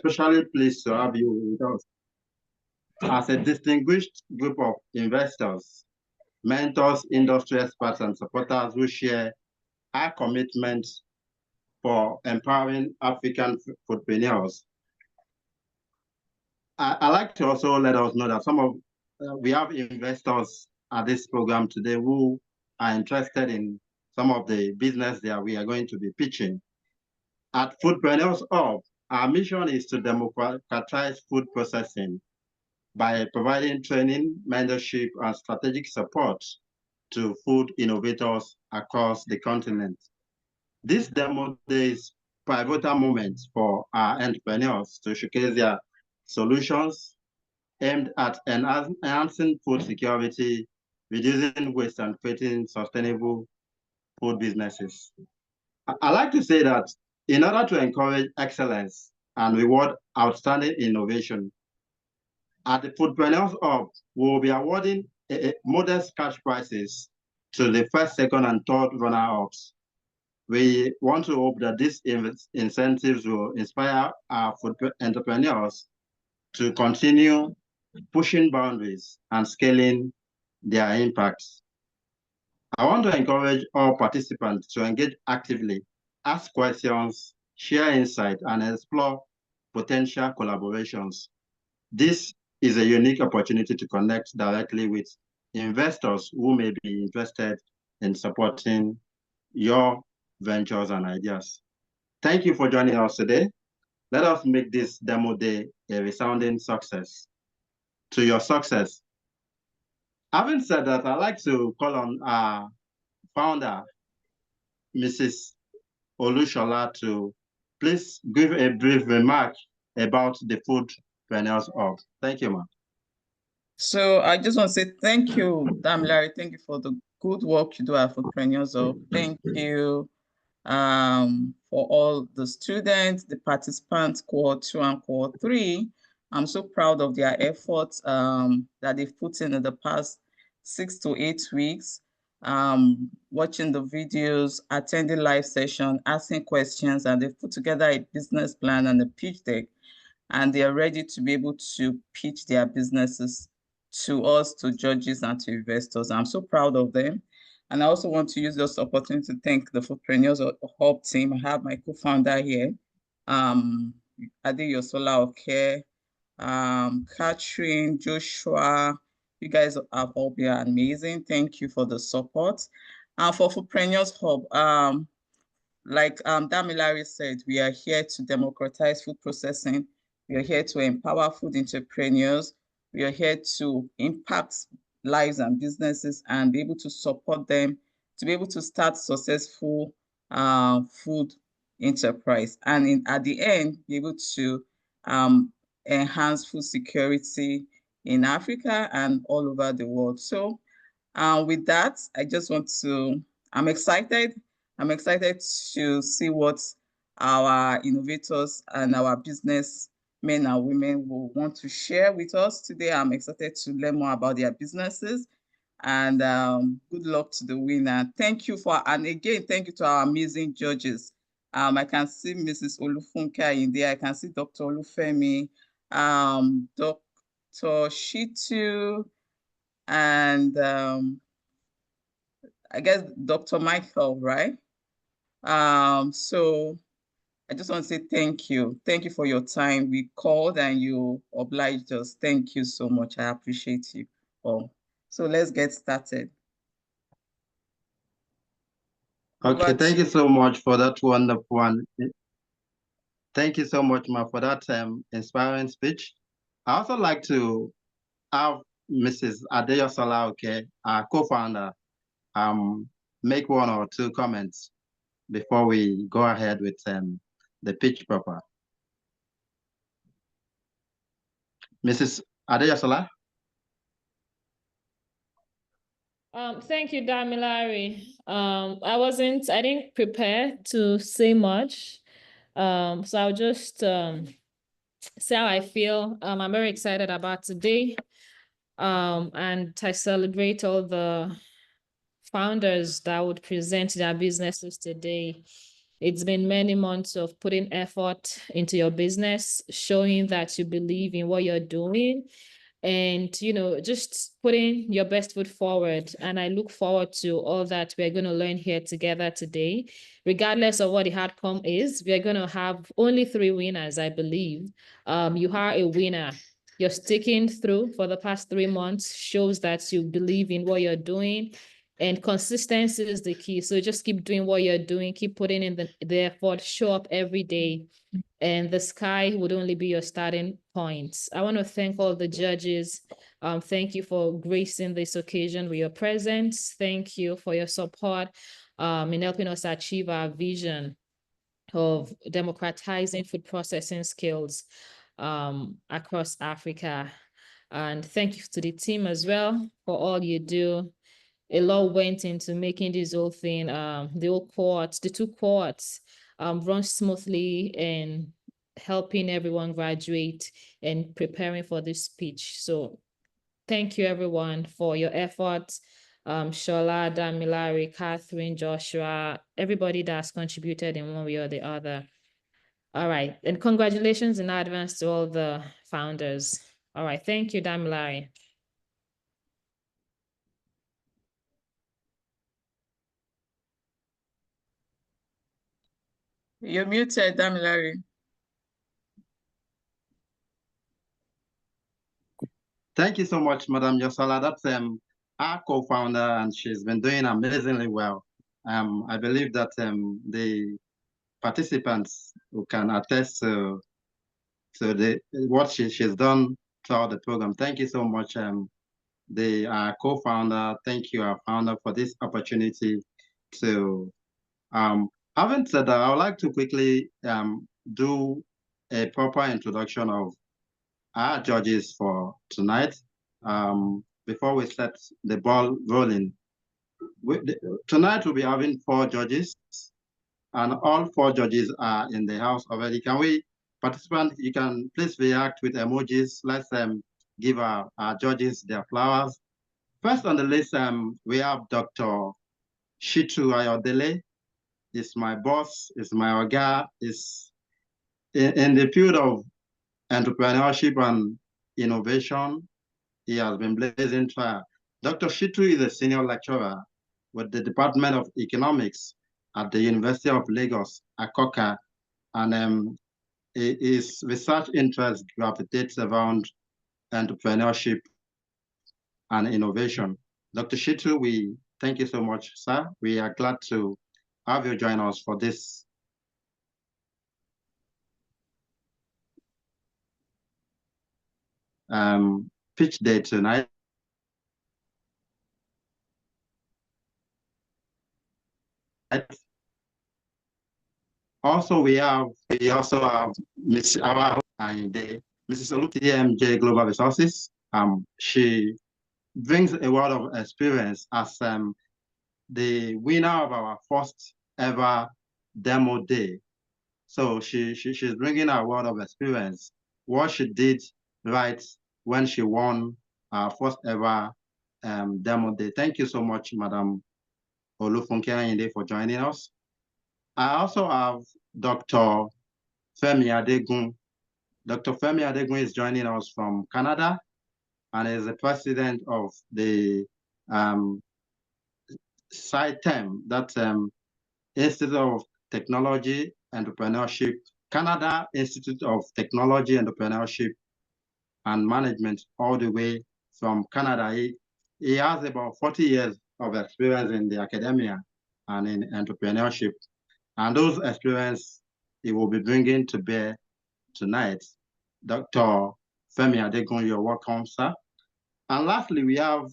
especially pleased to have you with us. As a distinguished group of investors, mentors, industry experts, and supporters who share our commitment for empowering African foodpreneurs, I like to also let us know that we have investors at this program today who are interested in some of the business that we are going to be pitching. At Foodpreneurs Hub, our mission is to democratize food processing by providing training, mentorship, and strategic support to food innovators across the continent. This demo day is pivotal moment for our entrepreneurs to showcase their solutions aimed at enhancing food security, reducing waste, and creating sustainable food businesses. I like to say that in order to encourage excellence and reward outstanding innovation, at the Foodpreneurs Hub, we will be awarding modest cash prizes to the first, second, and third runner-ups. We want to hope that these incentives will inspire our food entrepreneurs to continue pushing boundaries and scaling their impacts. I want to encourage all participants to engage actively, ask questions, share insight, and explore potential collaborations. This is a unique opportunity to connect directly with investors who may be interested in supporting your ventures and ideas. Thank you for joining us today. Let us make this demo day a resounding success. To your success. Having said that, I'd like to call on our founder, Mrs. Olushola, to please give a brief remark about the Foodpreneurs Hub. Thank you, ma'am. So I just want to say thank you, Damilare. Thank you for the good work you do at Foodpreneurs Hub. Thank you for all the students, the participants, Cohort 2 and Cohort 3. I'm so proud of their efforts that they've put in the past 6 to 8 weeks, watching the videos, attending live session, asking questions, and they've put together a business plan and a pitch deck, and they are ready to be able to pitch their businesses to us, to judges, and to investors. I'm so proud of them. And I also want to use this opportunity to thank the Foodpreneurs Hub team. I have my co-founder here, Adeyosola Oke, Catherine, Joshua. You guys have all been amazing. Thank you for the support. And for Foodpreneurs Hub, like Damilare said, we are here to democratize food processing. We are here to empower food entrepreneurs. We are here to impact lives and businesses and be able to support them to be able to start successful food enterprise. And at the end, be able to enhance food security in Africa and all over the world. So with that, I just want to, I'm excited to see what our innovators and our business men and women will want to share with us today. I'm excited to learn more about their businesses, and good luck to the winner. Thank you and again, thank you to our amazing judges. I can see Mrs. Olufunke in there. I can see Dr. Olufemi, Dr. Shitu, and I guess Dr. Michael, right? So I just want to say thank you. Thank you for your time. We called and you obliged us. Thank you so much. I appreciate you all. So let's get started. Okay, thank you so much for that wonderful one. Thank you so much, Ma, for that inspiring speech. I also like to have Mrs. Adeyosola Oke, our co-founder, make one or two comments before we go ahead with the pitch proper. Mrs. Adeyosola? Thank you, Damilare. I didn't prepare to say much. So I'll just say how I feel. I'm very excited about today. And I celebrate all the founders that would present their businesses today. It's been many months of putting effort into your business, showing that you believe in what you're doing, and just putting your best foot forward. And I look forward to all that we're going to learn here together today. Regardless of what the outcome is, we're going to have only 3 winners, I believe. You are a winner. You're sticking through for the past 3 months, shows that you believe in what you're doing, and consistency is the key. So just keep doing what you're doing, keep putting in the effort, show up every day, and the sky would only be your starting point. I want to thank all the judges. Thank you for gracing this occasion with your presence. Thank you for your support in helping us achieve our vision of democratizing food processing skills across Africa. And thank you to the team as well for all you do. A lot went into making this whole thing, the whole cohorts, the 2 cohorts run smoothly and helping everyone graduate and preparing for this speech. So thank you everyone for your efforts. Shola, Damilari, Catherine, Joshua, everybody that's contributed in one way or the other. All right, and congratulations in advance to all the founders. All right, thank you, Damilari. You're muted, Damilari. Thank you so much, Madam Yosola. That's our co-founder, and she's been doing amazingly well. I believe that the participants who can attest to what she's done throughout the program. Thank you so much, the co-founder. Thank you, our founder, for this opportunity to. Having said that, I would like to quickly do a proper introduction of our judges for tonight. Before we set the ball rolling, tonight we'll be having 4 judges, and all 4 judges are in the house already. Can we, participants, you can please react with emojis. Let's give our judges their flowers. First on the list, we have Dr. Shitu Ayodele. Is my boss, is my oga, is in the field of entrepreneurship and innovation. He has been blazing trail. Dr. Shitu is a senior lecturer with the Department of Economics at the University of Lagos, Akoka, and his research interest gravitates around entrepreneurship and innovation. Dr. Shitu, we thank you so much, sir. We are glad to have you join us for this pitch day tonight. Also, we also have Mrs. TMJ Global Resources. She brings a lot of experience as the winner of our first ever demo day. So she's bringing a lot of experience. What she did right when she won our first ever demo day. Thank you so much, Madam Olufunke Ayinde, for joining us. I also have Dr. Femi Adegun. Dr. Femi Adegun is joining us from Canada and is the president of the CITEM, that's Institute of Technology, Entrepreneurship, Canada Institute of Technology, Entrepreneurship, and Management, all the way from Canada. He has about 40 years of experience in the academia and in entrepreneurship. And those experiences he will be bringing to bear tonight. Dr. Femi Adegun, you're welcome, sir. And lastly, we have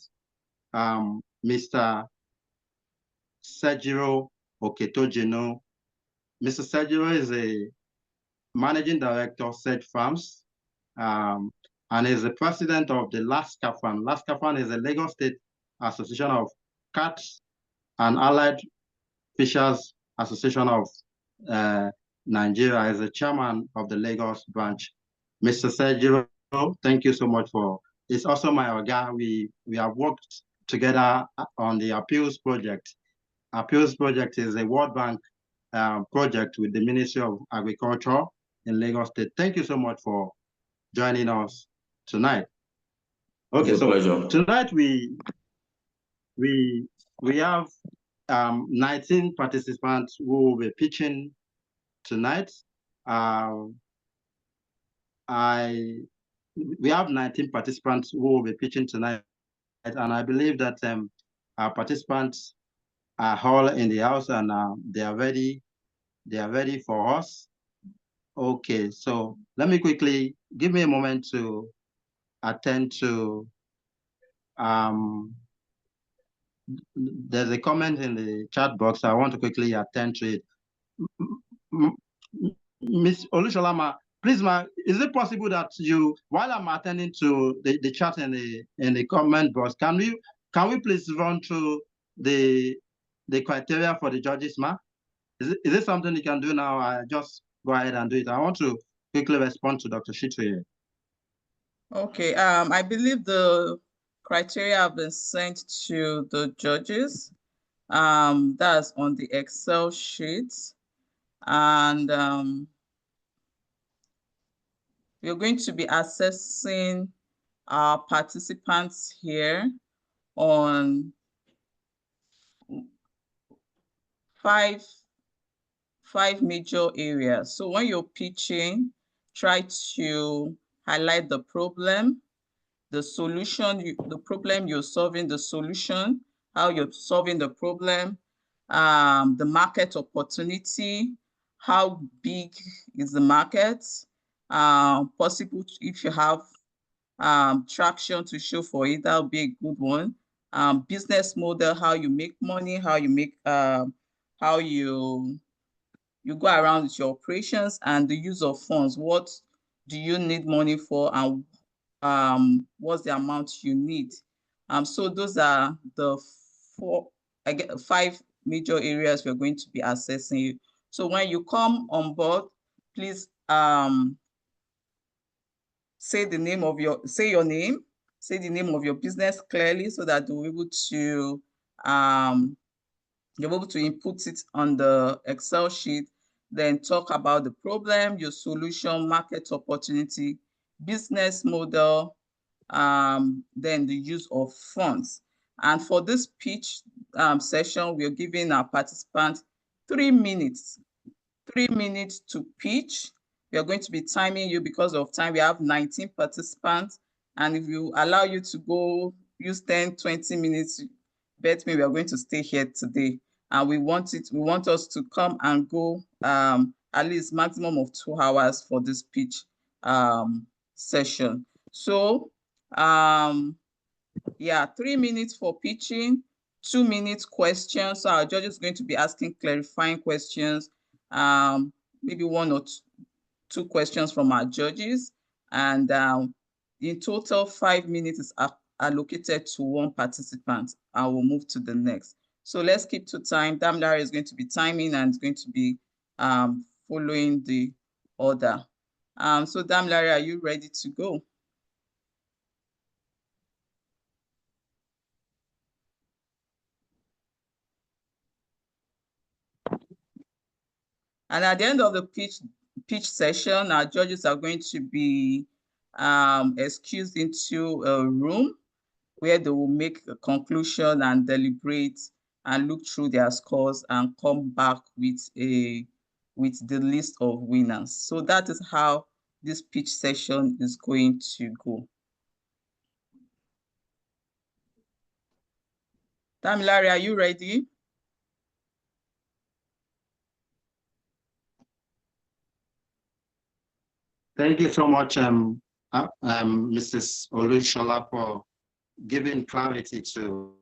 Mr. Sejiro Oketojino. Mr. Sejiro is a managing director of Sedge Farms and is the president of the LASCAFAN. LASCAFAN is a Lagos State Association of Cats and Allied Fishers Association of Nigeria, is the chairman of the Lagos branch. Mr. Sejiro, thank you so much for, it's also my oga. We have worked together on the Appeals Project. Appeals Project is a World Bank project with the Ministry of Agriculture in Lagos State. Thank you so much for joining us tonight. Okay, so pleasure. Tonight we have 19 participants who will be pitching tonight. We have 19 participants who will be pitching tonight, and I believe that our participants are all in the house and they are ready. They are ready for us. Okay, so let me quickly give me a moment to attend to. There's a comment in the chat box. I want to quickly attend to it. Miss Olusholama, please, ma, is it possible that you, while I'm attending to the chat in the comment box, can we please run through the criteria for the judges, ma? Is it something you can do now? I just go ahead and do it. I want to quickly respond to Dr. Shitu here. Okay, I believe the criteria have been sent to the judges. That's on the Excel sheet. And we're going to be assessing our participants here on five major areas. So when you're pitching, try to highlight the problem, the solution, the problem you're solving, the solution, how you're solving the problem, the market opportunity, how big is the market, possible if you have traction to show for it, that'll be a good one. Business model, how you make money, how you make, how you go around with your operations, and the use of funds. What do you need money for, and what's the amount you need? So those are the five major areas we're going to be assessing. So when you come on board, please say the name of your, say the name of your business clearly, so that you'll be able to you're able to input it on the Excel sheet, then talk about the problem, your solution, market opportunity, business model, then the use of funds. And for this pitch session, we're giving our participants 3 minutes. 3 minutes to pitch. We are going to be timing you because of time. We have 19 participants. And if you allow you to go use 10, 20 minutes, bet me we are going to stay here today. And we want us to come and go at least maximum of 2 hours for this pitch session. So yeah, 3 minutes for pitching, 2 minutes questions. So our judge is going to be asking clarifying questions, maybe 1 or 2 questions from our judges. And in total, 5 minutes is allocated to 1 participant. I will move to the next. So let's keep to time. Damilare is going to be timing and is going to be following the order. So Damilare, are you ready to go? And at the end of the pitch session, our judges are going to be excused into a room where they will make a conclusion and deliberate and look through their scores and come back with the list of winners. So that is how this pitch session is going to go. Damilare, are you ready? Thank you so much, Mrs. Olushola, for giving clarity to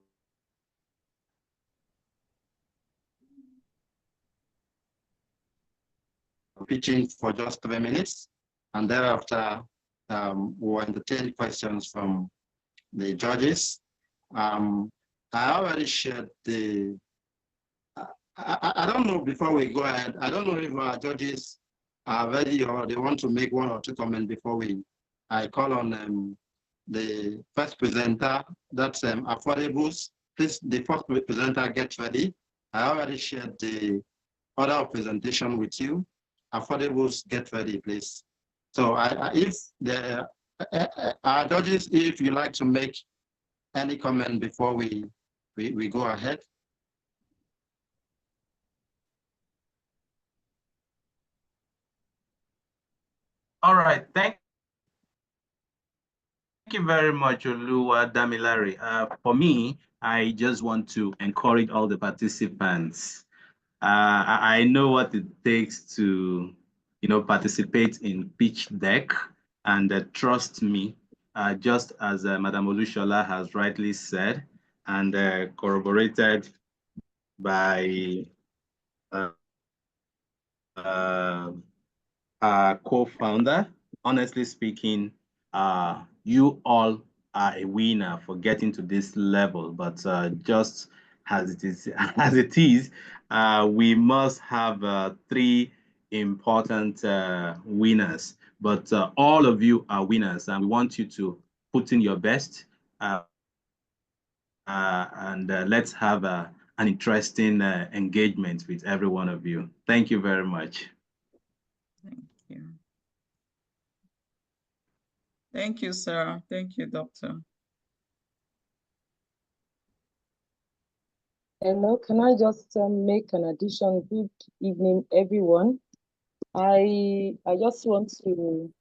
pitching for just 3 minutes, and thereafter we'll entertain questions from the judges. I already shared the. I don't know, before we go ahead, I don't know if our judges are ready or they want to make 1 or 2 comments before I call on the first presenter, that's Affordables. Please, the first presenter, get ready. I already shared the order of presentation with you. Affordables, get ready, please. So if the judges, if you like to make any comment before we go ahead. All right, thank you very much, Damilare. For me, I just want to encourage all the participants. I know what it takes to, participate in pitch deck, and trust me, just as Madam Olushola has rightly said, and corroborated by our co-founder, honestly speaking, you all are a winner for getting to this level, but just as it is, we must have 3 important winners. But all of you are winners, and we want you to put in your best, and let's have an interesting engagement with every one of you. Thank you very much. Thank you. Thank you, sir. Thank you, Doctor. Hello, can I just make an addition? Good evening, everyone. I just want to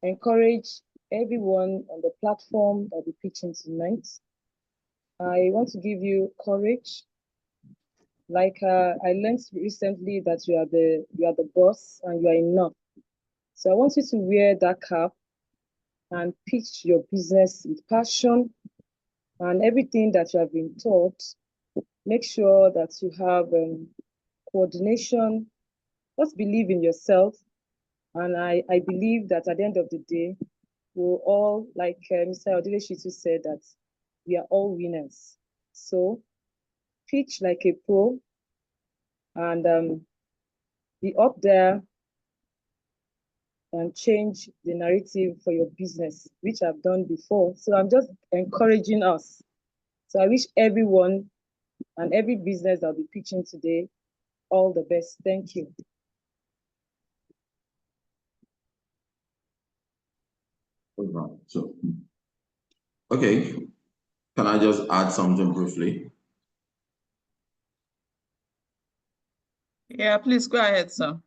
encourage everyone on the platform that will be pitching tonight. I want to give you courage. Like I learned recently that you are the boss and you are enough. So I want you to wear that cap and pitch your business with passion and everything that you have been taught. Make sure that you have coordination. Just believe in yourself. And I believe that at the end of the day, we'll all, like Mr. Odile-Shitu said, that we are all winners. So pitch like a pro and be up there and change the narrative for your business, which I've done before. So I'm just encouraging us. So I wish everyone and every business that'll be pitching today all the best. Thank you. So, okay, can I just add something briefly? Yeah, please go ahead, sir.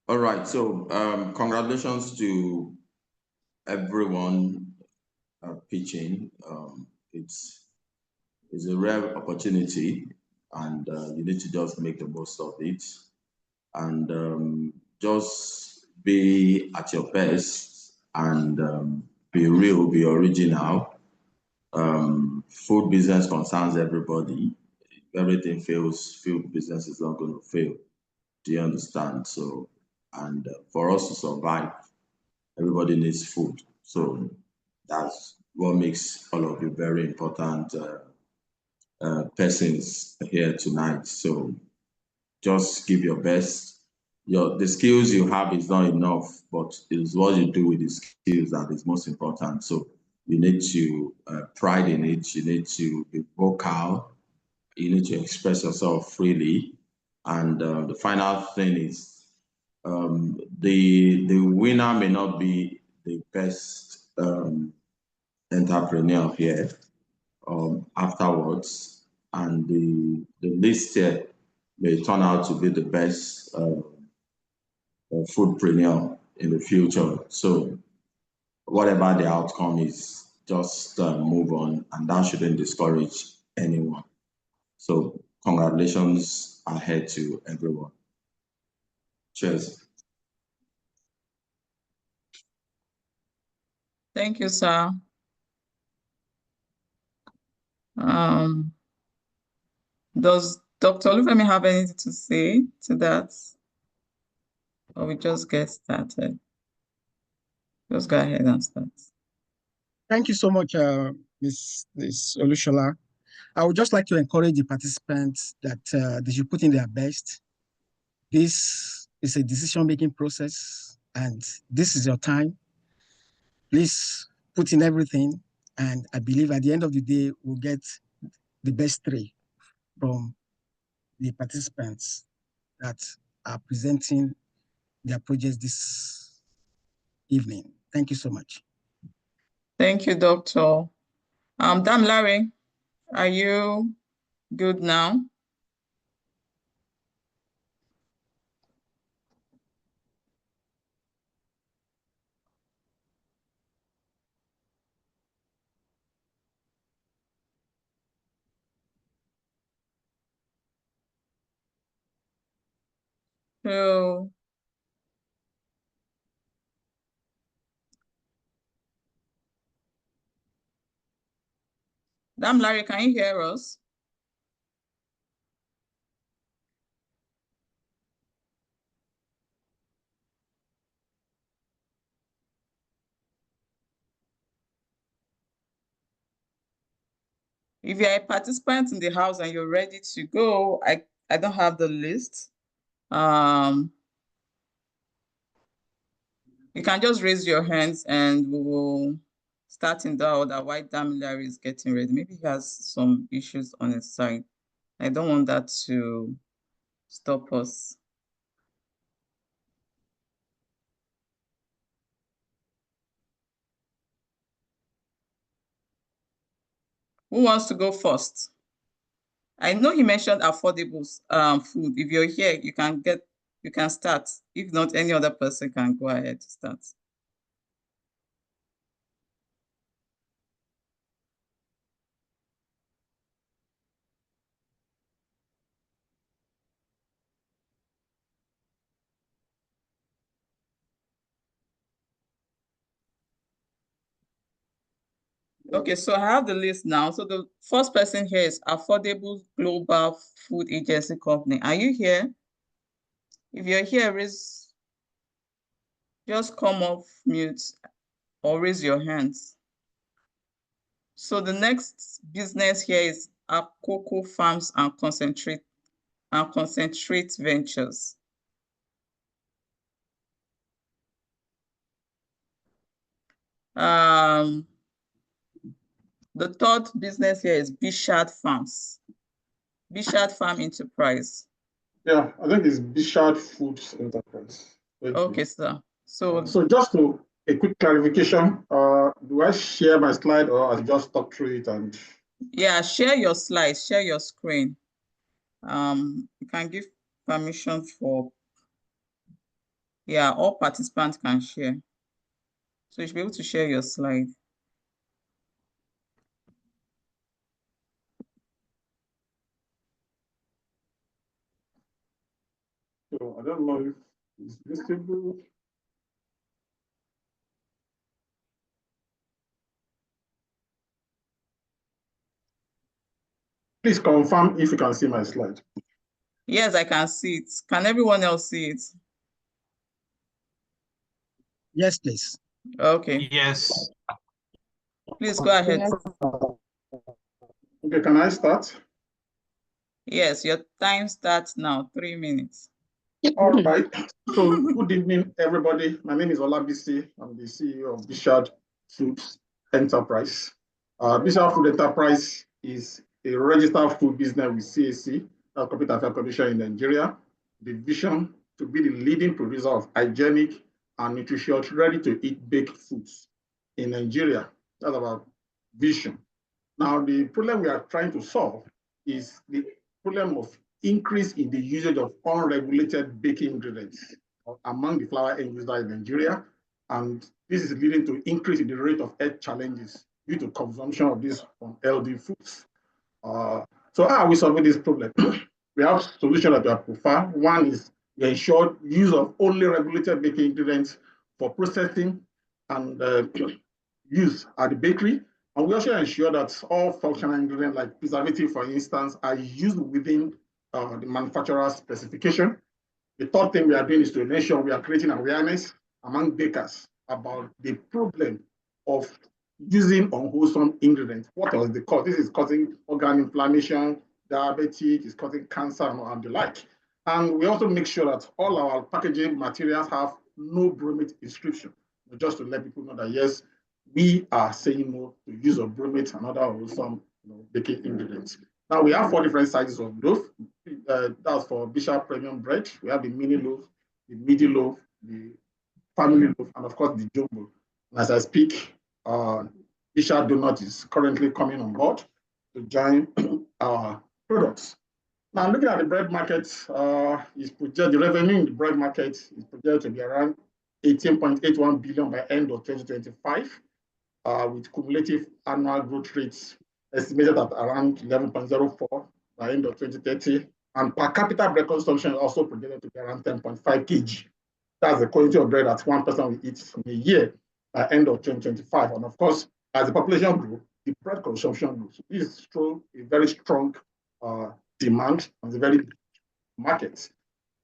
All right, so congratulations to everyone pitching. It's a rare opportunity, and you need to just make the most of it, and just be at your best and be real, be original. Food business concerns everybody. If everything fails, food business is not going to fail. Do you understand? So, and for us to survive, everybody needs food. So that's what makes all of you very important persons here tonight. So just give your best. The skills you have is not enough, but it's what you do with the skills that is most important. So you need to pride in it. You need to be vocal. You need to express yourself freely. And the final thing is the winner may not be the best entrepreneur here afterwards, and the list here may turn out to be the best foodpreneur in the future. So whatever the outcome is, just move on, and that shouldn't discourage anyone. So congratulations ahead to everyone. Cheers. Thank you, sir. Does Dr. Olufemi have anything to say to that? Or we just get started? Just go ahead and start. Thank you so much, Ms. Olushola. I would just like to encourage the participants that they should put in their best. This is a decision-making process, and this is your time. Please put in everything, and I believe at the end of the day, we'll get the best 3 from the participants that are presenting their projects this evening. Thank you so much. Thank you, Doctor. Damilare, are you good now? So, Damilare, can you hear us? If you're a participant in the house and you're ready to go, I don't have the list. You can just raise your hands and we will start in the order while Damilare is getting ready. Maybe he has some issues on his side. I don't want that to stop us. Who wants to go first? I know he mentioned affordable food. If you're here, you can start. If not, any other person can go ahead to start. Okay, so I have the list now. So the first person here is Affordable Global Food Agency Company. Are you here? If you're here, just come off mute or raise your hands. So the next business here is Cocoa Farms and Concentrate Ventures. The third business here is Bishard Farms. Bishard Farm Enterprise. Yeah, I think it's Bishard Foods Enterprise. Okay, sir. So just a quick clarification. Do I share my slide or I just talk through it and? Yeah, share your slides, share your screen. You can give permission for, yeah, all participants can share. So you should be able to share your slide. So I don't know if it's visible. Please confirm if you can see my slide. Yes, I can see it. Can everyone else see it? Yes, please. Okay. Yes. Please go ahead. Okay, can I start? Yes, your time starts now, 3 minutes. All right. So good evening, everybody. My name is Olabisi. I'm the CEO of Bishard Foods Enterprise. Bishard Food Enterprise is a registered food business with CAC, Corporate Affairs Commission in Nigeria. The vision to be the leading producer of hygienic and nutritious, ready-to-eat baked foods in Nigeria. That's our vision. Now, the problem we are trying to solve is the problem of increase in the usage of unregulated baking ingredients among the flour end users in Nigeria. And this is leading to increase in the rate of health challenges due to consumption of these unhealthy foods. So how are we solving this problem? We have solutions that we have prefer. One is we ensure use of only regulated baking ingredients for processing and use at the bakery. And we also ensure that all functional ingredients like preservative, for instance, are used within the manufacturer's specification. The third thing we are doing is to ensure we are creating awareness among bakers about the problem of using unwholesome ingredients. What was the cause? This is causing organ inflammation, diabetes, it's causing cancer and the like. And we also make sure that all our packaging materials have no bromate inscription, just to let people know that yes, we are saying no to use of bromate and other unwholesome baking ingredients. Now we have 4 different sizes of loaf. That's for Bishop Premium Bread. We have the mini loaf, the midi loaf, the family loaf, and of course the jumbo. And as I speak, Bishop Donut is currently coming on board to join our products. Now looking at the bread market, the revenue in the bread market is projected to be around 18.81 billion by end of 2025, with cumulative annual growth rates estimated at around 11.04 by end of 2030. And per capita bread consumption is also projected to be around 10.5 kg. That's the quantity of bread that one person will eat in a year by end of 2025. And of course, as the population grows, the bread consumption grows. This is a very strong demand on the very market.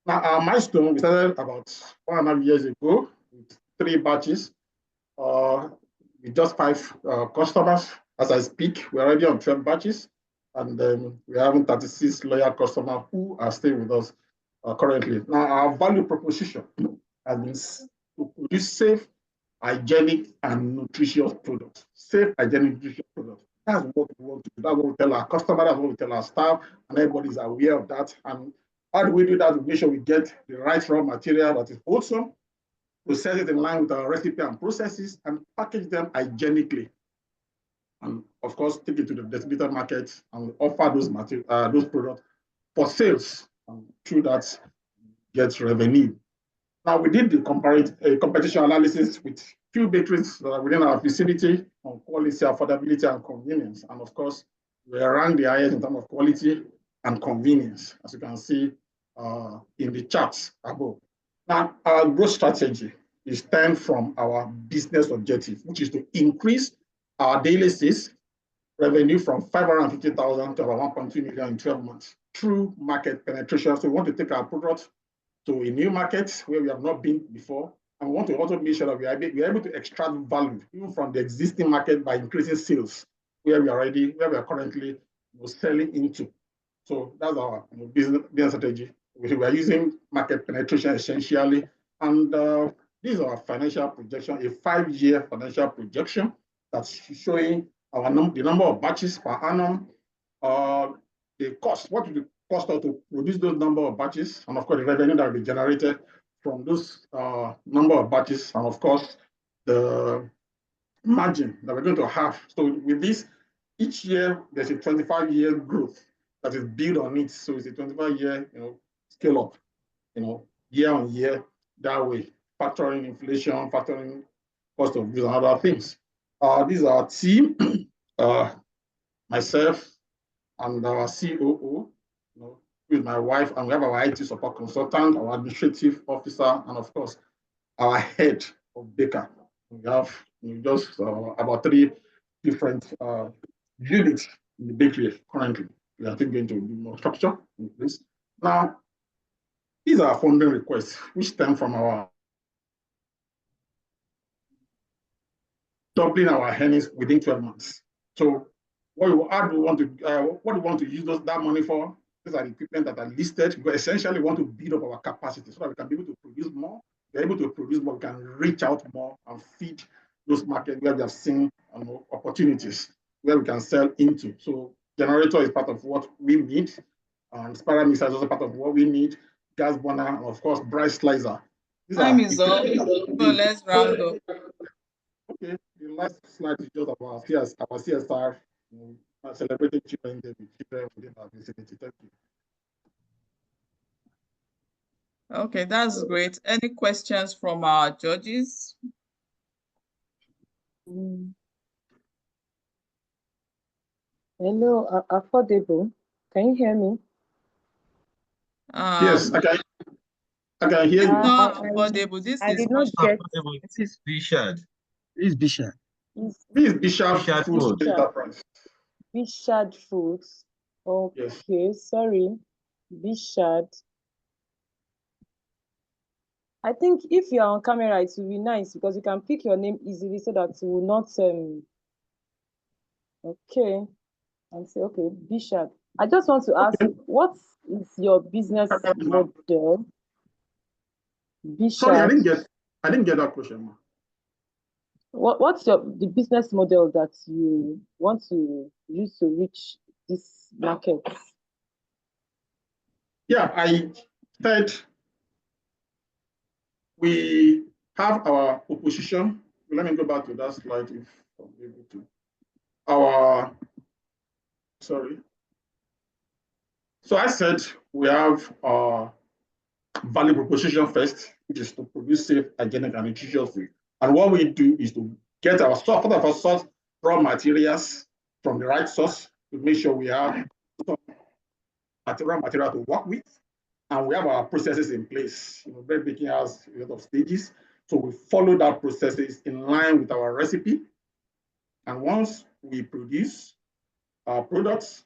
Now, our milestone, we started about 1.5 years ago with 3 batches, with just 5 customers. As I speak, we're already on 12 batches, and we're having 36 loyal customers who are staying with us currently. Now, our value proposition has been to produce safe, hygienic, and nutritious products. Safe, hygienic, nutritious products. That's what we want to do. That's what we tell our customers, that's what we tell our staff, and everybody's aware of that. And how do we do that? We make sure we get the right raw material that is wholesome, process it in line with our recipe and processes, and package them hygienically. And of course, take it to the distributor market and offer those products for sales, and through that, get revenue. Now, we did the competition analysis with few bakeries that are within our vicinity on quality, affordability, and convenience. And of course, we rank the highest in terms of quality and convenience, as you can see in the charts above. Now, our growth strategy is stemmed from our business objective, which is to increase our daily sales revenue from 550,000 to about 1.2 million in 12 months through market penetration. So we want to take our product to a new market where we have not been before. And we want to also make sure that we are able to extract value even from the existing market by increasing sales where we are currently selling into. So that's our business strategy. We are using market penetration essentially. And this is our financial projection, a 5-year financial projection that's showing the number of batches per annum, the cost, what will the cost to produce those number of batches, and of course the revenue that will be generated from those number of batches, and of course the margin that we're going to have. So with this, each year there's a 25-year growth that is built on it. So it's a 25-year scale up, year on year, that way, factoring inflation, factoring cost of goods and other things. These are our team, myself and our COO, with my wife, and we have our IT support consultant, our administrative officer, and of course, our head of baker. We have just about 3 different units in the bakery currently. We are going to do more structure in place. Now, these are funding requests which stem from our doubling our earnings within 12 months. So what do we want to use that money for? These are the equipment that are listed. We essentially want to build up our capacity so that we can be able to produce more. We're able to produce more, we can reach out more and feed those markets where we have seen opportunities where we can sell into. So generator is part of what we need, and spiral mixer is also part of what we need, gas burner, and of course, bright slicer. Time is up, so let's round up. Okay, the last slide is just about our CSR, celebrating children within our vicinity. Thank you. Okay, that's great. Any questions from our judges? Hello, Affordable. Can you hear me? Yes, I can hear you. Not Affordable. This I is did not get. This is Bishad. This is Bishad. This is Bishad Foods Enterprise. Bishad Foods. Okay, yes. Sorry. Bishad. I think if you're on camera, it will be nice because you can pick your name easily so that you will not okay. And say, okay, Bishad. I just want to ask, what is your business model? Bishad. Sorry, I didn't get that question, ma. What's the business model that you want to use to reach this markets? Yeah, I said we have our proposition. Let me go back to that slide if I'm able to. So I said we have our value proposition first, which is to produce safe, hygienic, and nutritious food. And what we do is to get our source raw materials from the right source to make sure we have some raw material to work with, and we have our processes in place. Bread baking has a lot of stages, so we follow that processes in line with our recipe. And once we produce our products,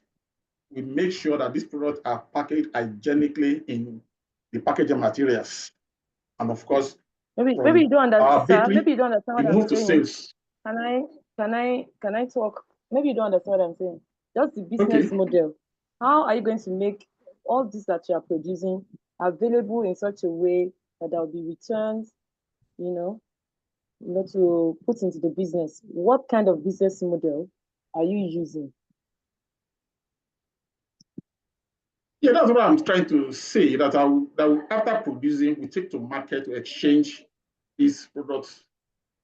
we make sure that these products are packaged hygienically in the packaging materials. And of course, maybe you don't understand. bakery, Maybe you don't understand what I'm saying. Sales. Can I talk? Maybe you don't understand what I'm saying. Just the business model. How are you going to make all this that you are producing available in such a way that there will be returns, to put into the business? What kind of business model are you using? Yeah, that's what I'm trying to say, that after producing, we take to market to exchange these products,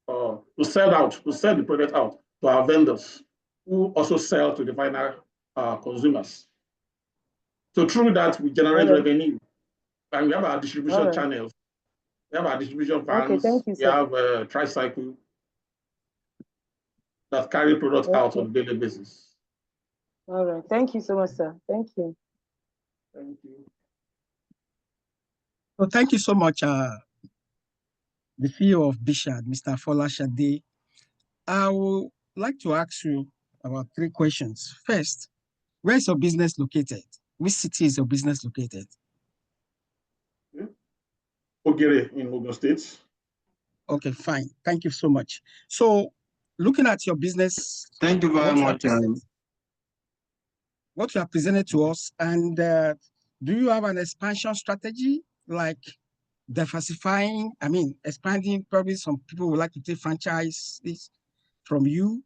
to sell the product out to our vendors, who also sell to the final consumers. So through that, we generate revenue, and we have our distribution channels. We have our distribution vans. We have a tricycle that carry products out on a daily basis. All right. Thank you so much, sir. Thank you. Thank you. Well, thank you so much, the CEO of Bishad, Mr. Fola Shade. I would like to ask you about 3 questions. First, where is your business located? Which city is your business located? Ogere in Ogun State. Okay, fine. Thank you so much. So, looking at your business, thank you very much. What you have presented to us, and do you have an expansion strategy, like diversifying? I mean, expanding. Probably some people would like to take franchises from you,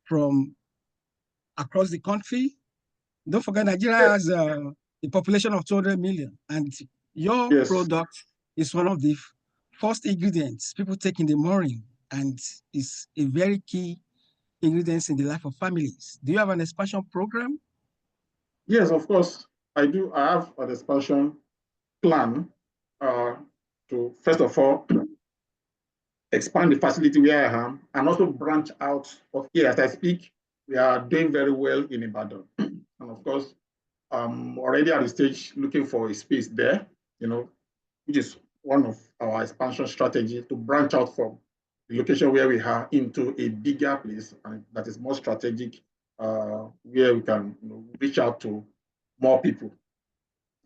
from across the country. Don't forget, Nigeria has a population of 200 million, and your product is one of the first ingredients people take in the morning, and is a very key ingredient in the life of families. Do you have an expansion program? Yes, of course, I do. I have an expansion plan to, first of all, expand the facility where I am, and also branch out of here. As I speak, we are doing very well in Ibadan. And of course, I'm already at the stage looking for a space there, which is one of our expansion strategies, to branch out from the location where we are into a bigger place, and that is more strategic, where we can reach out to more people.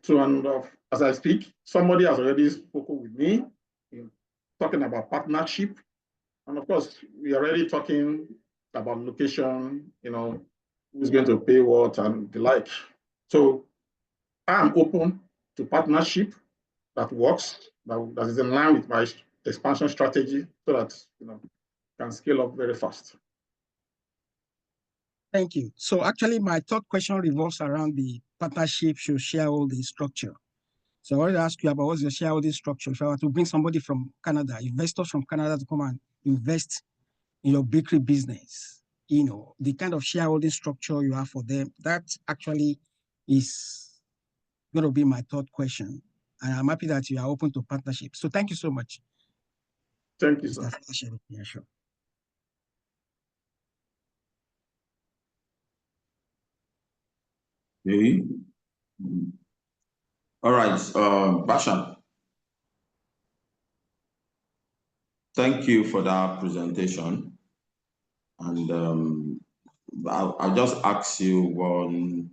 So, and as I speak, somebody has already spoken with me, talking about partnership. And of course, we are already talking about location, who's going to pay what and the like. So I'm open to partnership that works, that is in line with my expansion strategy, so that can scale up very fast. Thank you. So actually, my third question revolves around the partnership or shareholding structure. So I wanted to ask you about what's your shareholding structure. If I were to bring somebody from Canada, investors from Canada, to come and invest in your bakery business, the kind of shareholding structure you have for them, that actually is going to be my third question. And I'm happy that you are open to partnership. So thank you so much. Thank you, sir. Yeah, sure. Okay. All right, Bashan. Thank you for that presentation. And I'll just ask you one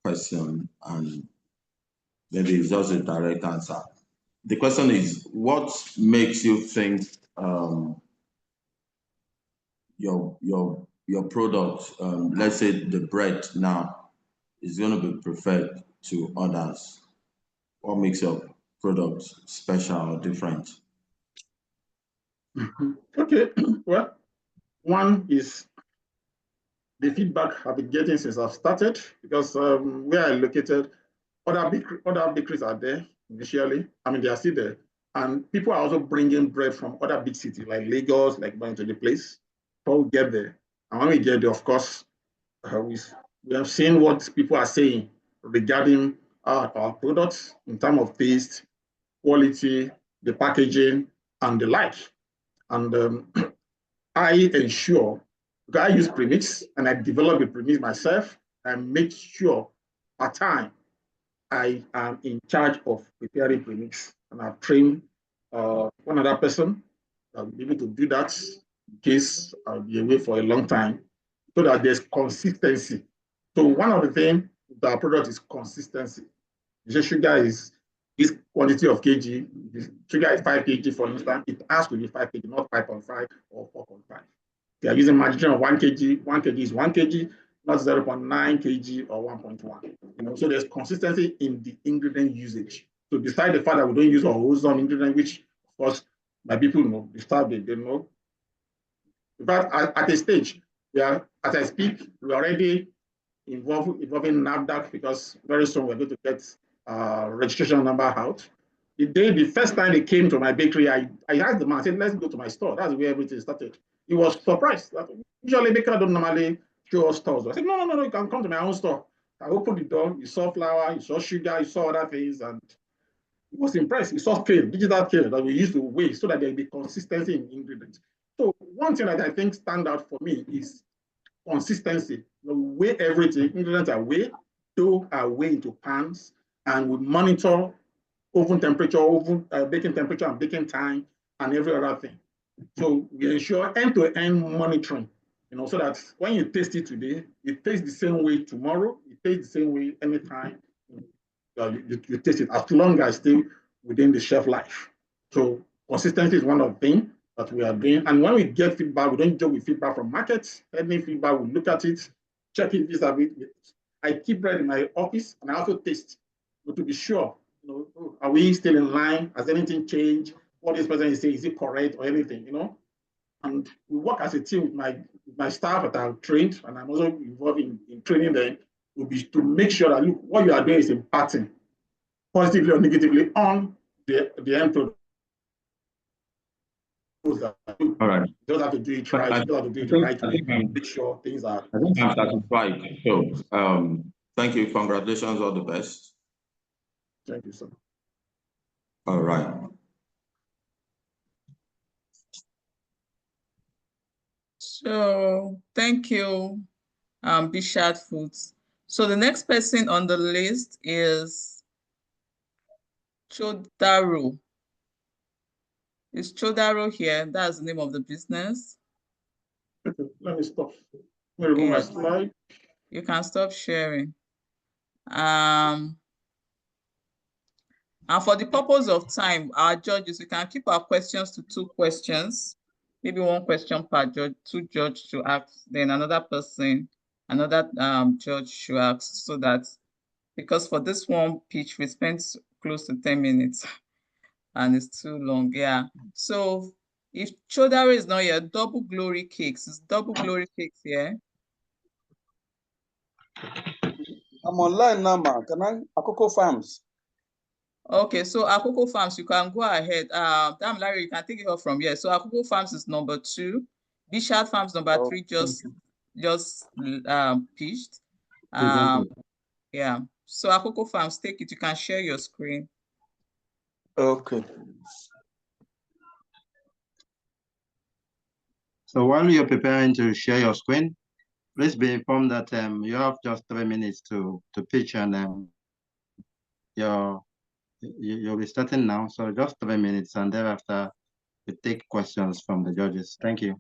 question, and maybe it's just a direct answer. The question is, what makes you think your product, let's say the bread now, is going to be preferred to others? What makes your product special or different? Okay, well, one is the feedback I've been getting since I've started, because where I located, other bakeries are there initially. I mean, they are still there. And people are also bringing bread from other big cities like Lagos, like going to the place. Before we get there. And when we get there, of course, we have seen what people are saying regarding our products in terms of taste, quality, the packaging, and the like. And I ensure, because I use premix and I develop the premix myself, and make sure at time I am in charge of preparing premix, and I've trained one other person that will be able to do that in case I'll be away for a long time, so that there's consistency. So one of the things with our product is consistency. The sugar is this quantity of kg. The sugar is 5 kg, for instance. It has to be 5 kg, not 5.5 or 4.5. They are using margin of 1 kg. 1 kg is 1 kg, not 0.9 kg or 1.1. So there's consistency in the ingredient usage. So beside the fact that we don't use our ozone ingredient, which of course my people know, they know. But at a stage, as I speak, we're already involving NAFDAC, because very soon we're going to get registration number out. The first time they came to my bakery, I asked the man, I said, let's go to my store. That's where everything started. He was surprised. Usually bakers don't normally show us stores. I said, no, you can come to my own store. I opened the door, you saw flour, you saw sugar, you saw other things, and he was impressed. He saw scale, digital scale that we used to weigh, so that there will be consistency in ingredients. So one thing that I think stand out for me is consistency. We weigh everything. Ingredients are weighed, dough are weighed into pans, and we monitor oven temperature, baking temperature, and baking time, and every other thing. So we ensure end-to-end monitoring, so that when you taste it today, it tastes the same way tomorrow, it tastes the same way anytime you taste it, as long as it's still within the shelf life. So consistency is one of the things that we are doing. And when we get feedback, we don't joke with feedback from markets. Any feedback, we look at it, check it vis-a-vis. I keep bread in my office, and I also taste, to be sure, are we still in line? Has anything changed? What this person is saying, is it correct or anything, And we work as a team with my staff that I've trained, and I'm also involved in training them, to make sure that, look, what you are doing is impacting positively or negatively on the end product. All right. You don't have to do it right. You don't have to do it the right way. Make sure things are. I think I'm satisfied. So, thank you. Congratulations. All the best. Thank you, sir. All right. So thank you, Bishad Foods. So the next person on the list is Chodaro. Is Chodaro here? That's the name of the business. Okay, let me stop. Let me remove my slide. You can stop sharing. And for the purpose of time, our judges, we can keep our questions to 2 questions. Maybe 1 question per judge, 2 judges to ask, then another person, another judge should ask, so that, because for this one pitch, we spent close to 10 minutes and it's too long. Yeah. So if Chodaro is not here, Double Glory Cakes. Is Double Glory Cakes here? I'm online now, ma. Can I? Akoko Farms. Okay, so Akoko Farms, you can go ahead. Damn, Larry, you can take it off from here. So Akoko Farms is number 2. Bishad Farms number 3 just pitched. Yeah. So Akoko Farms, take it. You can share your screen. Okay. So while you're preparing to share your screen, please be informed that you have just 3 minutes to pitch, and you'll be starting now. So just 3 minutes, and thereafter we take questions from the judges. Thank you.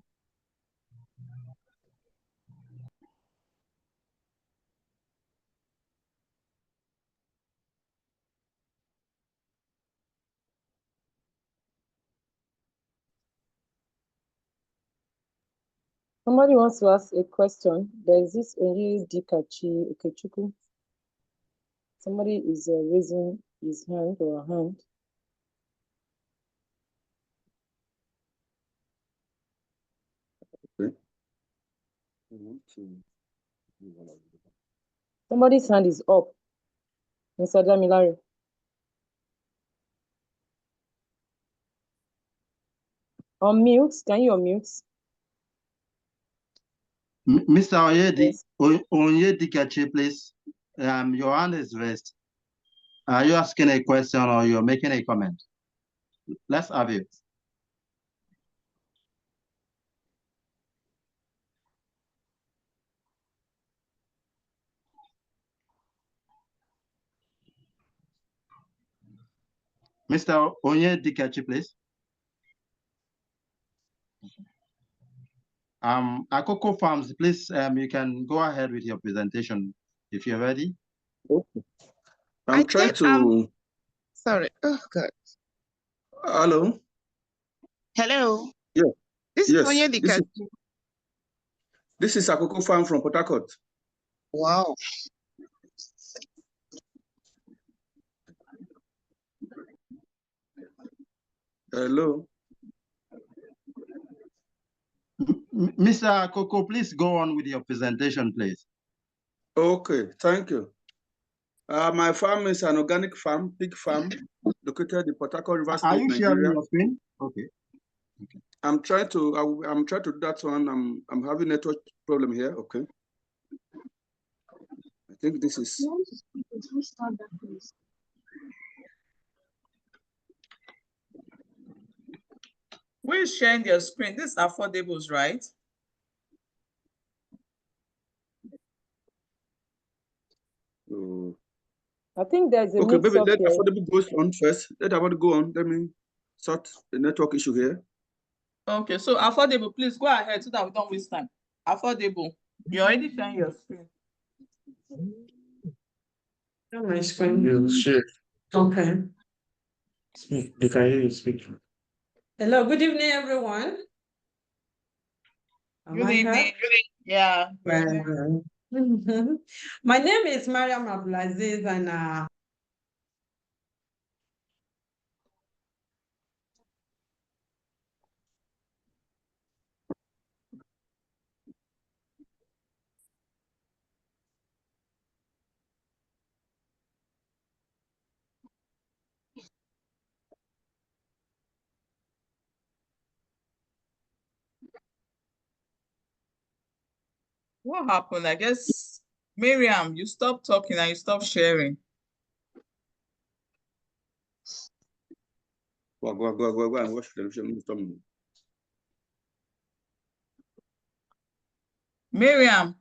Somebody wants to ask a question. There is this Onye Dikachi Okechukwu. Somebody is raising his hand or her hand. Okay. Somebody's hand is up. Mr. Damilare. Unmute. Can you unmute? Mr. Onyedikachi, please. Your hand is raised. Are you asking a question or you're making a comment? Let's have it. Mr. Onyedikachi, please. Akoko Farms, please, you can go ahead with your presentation if you're ready. Okay. I'm trying to. Sorry. Oh, God. Hello. Hello. Yeah. This Yes. is Onyedika. This is Akoko Farm from Port Harcourt. Wow. Hello. Mr. Akoko, please go on with your presentation, please. Okay, thank you. My farm is an organic farm, pig farm, located in Port Harcourt, River State, Are you Nigeria. sharing your screen? Okay. I'm trying to do that one. I'm having network problem here. Okay. I think this is. Who is sharing your screen? This is Affordables, right? I think there's a Okay, mix maybe up let here. Affordable goes on first. Let Affordable go on. Let me sort the network issue here. Okay, so Affordable, please go ahead so that we don't waste time. Affordable, you're already sharing your screen. My screen is shared. Okay. Speak. You can hear you speak. Hello, good evening, everyone. Good evening. Yeah. Well, my name is Mariam Abdulaziz, and What happened? I guess, Miriam, you stopped talking and you stopped sharing. Go and watch television. Miriam.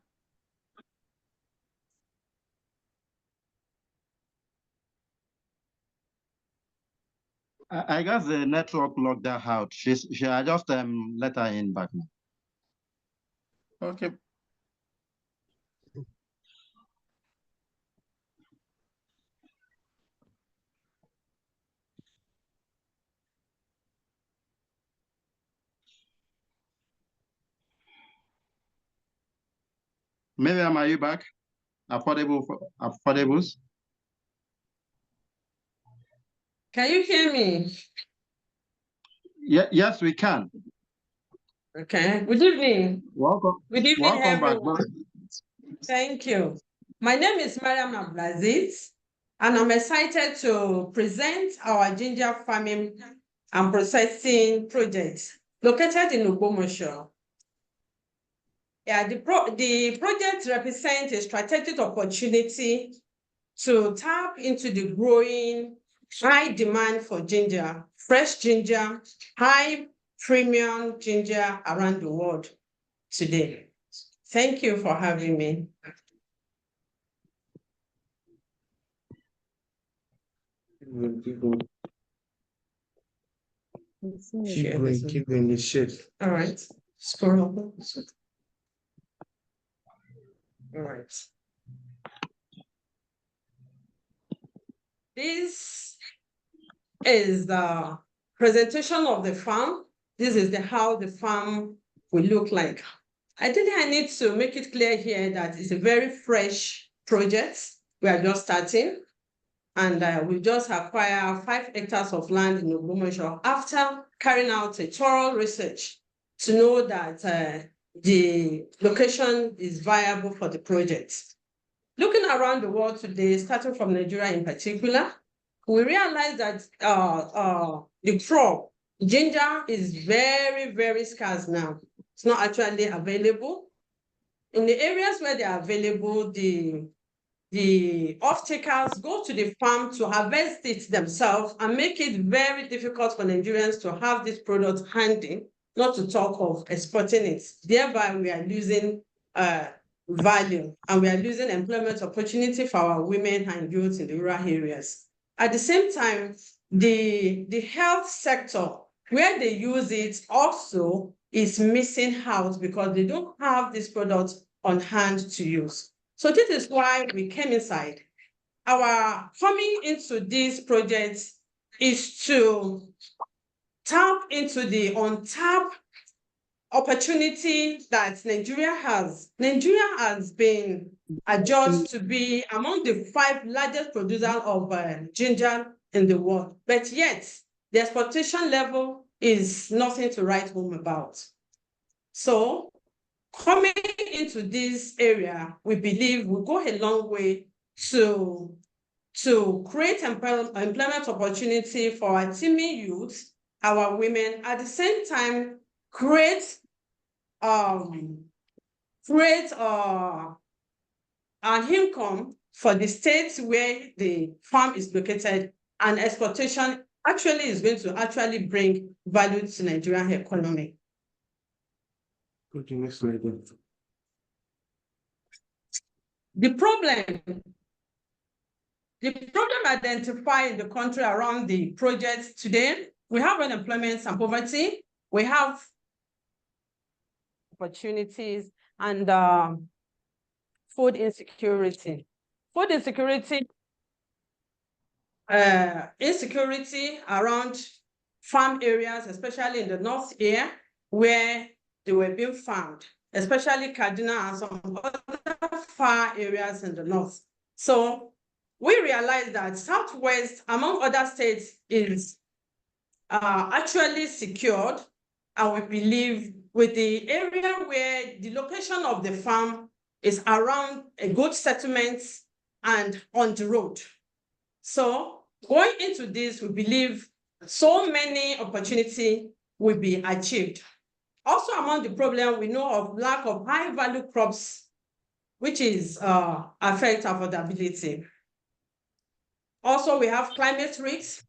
I guess the network logged her out. I just let her in back now. Okay. Miriam, are you back? Affordables? can you hear me? Yeah, yes, we can. Okay. Good evening. Welcome. Good evening, Welcome everyone. back. Thank you. My name is Mariam Abdulaziz, and I'm excited to present our ginger farming and processing project located in Ogbomoso. Yeah, the project represents a strategic opportunity to tap into the growing high demand for ginger, fresh ginger, high premium ginger around the world today. Thank you for having me. Keep going the shit. All right. Scroll up. All right. This is the presentation of the farm. This is how the farm will look like. I think I need to make it clear here that it's a very fresh project. We are just starting, and we just acquired 5 hectares of land in Ogbomoso after carrying out a thorough research to know that the location is viable for the project. Looking around the world today, starting from Nigeria in particular, we realize that the crop, ginger, is very, very scarce now. It's not actually available. In the areas where they are available, the off-takers go to the farm to harvest it themselves and make it very difficult for Nigerians to have this product handy, not to talk of exporting it. Thereby, we are losing value and we are losing employment opportunity for our women and youth in the rural areas. At the same time, the health sector, where they use it also is missing out because they don't have this product on hand to use. So this is why we came inside. Our coming into this project is to tap into the untapped opportunity that Nigeria has. Nigeria has been adjudged to be among the 5 largest producers of ginger in the world, but yet the exportation level is nothing to write home about. So coming into this area, we believe will go a long way to create employment opportunity for our teeming youth, our women, at the same time create an income for the states where the farm is located, and exportation actually is going to actually bring value to Nigerian economy. The problem identified in the country around the project today, we have unemployment and poverty, we have opportunities and food insecurity. Food insecurity, insecurity around farm areas, especially in the north here, where they were being farmed, especially Kaduna and some other far areas in the north. So we realized that Southwest, among other states, is actually secured, and we believe with the area where the location of the farm is around a good settlement and on the road. So going into this, we believe so many opportunities will be achieved. Also among the problem, we know of lack of high value crops, which is affect affordability. Also, we have climate risks,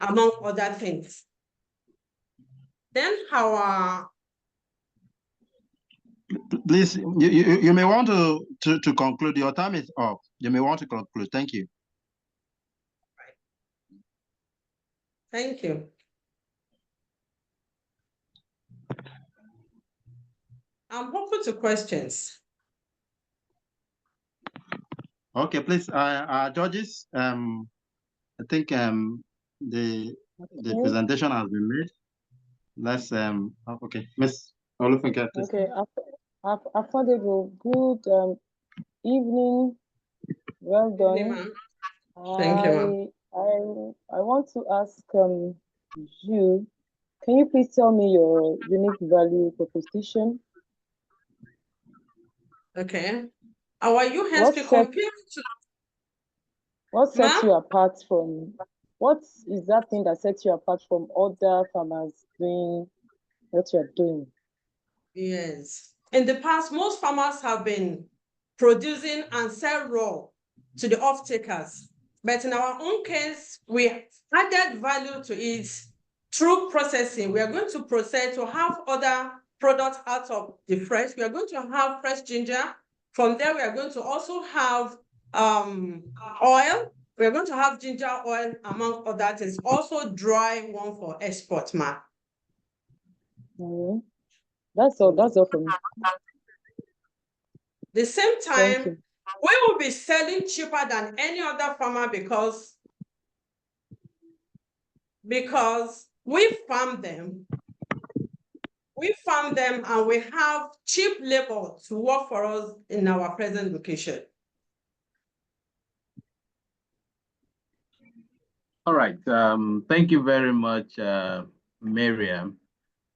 among other things. Then our... Please, you may want to conclude. Your time is up. You may want to conclude. Thank you. Thank you. I'm open to questions. Okay, please, judges. I think the presentation has been made. Let's okay, Miss Olufunke. Okay, affordable. Good evening. Well done. Evening, thank you, I want to ask you, can you please tell me your unique value proposition? Okay. Our UHSP compared to... What sets you apart from, what is that thing that sets you apart from other farmers doing what you're doing? Yes. In the past, most farmers have been producing and sell raw to the off-takers. But in our own case, we added value to it through processing. We are going to process to have other products out of the fresh. We are going to have fresh ginger. From there, we are going to also have oil. We are going to have ginger oil, among other things. Also dry one for export, ma. That's all for me. The same time, we will be selling cheaper than any other farmer because we farm them and we have cheap labor to work for us in our present location. All right. Thank you very much, Miriam.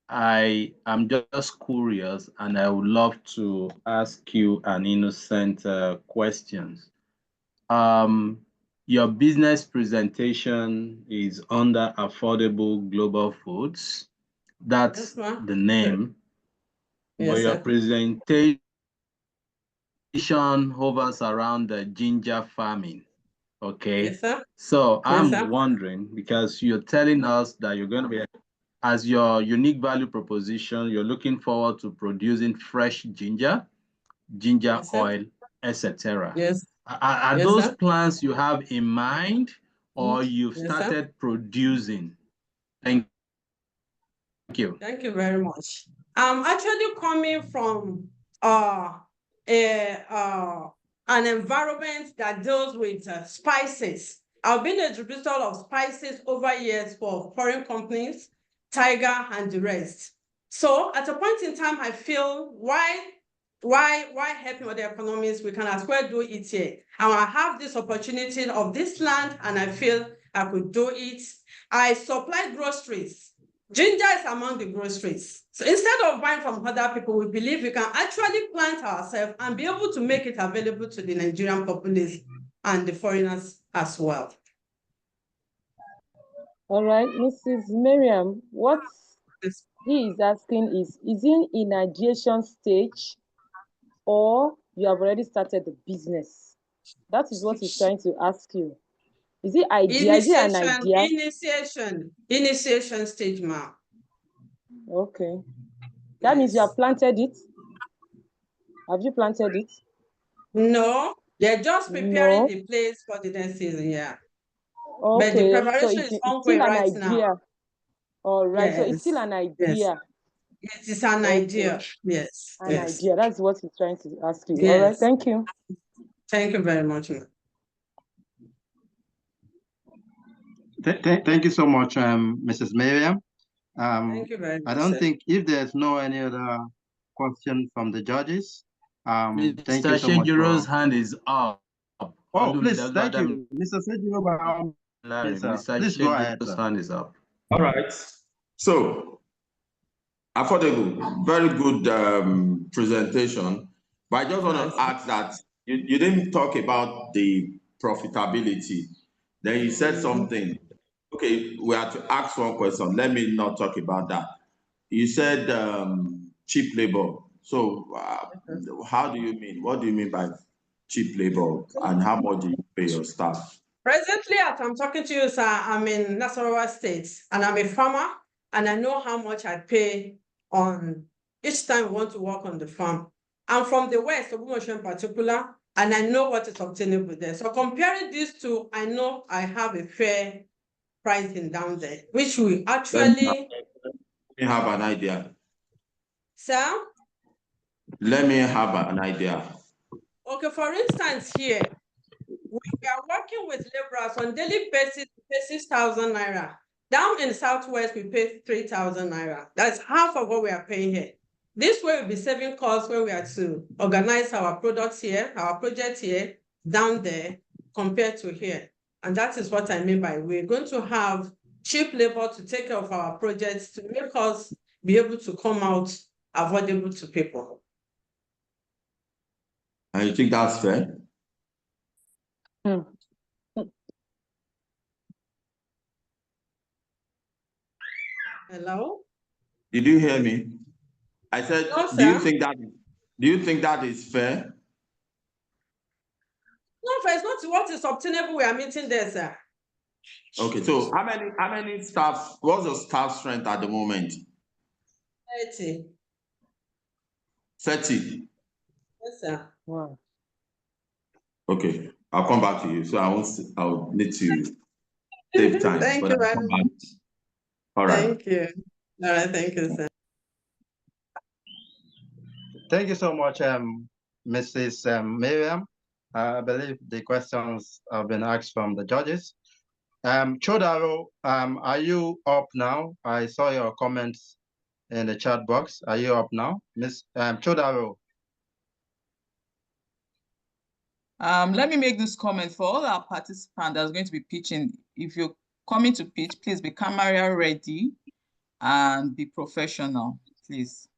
I am just curious, and I would love to ask you an innocent question. Your business presentation is under Affordable Global Foods. That's Yes, the name. Yes, But your sir. presentation hovers around the ginger farming. Okay. Yes, sir. So Yes, I'm sir. wondering, because you're telling us that you're going to be, as your unique value proposition, you're looking forward to producing fresh ginger, ginger Yes, sir. oil, etc. Yes. Are Yes, those sir. plans you have in mind, or you've Yes, sir. started producing? Thank you. Thank you very much. I'm actually coming from an environment that deals with spices. I've been a distributor of spices over years for foreign companies, Tiger and the rest. So at a point in time, I feel why helping other economies? We can as well do it here. And I have this opportunity of this land, and I feel I could do it. I supply groceries. Ginger is among the groceries. So instead of buying from other people, we believe we can actually plant ourselves and be able to make it available to the Nigerian populace and the foreigners as well. All right, Mrs. Miriam, what he is asking is it in ideation stage or you have already started the business? That is what he's trying to ask you. Is it idea? Is it an idea? Initiation stage, ma'am. Okay. That means you have planted it? Have you planted it? No, they're just preparing the place for the next season, yeah. Okay, but the preparation so is it's ongoing still an right idea. now. All right, so it's Yes, still an yes. idea. It is an Okay. idea. Yes. An yes. idea. That's what he's trying to ask you. All right, Yes. thank you. Thank you very much, ma'am. Thank you so much, Mrs. Miriam. Thank you very much. I don't sir. think if there's no any other question from the judges, thank you Mr. so much Shenjiro's for. hand is up. Oh, please, thank you, Mr. Sejiro. Mr. Please go ahead, Shenjiro's sir. hand is up. All right. So, affordable, very good presentation. But I just want to ask that you didn't talk about the profitability. Then you said something. Okay, we have to ask one question. Let me not talk about that. You said cheap labor. So, how do you mean? What do you mean by cheap labor, and how much do you pay your staff? Presently, as I'm talking to you, sir, I'm in Nasarawa State, and I'm a farmer, and I know how much I pay on each time we want to work on the farm. I'm from the West, Obumoshio in particular, and I know what is obtainable there. So comparing these two, I know I have a fair pricing down there, which we actually. Let me have an idea. Sir? Let me have an idea. Okay, for instance, here, we are working with laborers on daily basis, we pay 6,000 naira. Down in Southwest, we pay 3,000 naira. That's half of what we are paying here. This way we'll be saving costs when we are to organize our products here, our project here, down there, compared to here. And that is what I mean by we're going to have cheap labor to take care of our projects to make us be able to come out affordable to people. And you think that's fair? Hello? Did you hear me? I said, No, do you sir. think that is fair? No, it's not what is obtainable we are meeting there, sir. Okay, so how many staff, what's your staff strength at the moment? 30. 30. Yes, sir. Wow. Okay, I'll come back to you. So I'll need to save time. Thank but you I'll very come much. back. All right. Thank you. All right, thank you, sir. Thank you so much, Mrs. Miriam. I believe the questions have been asked from the judges. Chodaro, are you up now? I saw your comments in the chat box. Are you up now? Miss Chodaro? Let me make this comment for all our participants that's going to be pitching. If you're coming to pitch, please be camera ready and be professional, please.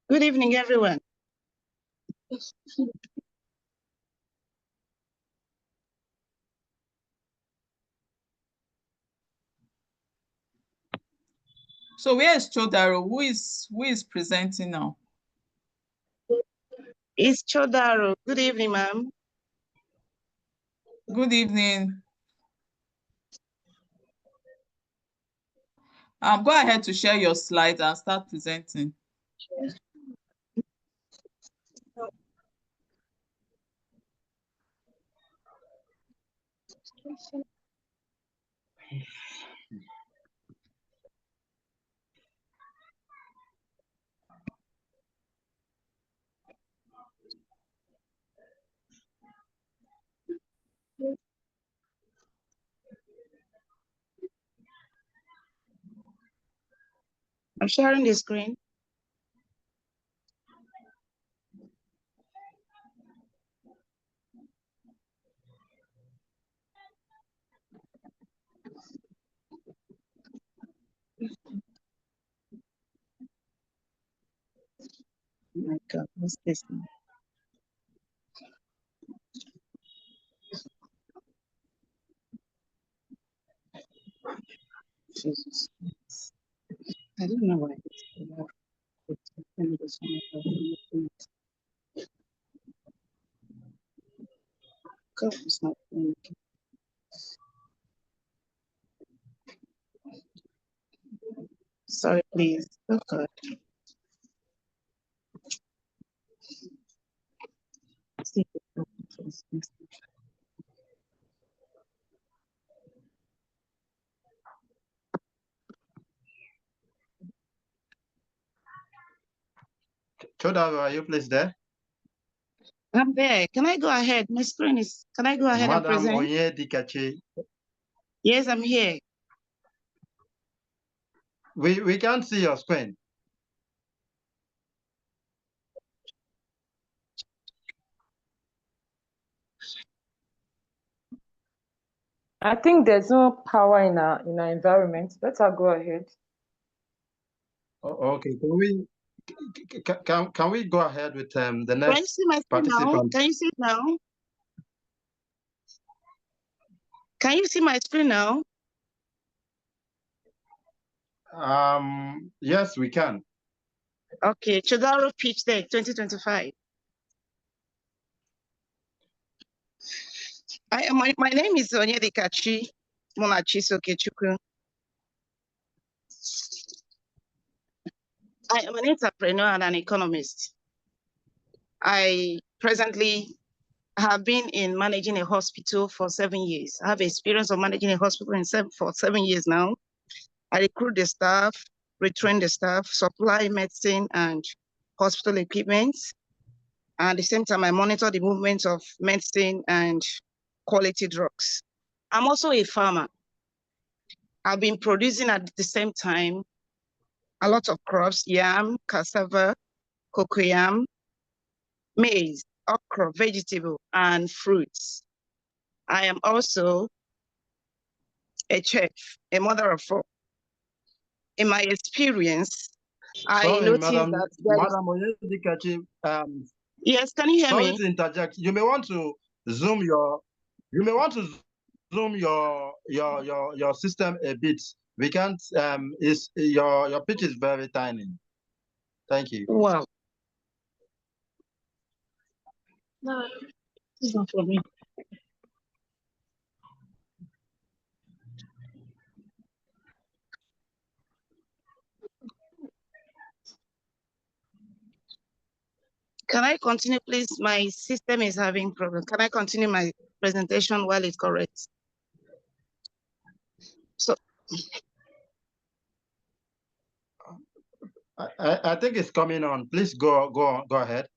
Good evening, everyone. So where is Chodaro? Who is presenting now? It's Chodaro. Good evening, ma'am. Good evening. Go ahead to share your slides and start presenting. I'm sharing the screen. Oh my God, what's this now? Jesus. I don't know why it's God, it's not working. Sorry, please. Oh God. See if it opens. Chodaro, are you please there? I'm there. Can I go ahead? My screen is, can I go ahead and Madam present? Onyedikachi, Yes, I'm here. we can't see your screen. I think there's no power in our environment. Let her go ahead. Okay, can we go ahead with the Can you next see my screen now? participant? Can you see it now? Can you see my screen now? Yes, we can. Okay, Chodaro Pitch Deck 2025. My name is Onyedikachi Monachis-Okechukwu. I am an entrepreneur and an economist. I presently have been in managing a hospital for 7 years. I have experience of managing a hospital for 7 years now. I recruit the staff, retrain the staff, supply medicine and hospital equipment. And at the same time, I monitor the movement of medicine and quality drugs. I'm also a farmer. I've been producing at the same time a lot of crops: yam, cassava, cocoyam, maize, okra, vegetable, and fruits. I am also a chef, a mother of 4. In my experience, I Sorry, noticed Madam that there is... Onyedikachi, Yes, can you hear sorry me? to interject. You may want to zoom your system a bit. We can't is your pitch is very tiny. Thank you. Wow. No, it's not for me. Can I continue, please? My system is having problem. Can I continue my presentation while it corrects? So I think it's coming on. Please go ahead.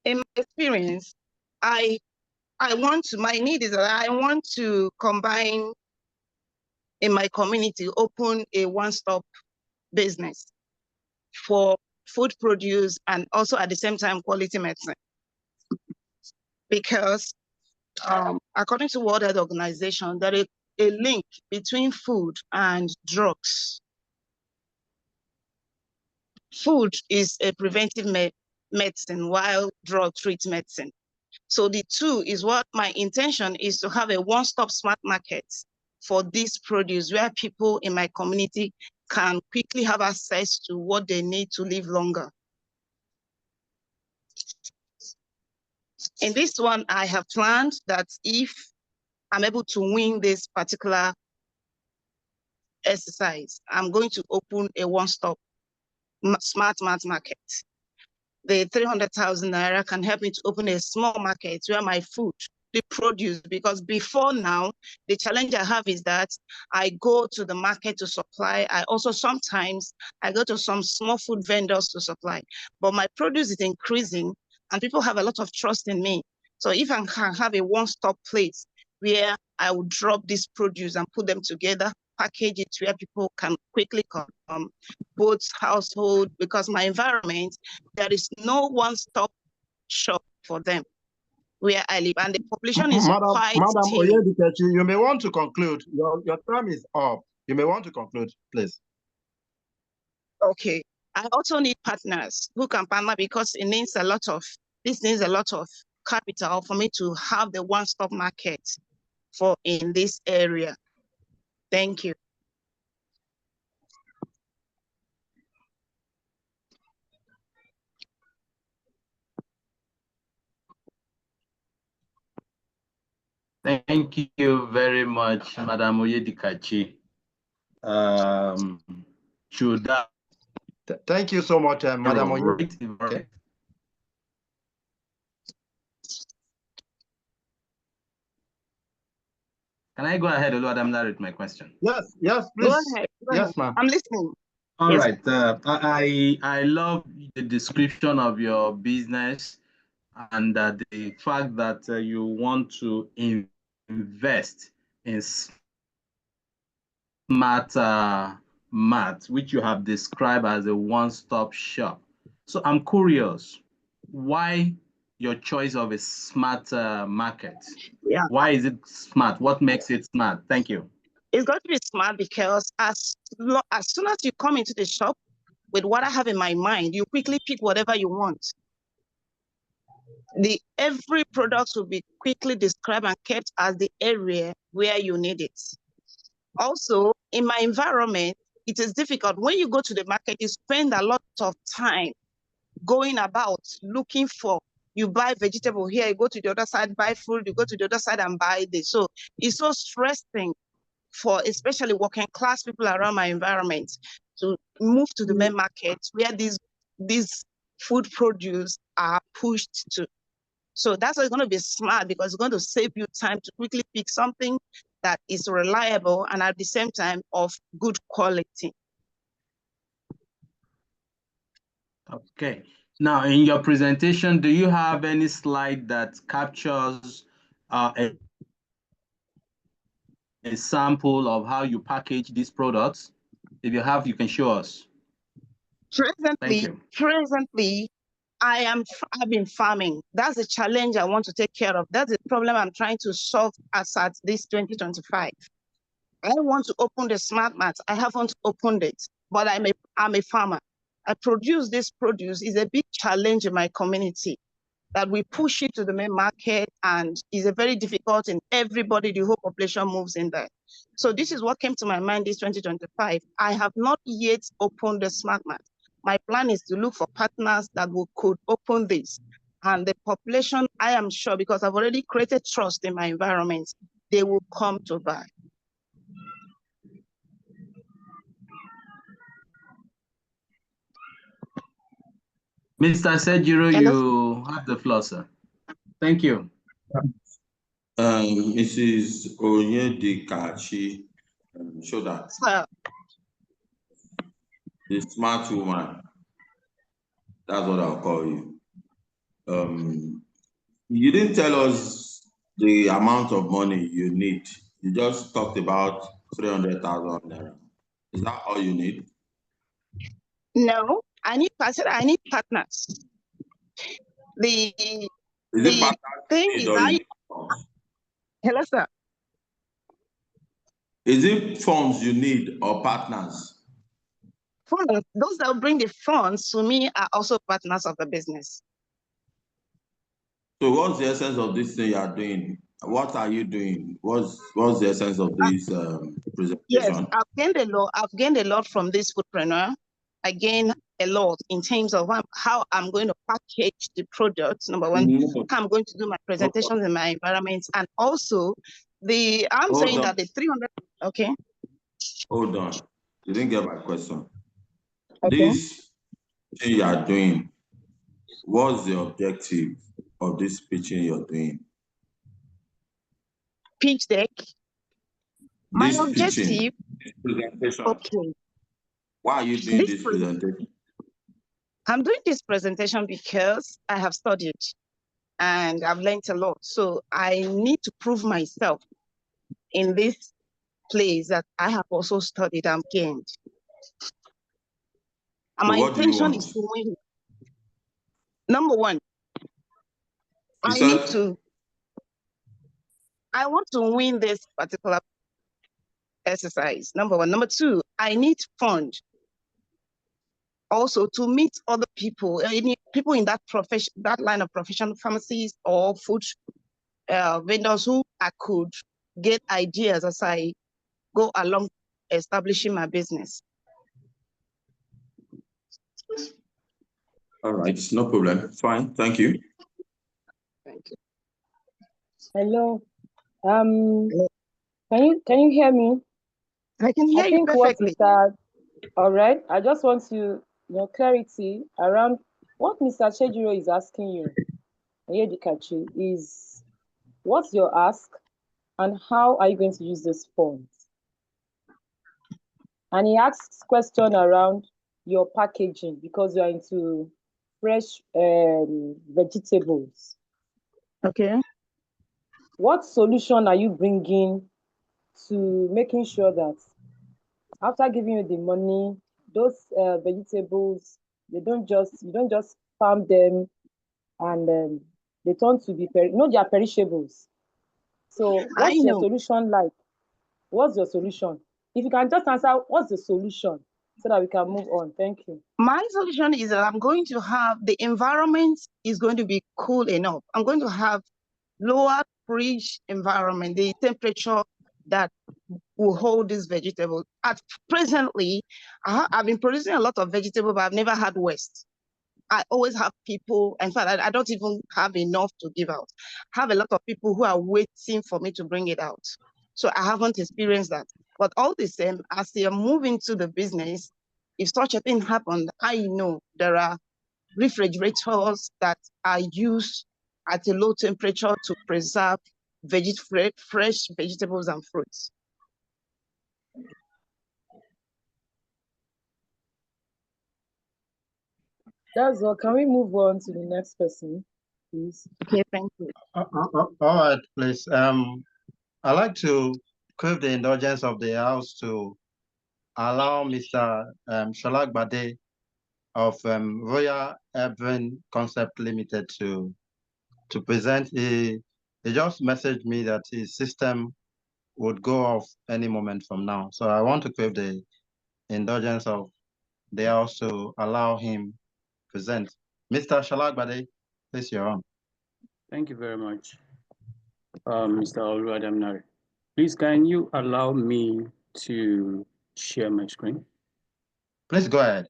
in my experience, my need is that I want to combine in my community, open a one-stop business for food produce and also at the same time quality medicine. Because according to World Health Organization, there is a link between food and drugs. Food is a preventive medicine while drug treats medicine. So the two is what my intention is, to have a one-stop smart market for this produce where people in my community can quickly have access to what they need to live longer. In this one, I have planned that if I'm able to win this particular exercise, I'm going to open a one-stop smart market. The 300,000 naira can help me to open a small market where my food, the produce, because before now, the challenge I have is that I go to the market to supply. I also sometimes I go to some small food vendors to supply, but my produce is increasing and people have a lot of trust in me. So if I can have a one-stop place where I will drop this produce and put them together, package it where people can quickly come, both household, because my environment, there is no one-stop shop for them where I live, and the population is quite Madam thin. Oyedikachi, you may want to conclude. Your time is up. You may want to conclude, please. Okay. I also need partners who can partner, because this needs a lot of capital for me to have the one-stop market in this area. Thank you. Thank you very much, Madam Oyedikachi. Thank you so much, Madam Oyedikachi. Can I go ahead, Oluwadamilare, with my question? Yes, please. Go ahead. Yes, ma'am. I'm listening. All Yes. right. I love the description of your business and the fact that you want to invest in smart mart, which you have described as a one-stop shop. So I'm curious, why your choice of a smart market? Yeah. Why is it smart? What makes it smart? Thank you. It's got to be smart because as soon as you come into the shop with what I have in my mind, you quickly pick whatever you want. Every product will be quickly described and kept as the area where you need it. Also, in my environment, it is difficult. When you go to the market, you spend a lot of time going about looking for. You buy vegetable here, you go to the other side, buy food, you go to the other side and buy this. So it's so stressing for especially working class people around my environment to move to the main market where these food produce are pushed to. So that's why it's going to be smart, because it's going to save you time to quickly pick something that is reliable and at the same time of good quality. Okay. Now, in your presentation, do you have any slide that captures a sample of how you package these products? If you have, you can show us. Presently, I've been farming. That's the challenge I want to take care of. That's the problem I'm trying to solve as at this 2025. I want to open the smart mart. I haven't opened it, but I'm a farmer. I produce this produce. Is a big challenge in my community that we push it to the main market, and is a very difficult, and everybody, the whole population moves in there. So this is what came to my mind this 2025. I have not yet opened the smart mart. My plan is to look for partners that could open this. And the population, I am sure, because I've already created trust in my environment, they will come to buy. Mr. Sejiro, you have the floor, sir. Thank you. Mrs. Oyedikachi, show that. The smart woman. That's what I'll call you. You didn't tell us the amount of money you need. You just talked about 300,000 naira. Is that all you need? No, I said I need partners. The thing is, hello, sir. Is it funds you need or partners? Funds, those that bring the funds to me are also partners of the business. So what's the essence of this thing you are doing? What are you doing? What's the essence of this presentation? Yes, I've gained a lot from this foodpreneur. I gained a lot in terms of how I'm going to package the product, number one, how I'm going to do my presentations in my environments, and also I'm saying that the 300, okay. Hold on, you didn't get my question. Okay. This thing you are doing, what's the objective of this pitching you're doing? Pitch deck. My objective. Pitching, this presentation. Okay. Why are you doing this presentation? I'm doing this presentation because I have studied and I've learned a lot. So I need to prove myself in this place that I have also studied and gained. And my intention is to win. Number one, I want to win this particular exercise. Number one. Number two, I need fund also to meet other people, people in that profession, that line of profession, pharmacies or food vendors who I could get ideas as I go along establishing my business. All right, no problem. Fine, thank you. Thank you. Hello. Can you hear me? I can hear you perfectly. All right. I just want to clarity around what Mr. Chejiro is asking you. Oyedikachi, is what's your ask and how are you going to use these funds? And he asks question around your packaging because you are into fresh vegetables. Okay. What solution are you bringing to making sure that after giving you the money, those vegetables, you don't just farm them and they turn to be they are perishables. So what's your solution like? What's your solution? If you can just answer, what's the solution so that we can move on? Thank you. My solution is that I'm going to have the environment is going to be cool enough. I'm going to have lower fridge environment, the temperature that will hold this vegetable. Presently, I've been producing a lot of vegetable, but I've never had waste. I always have people, in fact, I don't even have enough to give out. I have a lot of people who are waiting for me to bring it out. So I haven't experienced that. But all the same, as they are moving to the business, if such a thing happened, I know there are refrigerators that are used at a low temperature to preserve fresh vegetables and fruits. That's all. Can we move on to the next person, please? Okay, thank you. All right, please. I'd like to crave the indulgence of the House to allow Mr. Shalak Bade of Royal Urban Concept Limited to present. He just messaged me that his system would go off any moment from now. So I want to crave the indulgence of the House to allow him present. Mr. Shalak Bade, please, you're on. Thank you very much, Mr. Oluwadamnari. Please, can you allow me to share my screen? Please go ahead.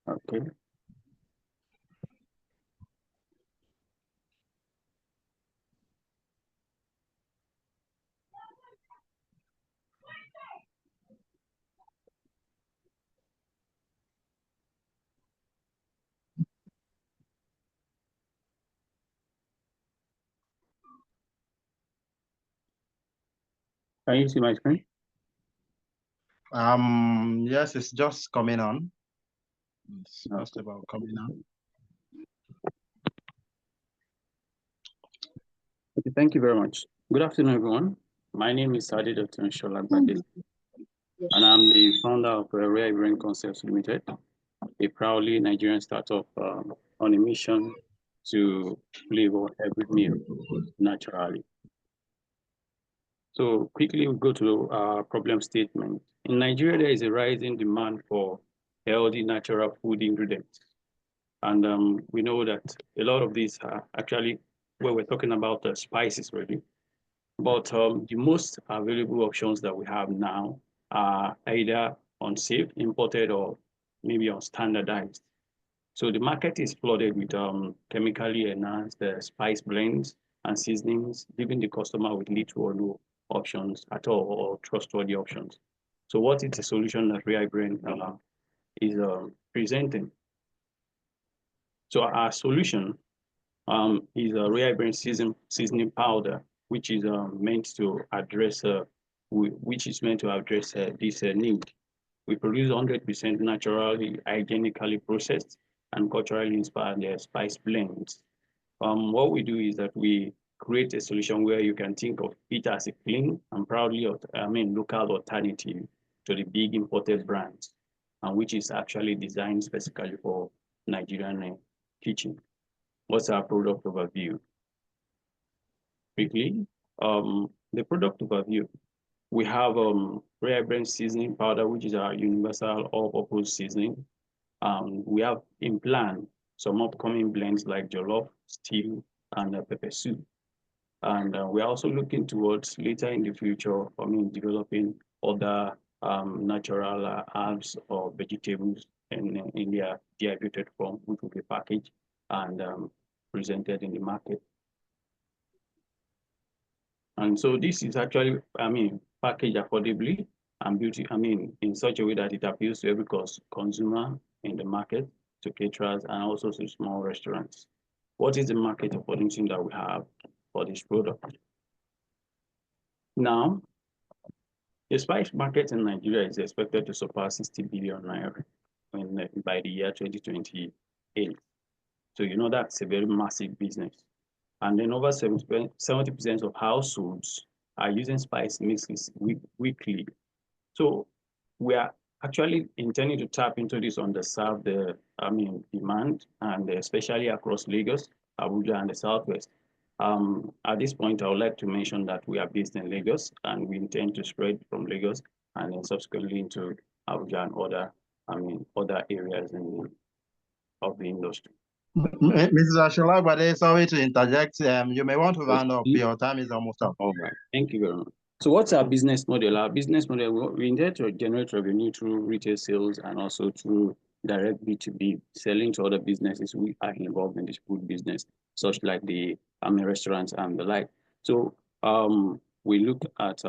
Okay. Can you see my screen? Yes, it's just coming on. It's just about coming on. Okay, thank you very much. Good afternoon, everyone. My name is Adi Dr. Sholagbade, and I'm the founder of Rare Brain Concepts Limited, a proudly Nigerian startup on a mission to flavor every meal naturally. So quickly, we go to our problem statement. In Nigeria, there is a rising demand for healthy, natural food ingredients. And we know that a lot of these are actually, where we're talking about the spices really. But the most available options that we have now are either unsafe, imported, or maybe unstandardized. So the market is flooded with chemically enhanced spice blends and seasonings, leaving the customer with little or no options at all, or trustworthy options. So what is the solution that Rare Brain is presenting? So our solution is a Rare Brain seasoning powder, which is meant to address this need. We produce 100% naturally, hygienically processed, and culturally inspired spice blends. What we do is that we create a solution where you can think of it as a clean and proudly, local alternative to the big imported brands, and which is actually designed specifically for Nigerian kitchen. What's our product overview? Quickly, the product overview. We have Rare Brain seasoning powder, which is our universal all-purpose seasoning. We have in plan some upcoming blends like jollof, stew, and pepper soup. And we're also looking towards later in the future, developing other natural herbs or vegetables in their dehydrated form, which will be packaged and presented in the market. And so this is actually, packaged affordably and in such a way that it appeals to every consumer in the market, to caterers, and also to small restaurants. What is the market opportunity that we have for this product? Now, the spice market in Nigeria is expected to surpass 60 billion naira by the year 2028. So you know that's a very massive business. And then over 70% of households are using spice mixes weekly. So we are actually intending to tap into this underserved demand, and especially across Lagos, Abuja, and the Southwest. At this point, I would like to mention that we are based in Lagos, and we intend to spread from Lagos and then subsequently into Abuja and other areas of the industry. Mrs. Asholagbade, sorry to interject. You may want to round up. Your time is almost up. All right. Thank you very much. So what's our business model? Our business model, we intend to generate revenue through retail sales and also through direct B2B, selling to other businesses we are involved in this food business, such like the restaurants and the like. So we look at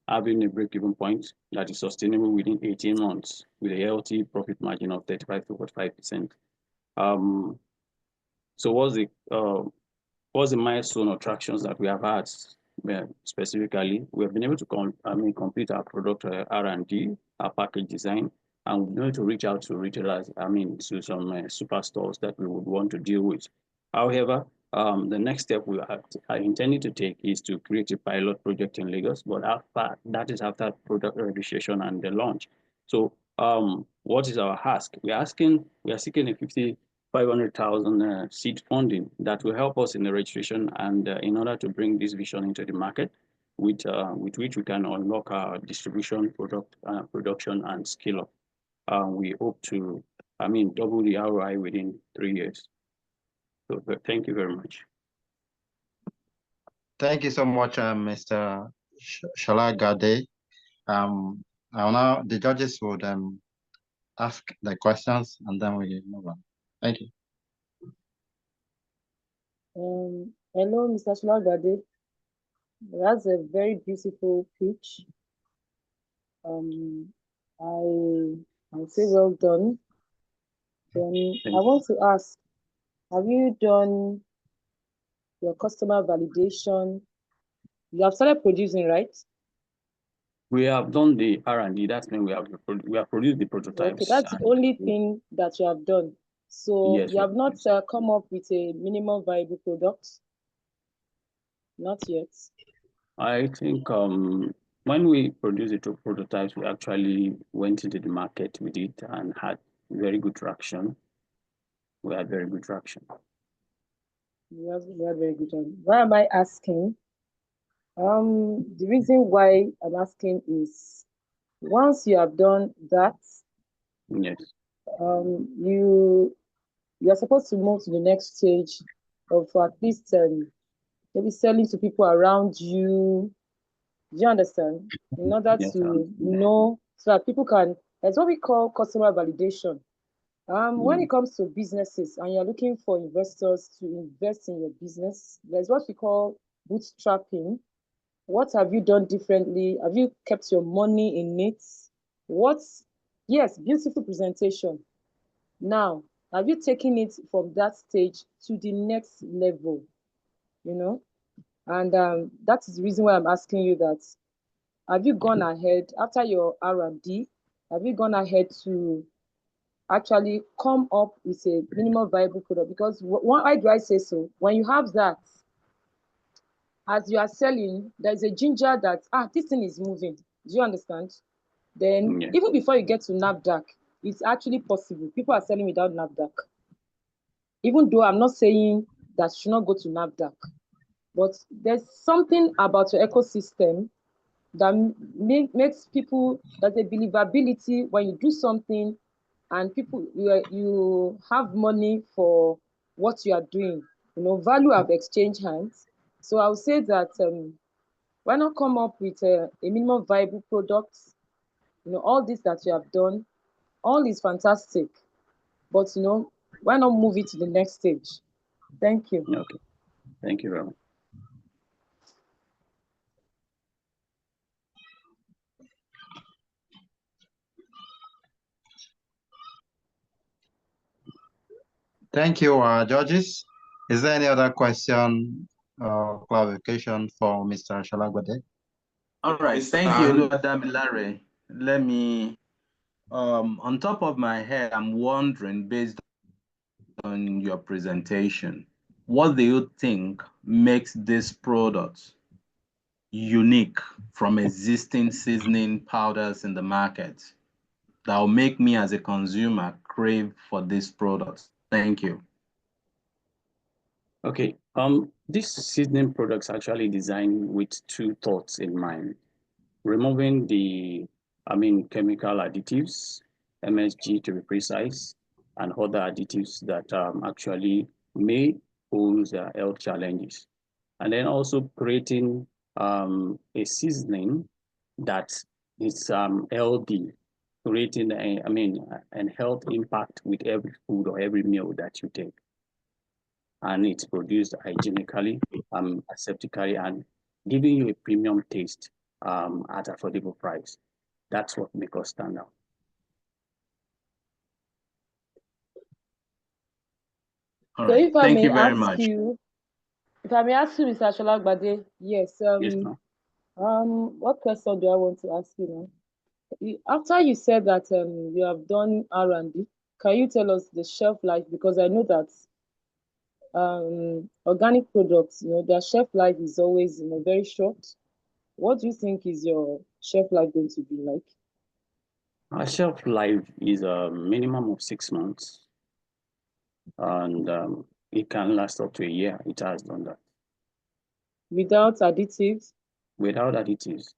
having a break-even point that is sustainable within 18 months with a healthy profit margin of 35 to 45%. So what's the milestone or tractions that we have had? Specifically, we have been able to complete our product R&D, our package design, and we're going to reach out to retailers, to some superstores that we would want to deal with. However, the next step we are intending to take is to create a pilot project in Lagos, but that is after product registration and the launch. So what is our ask? We are seeking a 500,000 seed funding that will help us in the registration and in order to bring this vision into the market, with which we can unlock our distribution, production, and scale up. We hope to, double the ROI within 3 years. So thank you very much. Thank you so much, Mr. Sholagbade. Now the judges would ask the questions, and then we move on. Thank you. Hello, Mr. Sholagbade. That's a very beautiful pitch. I'll say well done. Then I want to ask, have you done your customer validation? You have started producing, right? We have done the R&D. That's when we have produced the prototypes. Okay, that's the only thing that you have done. So yes, you have not come up with a minimum viable product? Not yet. I think when we produced the two prototypes, we actually went into the market with it and had very good traction. We had very good traction. We have very good job. Why am I asking? The reason why I'm asking is once you have done that, Yes. You're supposed to move to the next stage of at least maybe selling to people around you. Do you understand? In order Yes, to know so that people can, that's what we call customer validation. When it comes to businesses and you're looking for investors to invest in your business, there's what we call bootstrapping. What have you done differently? Have you kept your money in it? Yes, beautiful presentation. Now, have you taken it from that stage to the next level? You know, and that is the reason why I'm asking you that. Have you gone ahead after your R&D? Have you gone ahead to actually come up with a minimum viable product? Because why do I say so? When you have that, as you are selling, there's a ginger that this thing is moving. Do you understand? Then even before you get to NAFDAC, it's actually possible. People are selling without NAFDAC. Even though I'm not saying that you should not go to NAFDAC, but there's something about your ecosystem that makes people, there's a believability when you do something and people, you have money for what you are doing. You know, value have exchanged hands. So I would say that why not come up with a minimum viable product? You know, all this that you have done, all is fantastic. But, you know, why not move it to the next stage? Thank you. Okay. Thank you very much. Thank you, judges. Is there any other question or clarification for Mr. Shalagbade? All right, thank you, Damilare. Let me, on top of my head, I'm wondering, based on your presentation, what do you think makes this product unique from existing seasoning powders in the market that will make me as a consumer crave for this product? Thank you. Okay, these seasoning products actually designed with two thoughts in mind: removing the, chemical additives, MSG to be precise, and other additives that actually may pose health challenges, and then also creating a seasoning that is healthy, creating an health impact with every food or every meal that you take. And it's produced hygienically, aseptically, and giving you a premium taste at affordable price. That's what makes us stand out. All So right. if I Thank may you very ask much. you, Mr. Shalagbade, yes. Yes, ma'am. What question do I want to ask you now? After you said that you have done R&D, can you tell us the shelf life? Because I know that organic products, you know, their shelf life is always, you know, very short. What do you think is your shelf life going to be like? Our shelf life is a minimum of 6 months, and it can last up to a year. It has done that. Without additives? Without additives.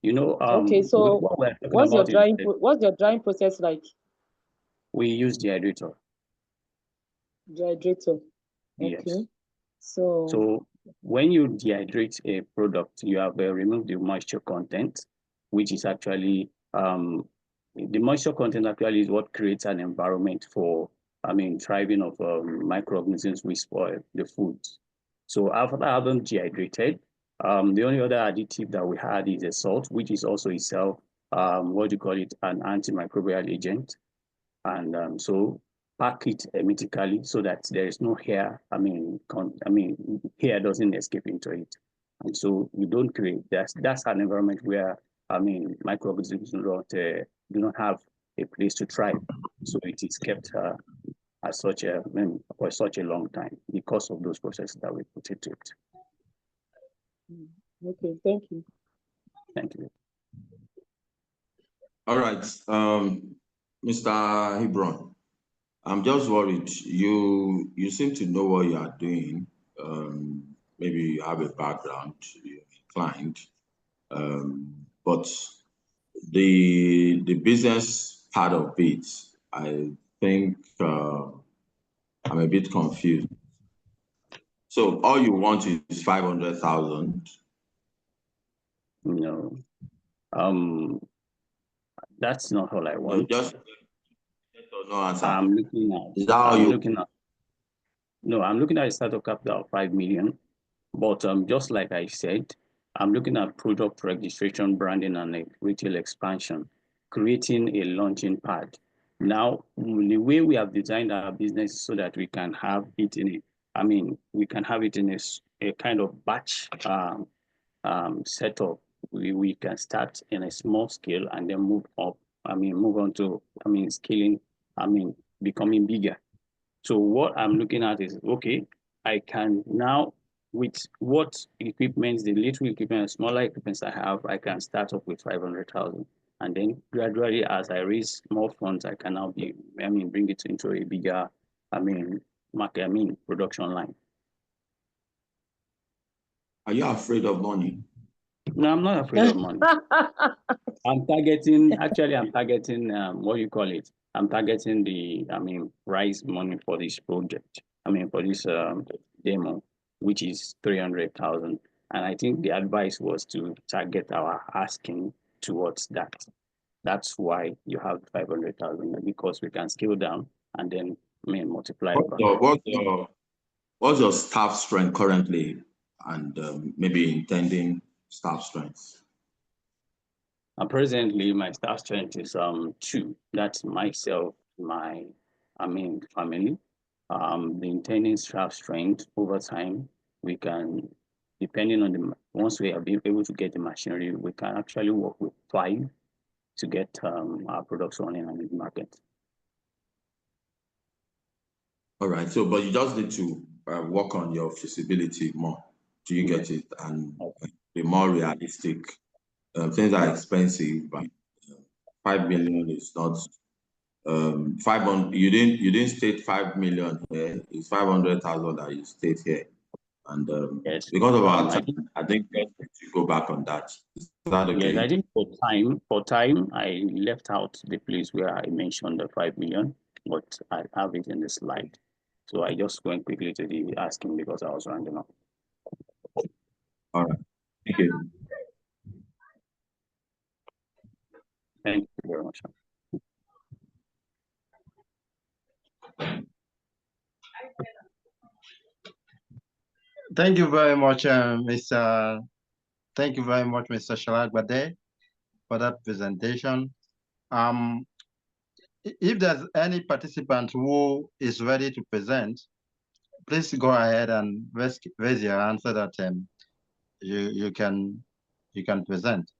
You know, okay, so what we're talking what's your about what's your drying process like? We use dehydrator. Dehydrator. Okay. Yes. So when you dehydrate a product, you have removed the moisture content, which is actually the moisture content actually is what creates an environment for thriving of microorganisms which spoil the food. So after having dehydrated, the only other additive that we had is a salt, which is also itself an antimicrobial agent, and so pack it hermetically so that there is no hair. Hair doesn't escape into it, and so you don't create. That's an environment where microorganisms do not have a place to thrive. So it is kept as such for such a long time because of those processes that we put into it. Okay, thank you. Thank you. All right, Mr. Hebron, I'm just worried. You seem to know what you are doing. Maybe you have a background, you're inclined, but the business part of it, I think I'm a bit confused. So all you want is 500,000? No, that's not all I want. Just no answer. I'm looking at. Is that how I'm you? looking at. No, I'm looking at a startup capital of 5 million. But just like I said, I'm looking at product registration, branding, and a retail expansion, creating a launching pad. Now, the way we have designed our business so that we can have it in we can have it in a kind of batch setup. We can start in a small scale and then move up. Move on to, scaling, becoming bigger. So what I'm looking at is, okay, I can now, with what equipment, the little equipment, smaller equipments I have, I can start up with 500,000. And then gradually, as I raise more funds, I can now bring it into a bigger, market, production line. Are you afraid of money? No, I'm not afraid of money. I'm targeting, what you call it? I'm targeting the, prize money for this project. For this demo, which is 300,000. And I think the advice was to target our asking towards that. That's why you have 500,000, because we can scale down and then multiply. What's your staff strength currently, and maybe intending staff strength? Presently, my staff strength is 2. That's myself, my family. The intending staff strength over time, we can, depending on once we are able to get the machinery, we can actually work with 5 to get our products running on the market. All right. So, but you just need to work on your feasibility more. Do you get it? And be more realistic. Things are expensive, but 5 million is not 500. You didn't state 5 million here. It's 500,000 that you state here. And yes, because of our time, I think we should go back on that. Is that okay? Yes, I think for time, I left out the place where I mentioned the 5 million, but I have it in the slide. So I just went quickly to the asking because I was rounding up. All right. Thank you. Thank you very much. Thank you very much, Mr. Thank you very much, Mr. Shalagbade, for that presentation. If there's any participant who is ready to present, please go ahead and raise your hand so that you can present.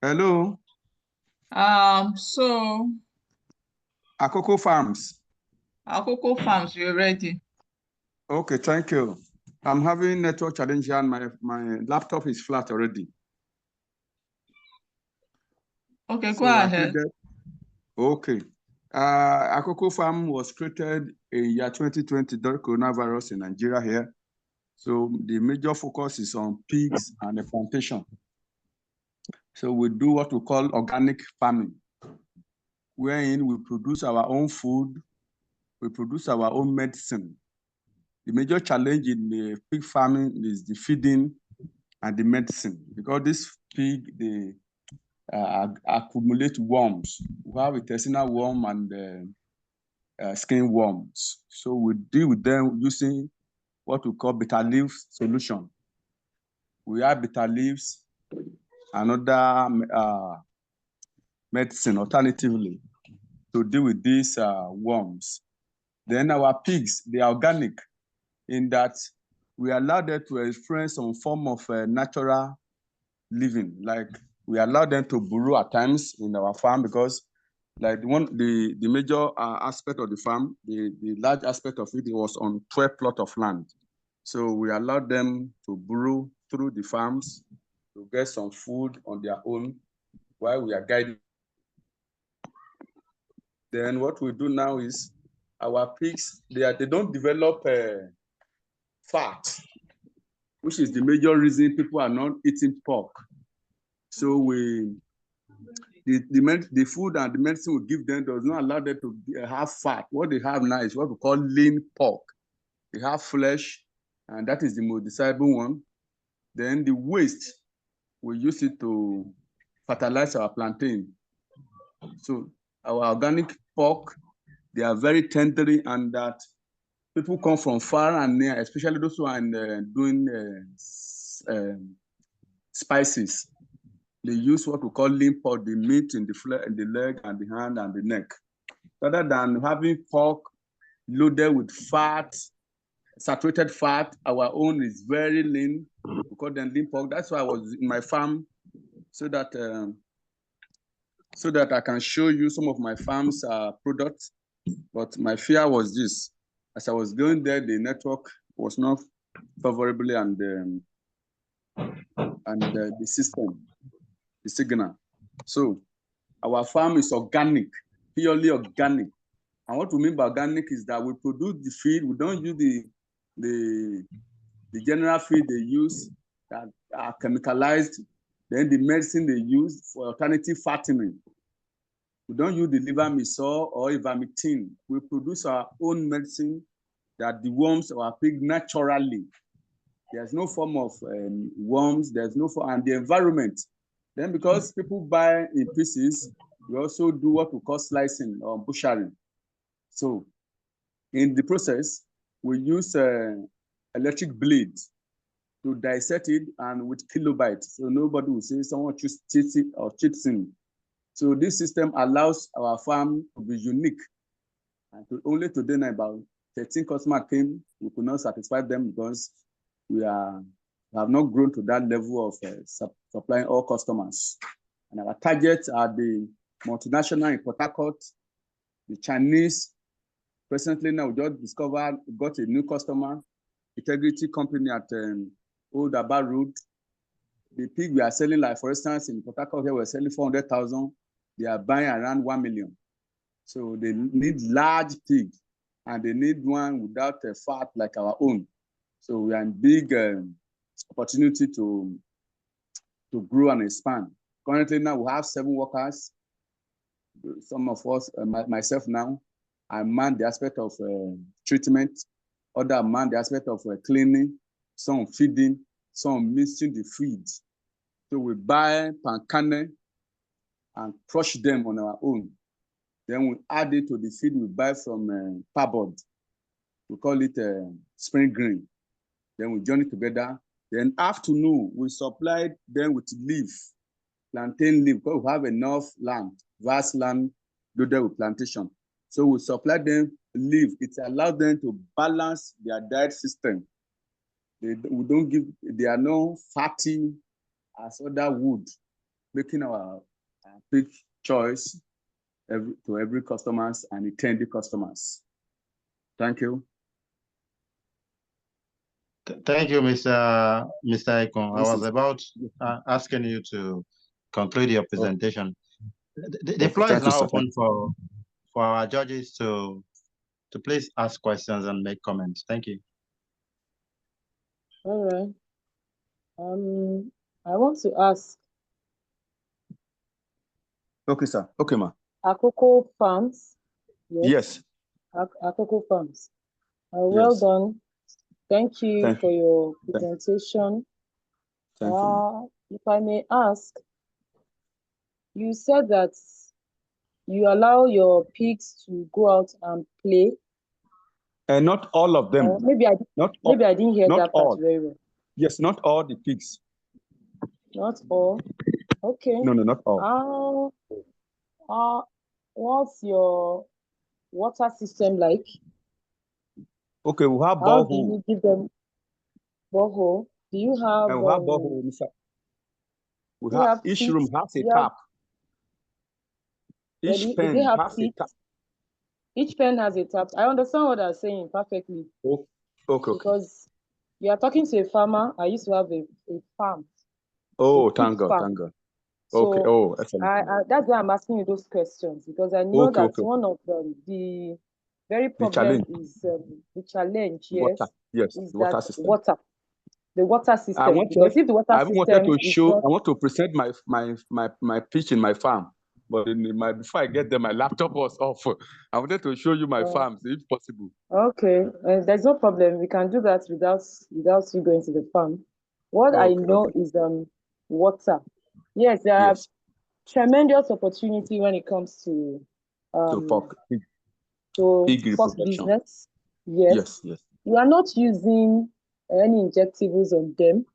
Hello. So Akoko Farms. Akoko Farms, you're ready. Okay, thank you. I'm having network challenge and my laptop is flat already. Okay, go ahead. Okay. Akoko Farm was created in year 2020 during coronavirus in Nigeria here. So the major focus is on pigs and the plantation. So we do what we call organic farming, wherein we produce our own food, we produce our own medicine. The major challenge in the pig farming is the feeding and the medicine, because this pig, they accumulate worms. We have intestinal worm and skin worms. So we deal with them using what we call bitter leaf solution. We have bitter leaves, another medicine alternatively to deal with these worms. Then our pigs, they are organic. in that we allow them to experience some form of natural living. Like we allow them to burrow at times in our farm because like the major aspect of the farm, the large aspect of it was on 12 plot of land. So we allowed them to burrow through the farms to get some food on their own while we are guiding. Then what we do now is our pigs, they don't develop fat, which is the major reason people are not eating pork. So the food and the medicine we give them does not allow them to have fat. What they have now is what we call lean pork. They have flesh, and that is the most desirable one. Then the waste, we use it to fertilize our plantain. So our organic pork, they are very tender, and that people come from far and near, especially those who are doing spices. They use what we call lean pork, the meat in the leg and the hand and the neck. Rather than having pork loaded with fat, saturated fat, our own is very lean. We call them lean pork. That's why I was in my farm so that I can show you some of my farm's products. But my fear was this: as I was going there, the network was not favorably, and the system, the signal. So our farm is organic, purely organic. And what we mean by organic is that we produce the feed. We don't use the general feed they use that are chemicalized. Then the medicine they use for alternative fattening. We don't use the liver-misol or ivermectin. We produce our own medicine that deworms our pig naturally. There's no form of worms. There's no form, and the environment. Then because people buy in pieces, we also do what we call slicing or butchering. So in the process, we use electric blades to dissect it and with kilobytes. So nobody will say someone cheating or cheating. So this system allows our farm to be unique. And only today, about 13 customers came. We could not satisfy them because we have not grown to that level of supplying all customers. And our targets are the multinational in Port Harcourt, the Chinese. Presently now, we just got a new customer, Integrity Company at Old Aba Road. The pig we are selling, like for instance, in Port Harcourt here, we're selling 400,000. They are buying around 1 million. So they need large pig, and they need one without a fat like our own. So we are in big opportunity to grow and expand. Currently now we have 7 workers. Some of us, myself now, I man the aspect of treatment, other man the aspect of cleaning, some feeding, some mixing the feed. So we buy pancane and crush them on our own. Then we add it to the feed we buy from Parboard. We call it spring green. Then we join it together. Then afternoon, we supplied them with leaf, plantain leaf, because we have enough land, vast land loaded with plantation. So we supply them leaf. It allows them to balance their diet system. They are no fatty as other wood, making our pig choice to every customers and intended customers. Thank you. Thank you, Mr. Ekon. I was about asking you to conclude your presentation. The floor is now open for our judges to please ask questions and make comments. Thank you. All right. I want to ask. Okay, sir. Okay, ma. Akoko Farms. Yes. Akoko Farms. Well done. Thank you for your presentation. Thank you. If I may ask, you said that you allow your pigs to go out and play. And not all of them. Maybe I didn't hear that part very well. Yes, not all the pigs. Not all. Okay. No, not all. What's your water system like? Okay, we have How do borehole. you give them borehole? Do you have We have borehole. We do you have have each teeth? room has a Do you have, tap. Each do they pen have has a teeth? tap. Each pen has a tap. I understand what I'm saying perfectly. Oh, okay. Because you are talking to a farmer. I used to have a farm. Oh, a thank God, farm. thank God. So Okay. Oh, excellent. that's why I'm asking you those questions, because I know that one of the very problem challenge. is the challenge, Water. yes, Yes, is the water that system. the water I system. wanted, Because if the water I wanted system to is show, not I want to present my pitch in my farm, but before I get there, my laptop was off. I wanted to show you my farms, if possible. okay, there's no problem. We can do that without you going to the farm. What I know is water. Yes, there are tremendous opportunity when it comes to pork pork reproduction. business. Yes. You are not using any injectables on them.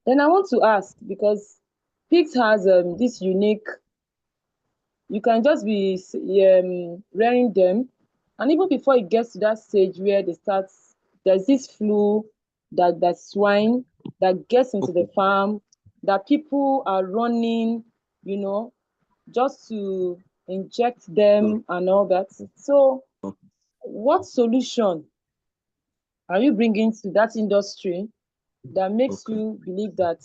Then I want to ask, because pigs has this unique, you can just be rearing them, and even before it gets to that stage where they start, there's this flu that swine that gets into the farm, that people are running, just to inject them and all that. So what solution are you bringing to that industry that makes you believe that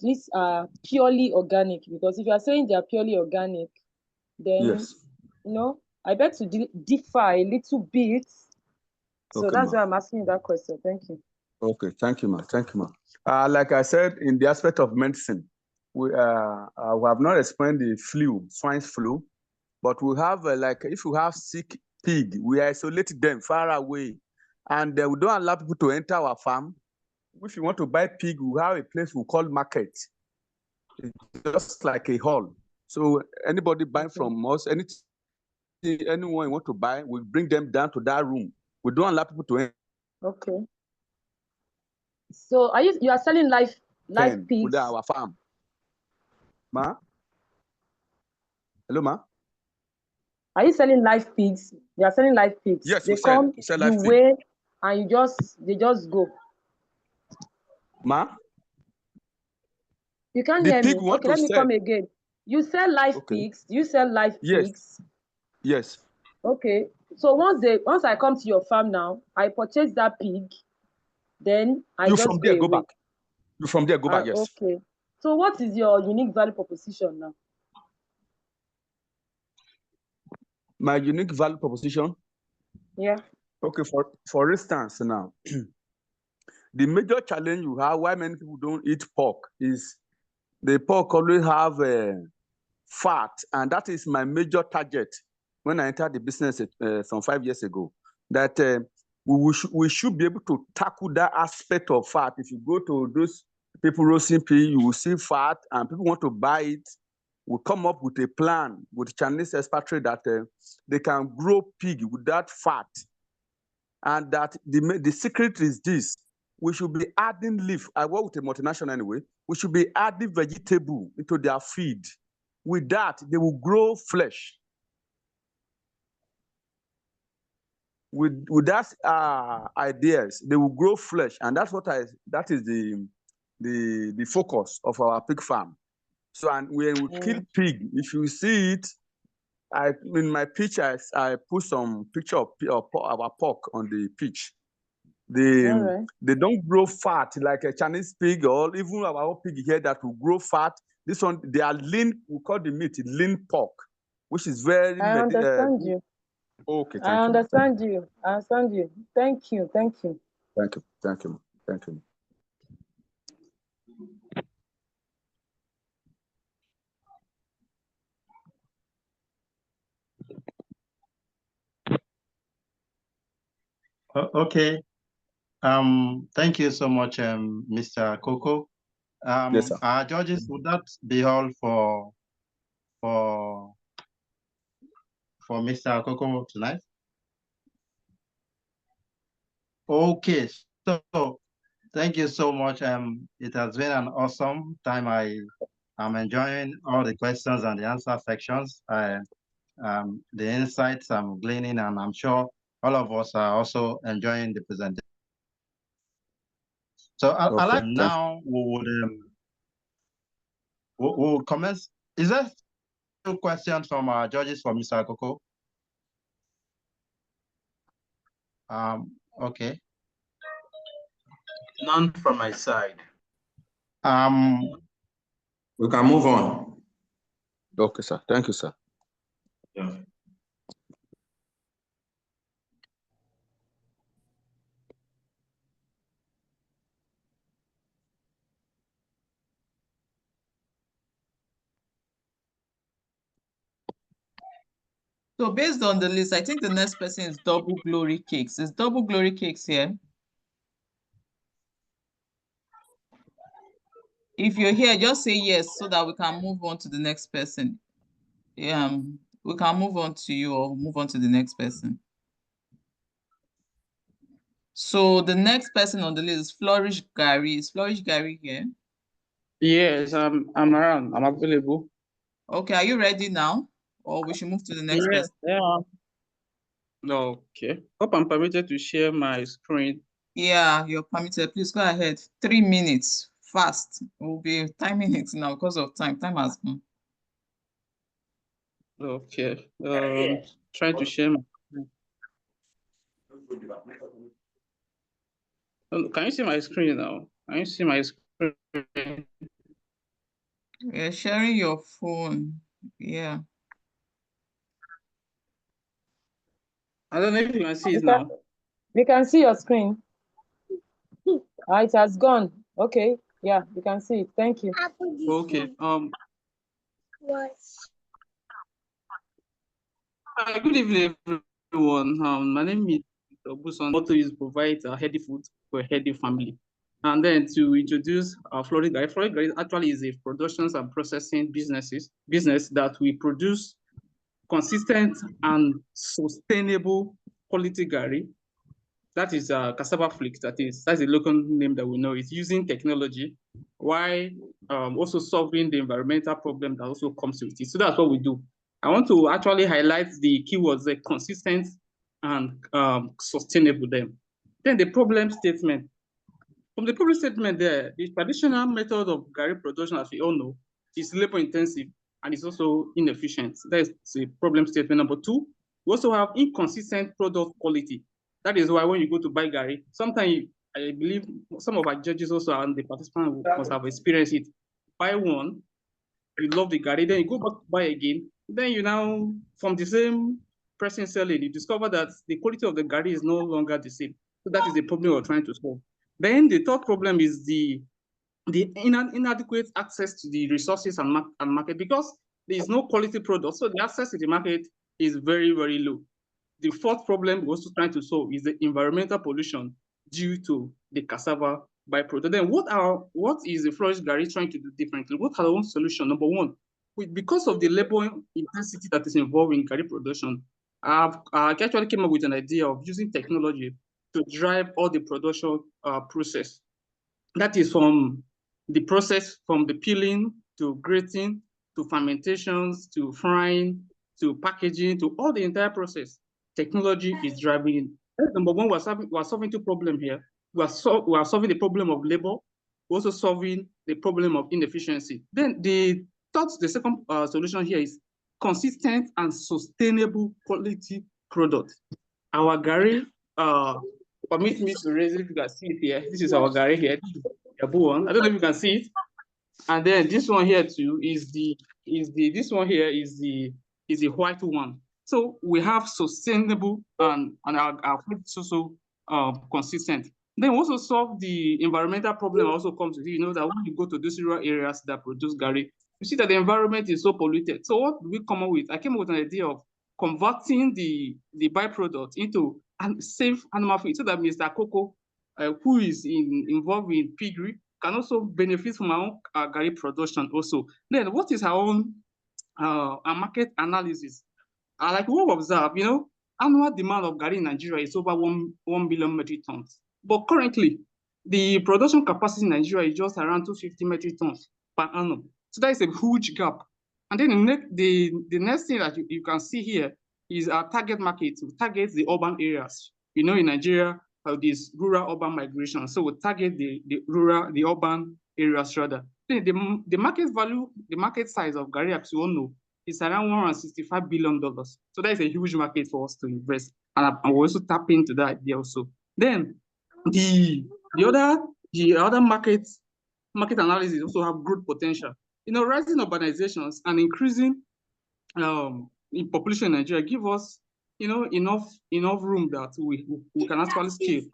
these are purely organic? Because if you are saying they are purely organic, then I beg to differ a little bit. So that's why I'm asking you that question. Thank you. Okay, thank you, ma. Thank you, ma. Like I said, in the aspect of medicine, we have not explained the flu, swine flu, but we have like if you have sick pig, we isolate them far away, and we don't allow people to enter our farm. If you want to buy pig, we have a place we call market. It's just like a hall. So anybody buying from us, anyone you want to buy, we bring them down to that room. We don't allow people to enter. Okay. So you are selling live pigs with our farm, ma? Hello, ma? Are you selling live pigs? You are selling live pigs. Yes, they we sell you weigh and they just go. Ma? You can't hear me. Okay, let me come again. You sell live pigs. You sell live pigs. Yes. Okay. So once I come to your farm now, I purchase that pig, then I just go back. You from there go back, yes. Okay. So what is your unique value proposition now? My unique value proposition? Yeah. Okay, for instance now, the major challenge you have why many people don't eat pork is the pork always have fat, and that is my target when I entered the business some 5 years ago, that we should be able to tackle that aspect of fat. If you go to those people roasting pig, you will see fat, and people want to buy it. We come up with a plan with Chinese expatriate that they can grow pig with that fat, and that the secret is this: we should be adding leaf. I work with a multinational anyway. We should be adding vegetable into their feed. With that, they will grow flesh. With that ideas, they will grow flesh, and that's that is the focus of our pig farm. So, and when we kill pig, if you see it, in my pitch, I put some picture of our pork on the pitch. They don't grow fat like a Chinese pig or even our own pig here that will grow fat. This one, they are lean. We call the meat lean pork, which is very. I understand you. Okay, thank you. I understand you. I understand you. Thank you. Thank you. Thank you. Thank you. Thank you. Okay. Thank you so much, Mr. Coco. Yes, sir. Judges, would that be all for Mr. Coco tonight? Okay, so thank you so much. It has been an awesome time. I'm enjoying all the questions and the answer sections. The insights I'm gleaning, and I'm sure all of us are also enjoying the presentation. So I like now we'll commence. Is there two questions from our judges for Mr. Akoko? Okay. None from my side. We can move on. Okay, sir. Thank you, sir. Yeah. So based on the list, I think the next person is Double Glory Cakes. Is Double Glory Cakes here? If you're here, just say yes so that we can move on to the next person. We can move on to you or move on to the next person. So the next person on the list is Flourish Gary. Is Flourish Gary here? Yes, I'm around. I'm available. Okay, are you ready now? Or we should move to the next person? Yeah. Okay. Hope I'm permitted to share my screen. Yeah, you're permitted. Please go ahead. 3 minutes. Fast. We'll be timing it now because of time. Time has gone. Okay. Trying to share my screen. Can you see my screen now? Can you see my screen? You're sharing your phone. Yeah. I don't know if you can see it now. We can see your screen. It has gone. Okay. Yeah, we can see it. Thank you. Okay. Good evening, everyone. My name is Obuson. Motto is provide healthy food for a healthy family. And then to introduce Flourish Gari. Flourish Gari actually is a productions and processing business that we produce consistent and sustainable quality gari. That is cassava flakes. That's the local name that we know. It's using technology while also solving the environmental problem that also comes with it. So that's what we do. I want to actually highlight the keywords, the consistent and sustainable them. Then the problem statement. From the problem statement there, the traditional method of gari production, as we all know, is labor intensive and it's also inefficient. That is the problem statement number 2. We also have inconsistent product quality. That is why when you go to buy gari, sometimes I believe some of our judges also and the participants must have experienced it. Buy one, you love the gari, then you go back to buy again. Then you now, from the same person selling, you discover that the quality of the gari is no longer the same. So that is the problem we're trying to solve. Then the third problem is the inadequate access to the resources and market, because there is no quality product. So the access to the market is very, very low. The fourth problem we're also trying to solve is the environmental pollution due to the cassava byproduct. Then what is the Flourish Gari trying to do differently? What are the one solution? Number one, because of the labor intensity that is involved in gari production, I actually came up with an idea of using technology to drive all the production process. That is from the process, from the peeling to grating to fermentations to frying to packaging to all the entire process. Technology is driving in. Number one, we're solving two problems here. We are solving the problem of labor, we're also solving the problem of inefficiency. Then the second solution here is consistent and sustainable quality product. Our gari, permit me to raise it if you can see it here. This is our gari here. I don't know if you can see it. And then this one here too is the white one. So we have sustainable and our food is also consistent. Then we also solve the environmental problem also comes with it. You know that when you go to those rural areas that produce gari, you see that the environment is so polluted. So what do we come up with? I came up with an idea of converting the byproduct into safe animal feed, so that Mr. Akoko, who is involved in piggery, can also benefit from our own gari production also. Then what is our own market analysis? Like we observe, you know, annual demand of gari in Nigeria is over 1 billion metric tons. But currently, the production capacity in Nigeria is just around 250 metric tons per annum. So that is a huge gap. And then the next thing that you can see here is our target market. We target the urban areas. You know, in Nigeria, this rural-urban migration. So we target the urban areas rather. The market value, the market size of Gari, as you all know, is around $165 billion. So that is a huge market for us to invest. And we also tap into that idea also. Then the other market analysis also have growth potential. You know, rising urbanizations and increasing in population in Nigeria give us, you know, enough room that we can actually scale.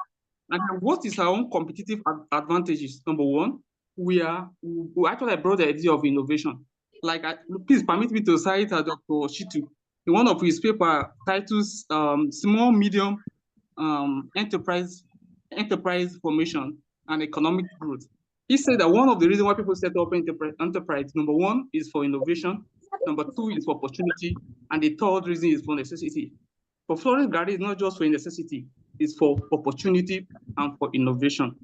And what is our own competitive advantages? Number one, we actually brought the idea of innovation. Like, please permit me to cite Dr. Shitu. In one of his paper titles, Small Medium Enterprise Formation and Economic Growth. He said that one of the reasons why people set up enterprise, number one, is for innovation. Number two is for opportunity. And the third reason is for necessity. For Florence Gari, it's not just for necessity, it's for opportunity and for innovation.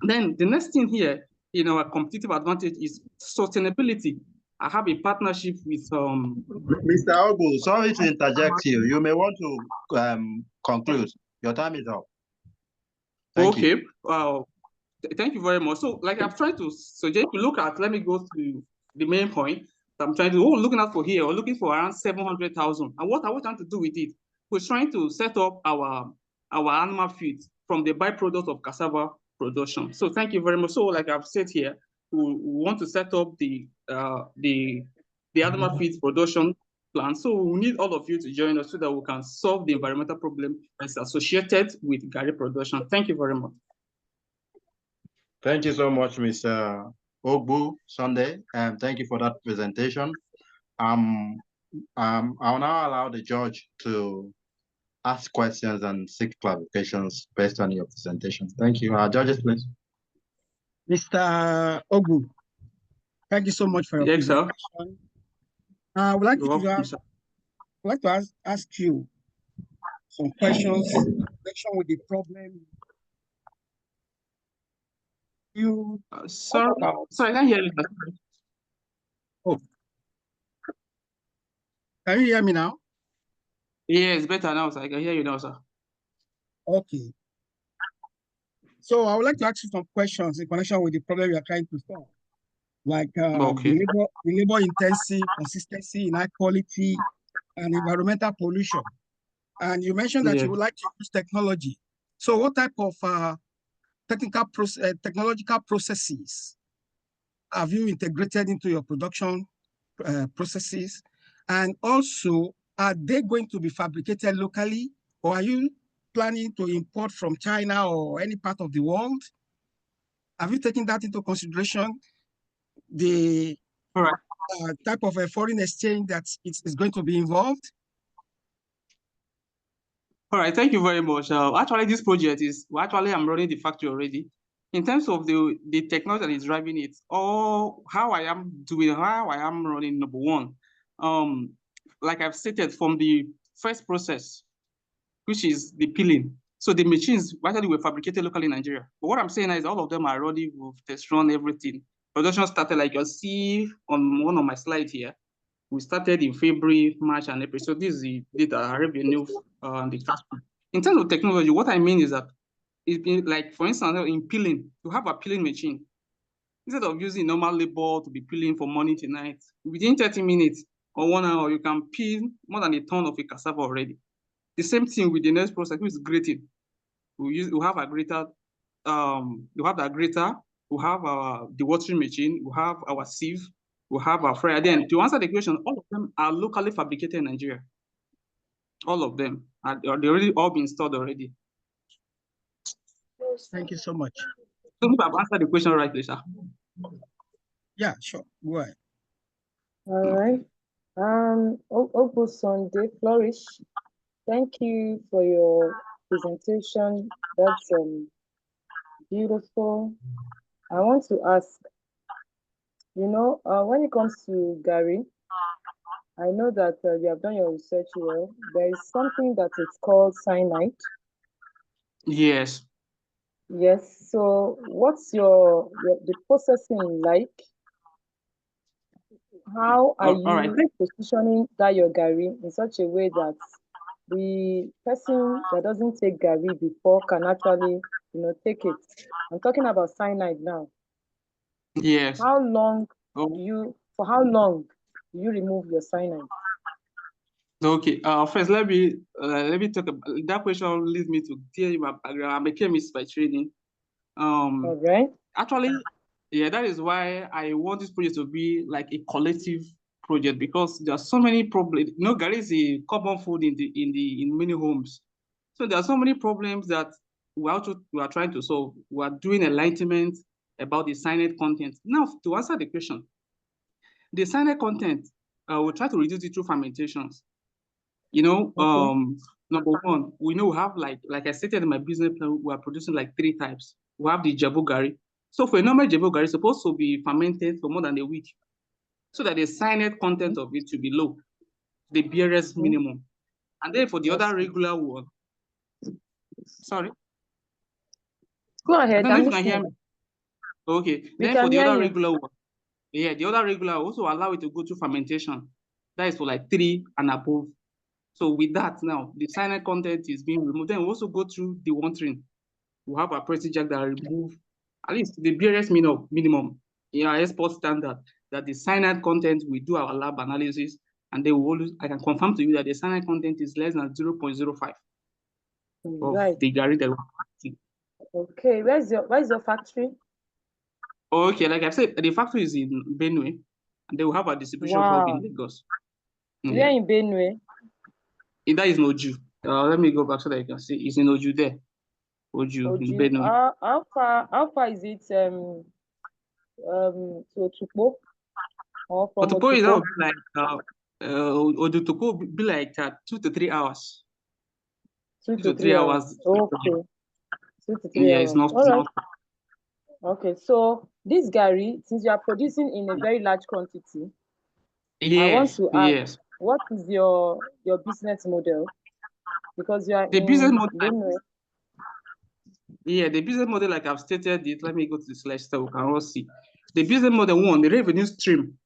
Then the next thing here in our competitive advantage is sustainability. I have a partnership with Mr. Ogu, sorry to interject you. You may want to conclude. Your time is up. Thank you. Thank you very much. So, like I've tried to suggest, to look at, let me go to the main point. I'm trying to, what we're looking at for here, we're looking for around 700,000. And what are we trying to do with it? We're trying to set up our animal feed from the byproduct of cassava production. So thank you very much. So like I've said here, we want to set up the animal feed production plan. So we need all of you to join us so that we can solve the environmental problem that's associated with Gari production. Thank you very much. Thank you so much, Mr. Ogbu Sunday, and thank you for that presentation. I'll now allow the judge to ask questions and seek clarifications based on your presentation. Thank you. Judges, please. Mr. Ogbu, thank you so much for your presentation. Sir. I would like to ask you some questions in connection with the problem. Sorry, I can't hear you. Oh, can you hear me now? Yes, better now, sir. I can hear you now, sir. Okay. So I would like to ask you some questions in connection with the problem you are trying to solve, like the labor-intensive, consistency in high quality, and environmental pollution. And you mentioned that you would like to use technology. So what type of technological processes have you integrated into your production processes? And also, are they going to be fabricated locally, or are you planning to import from China or any part of the world? Have you taken that into consideration? The type of a foreign exchange that is going to be involved? All right, thank you very much. Actually, this project I'm running the factory already. In terms of the technology that is driving it, or how I am running, number one, like I've stated, from the first process, which is the peeling. So the machines actually were fabricated locally in Nigeria. But what I'm saying is all of them are already with test run everything. Production started, like you'll see on one of my slides here. We started in February, March, and April. So this is the data revenue the transport. In terms of technology, what I mean is that like, for instance, in peeling, you have a peeling machine. Instead of using normal labor to be peeling from morning to night, within 30 minutes or 1 hour, you can peel more than a ton of a cassava already. The same thing with the next process, which is grating. We have a grater. You have that grater. We have the watering machine. We have our sieve. We have our fryer. Then, to answer the question, all of them are locally fabricated in Nigeria. All of them. They already all been installed already. Thank you so much. So if I've answered the question right, sir. Yeah, sure. Go ahead. All right. Ogbu Sunday Flourish. Thank you for your presentation. That's beautiful. I want to ask, you know, when it comes to Gari, I know that you have done your research well. There is something that is called cyanide. Yes. Yes. So what's the processing like? How are you positioning that your Gari in such a way that the person that doesn't take Gary before can actually, take it. I'm talking about cyanide now. Yes. How long Oh. for how long do you remove your cyanide? Okay. First, let me talk about that question. Leads me to tell you my background. I'm a chemist by training. All right. Actually, yeah, that is why I want this project to be like a collective project, because there are so many problems. Gari is a common food in many homes. So there are so many problems that we are trying to solve. We are doing enlightenment about the cyanide content. Now, to answer the question, the cyanide content, we try to reduce it through fermentations. Number one, we know we have like I stated in my business plan, we are producing like 3 types. We have the Jabo Gari. So for a normal Jabo Gari, it's supposed to be fermented for more than a week, so that the cyanide content of it should be low, the barest minimum. And then for the other regular one, sorry. Go ahead. I don't know if you can hear me. Okay. We then for the can other hear you. regular one, yeah, the other regular also allow it to go through fermentation. That is for like 3 and above. So with that now, the cyanide content is being removed. Then we also go through the watering. We have a pressing jack that remove at least the barest minimum in our export standard, that the cyanide content, we do our lab analysis, and they will always, I can confirm to you that the cyanide content is less than 0.05 of the Gari that we're producing. Okay, where's your factory? Okay, like I said, the factory is in Benue, and they will have a distribution hub in Lagos. Where in Benue? That is Oju. Let me go back so that you can see. It's in Oju there. Oju in Benue. How far is it to Otukpo? Or from Otukpo is now like Odutukpo be like 2 to 3 hours. 2 to 3 hours. Okay. 2 to 3 hours. Yeah, it's not. All right. Okay, so this Gari, since you are producing in a very large quantity, I want to ask, what is your business model? Because you are the business model. The business model, like I've stated it. Let me go to the slide so we can all see. The business model one, the revenue stream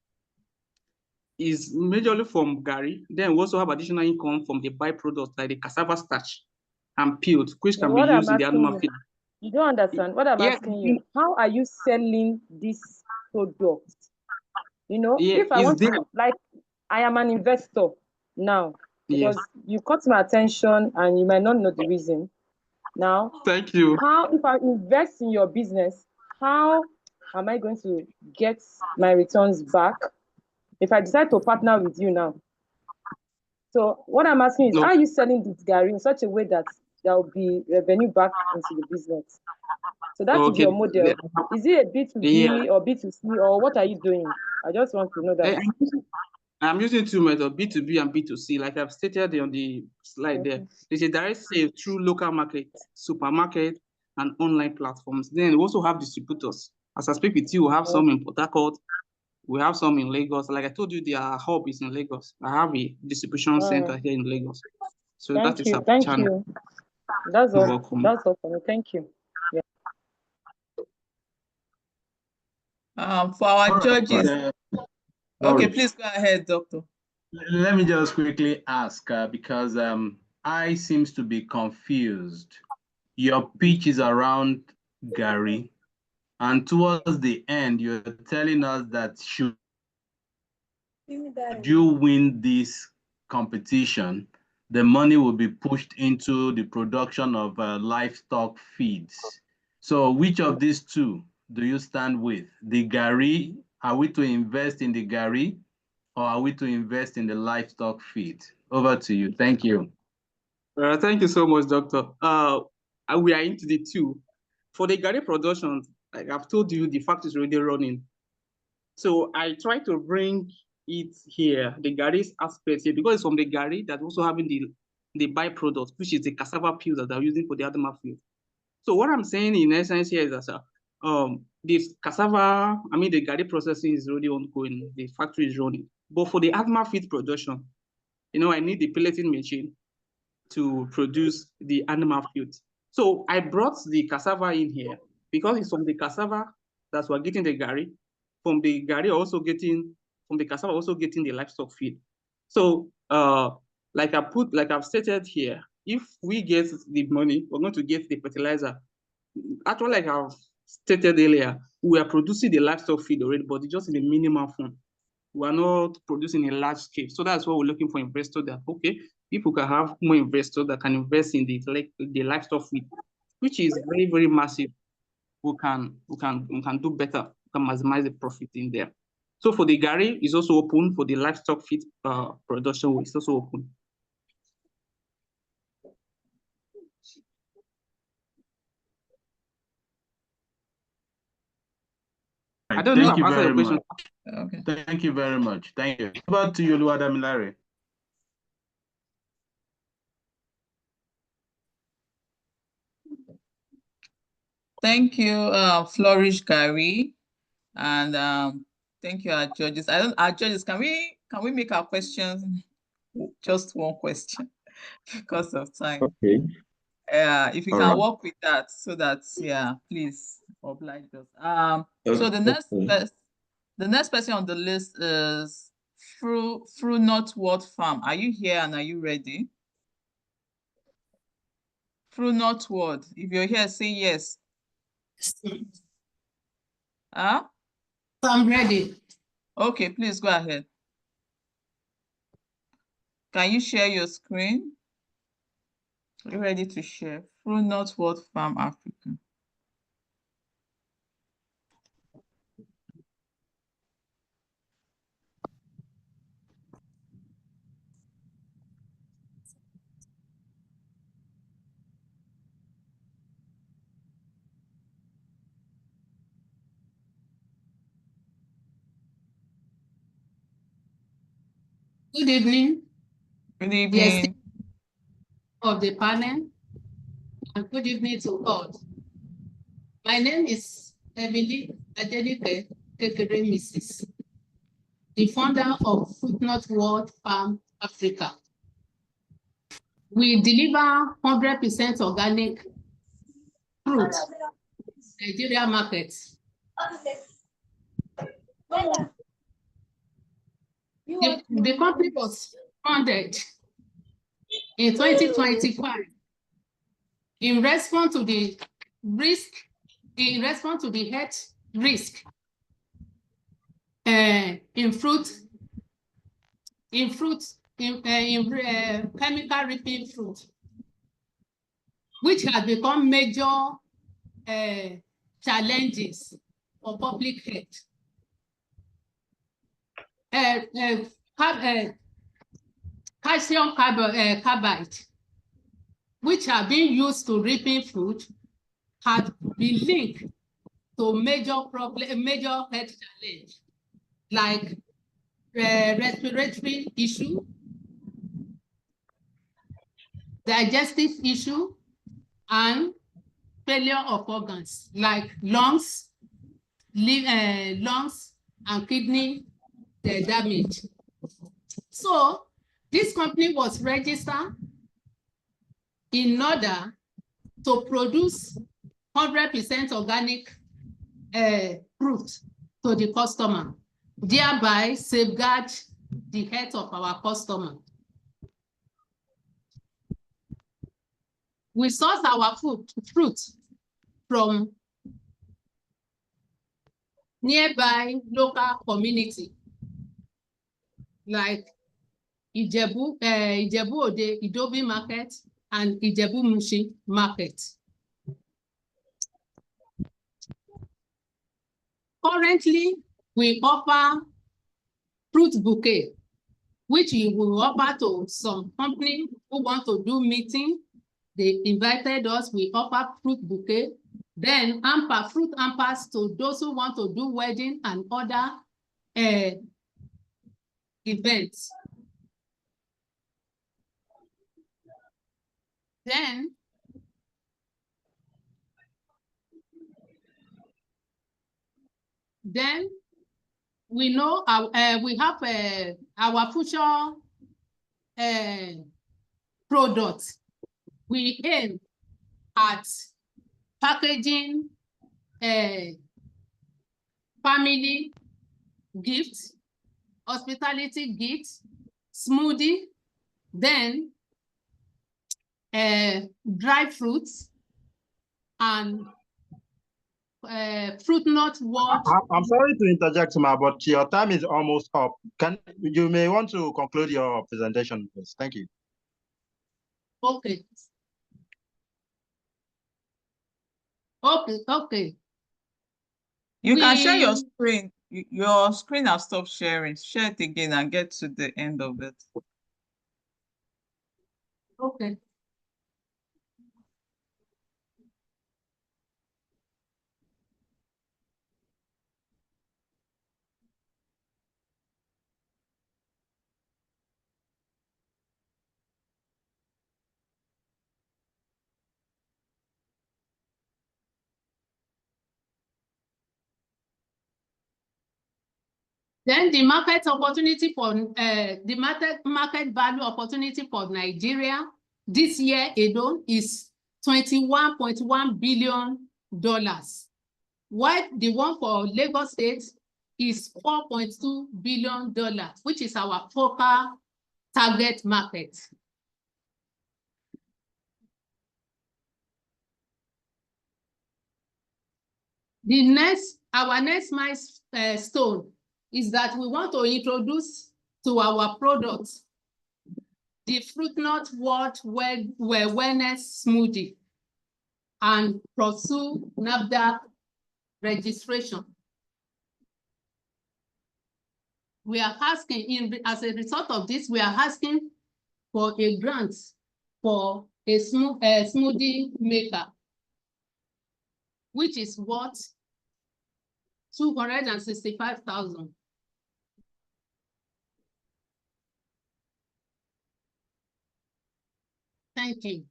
is majorly from Gari. Then we also have additional income from the byproducts like the cassava starch and peeled, which can be used in the animal feed. You don't understand what I'm asking you. How are you selling this product? If I want to, like, I am an investor now, because you caught my attention and you might not know the reason. Now, thank you. If I invest in your business, how am I going to get my returns back if I decide to partner with you now? So what I'm asking is, how are you selling this Gari in such a way that there will be revenue back into the business? So that is your model. Is it a B2B or B2C, or what are you doing? I just want to know that. I'm using 2 methods, B2B and B2C. Like I've stated on the slide there. There's a direct sale through local market, supermarket, and online platforms. Then we also have distributors. As I speak with you, we have some in Port Harcourt. We have some in Lagos. Like I told you, their hub is in Lagos. I have a distribution center here in Lagos. So that is our channel. Thank you. That's all. Welcome. That's all for me. Thank you. For our judges. Okay, please go ahead, Doctor. Let me just quickly ask, because I seems to be confused. Your pitch is around Gari, and towards the end, you're telling us that should you win this competition, the money will be pushed into the production of livestock feeds. So which of these two do you stand with? The Gari, are we to invest in the Gari, or are we to invest in the livestock feed? Over to you. Thank you. Thank you so much, Doctor. We are into the two. For the Gari production, like I've told you, the factory is already running. So I try to bring it here, the Gari's aspect here, because it's from the Gari that also having the byproduct, which is the cassava peels that they're using for the animal feed. So what I'm saying in essence here is that this cassava, the Gari processing is already ongoing, the factory is running. But for the animal feed production, I need the pelleting machine to produce the animal feed. So I brought the cassava in here because it's from the cassava that we're getting the Gari. From the Gari also getting, from the cassava also getting the livestock feed. So like I've stated here, if we get the money, we're going to get the fertilizer. Actually, like I've stated earlier, we are producing the livestock feed already, but it's just in the minimum form. We are not producing a large scale. So that's why we're looking for investors that, okay, if we can have more investors that can invest in the livestock feed, which is very, very massive, we can do better, we can maximize the profit in there. So for the Gary, it's also open. For the livestock feed production, it's also open. I don't know. Thank you very much. Okay. Thank you very much. Thank you. Over to you, Damilare. Thank you, Flourish Gary, and thank you, our judges. Our judges, can we make our questions just one question because of time? Okay. If you can work with that, so that please oblige us. So the next person on the list is Through Northward Farm. Are you here and are you ready? Through Northward. If you're here, say yes. I'm ready. Okay, please go ahead. Can you share your screen? Are you ready to share? Through Northward Farm Africa. Good evening. Good evening. Yes, of the panel, and good evening to all. My name is Emily Adelike Kekere Mrs., the founder of Footnote World Farm Africa. We deliver 100% organic fruit Nigeria market. The company was founded in 2025 in response to the health risk in chemical reaping fruit, which has become major challenges for public health. Calcium carbide, which are being used to reaping fruit, had been linked to major health challenge like respiratory issue, digestive issue, and failure of organs like lungs and kidney damage. So this company was registered in order to produce 100% organic fruit to the customer, thereby safeguard the health of our customer. We source our fruit from nearby local community like Ijebu Ode, Idobi Market, and Ijebu Mushi Market. Currently, we offer fruit bouquet, which we will offer to some company who want to do meeting. They invited us, we offer fruit bouquet. Then fruit hampers to those who want to do wedding and other events. Then we know we have our future products. We aim at packaging family gifts, hospitality gifts, smoothie, Then dry fruits and fruit nut what? I'm sorry to interject, Ma, but your time is almost up. You may want to conclude your presentation, please. Thank you. Okay. Okay. You can share your screen. Your screen has stopped sharing. Share it again and get to the end of it. Okay. Then the market opportunity for the market value opportunity for Nigeria this year alone is $21.1 billion, while the one for Lagos State is $4.2 billion, which is our focal target market. Our next milestone is that we want to introduce to our products the fruit nut wellness smoothie and pursue NAFDAC registration. We are asking, as a result of this, we are asking for a grant for a smoothie maker, which is worth $265,000. Thank you.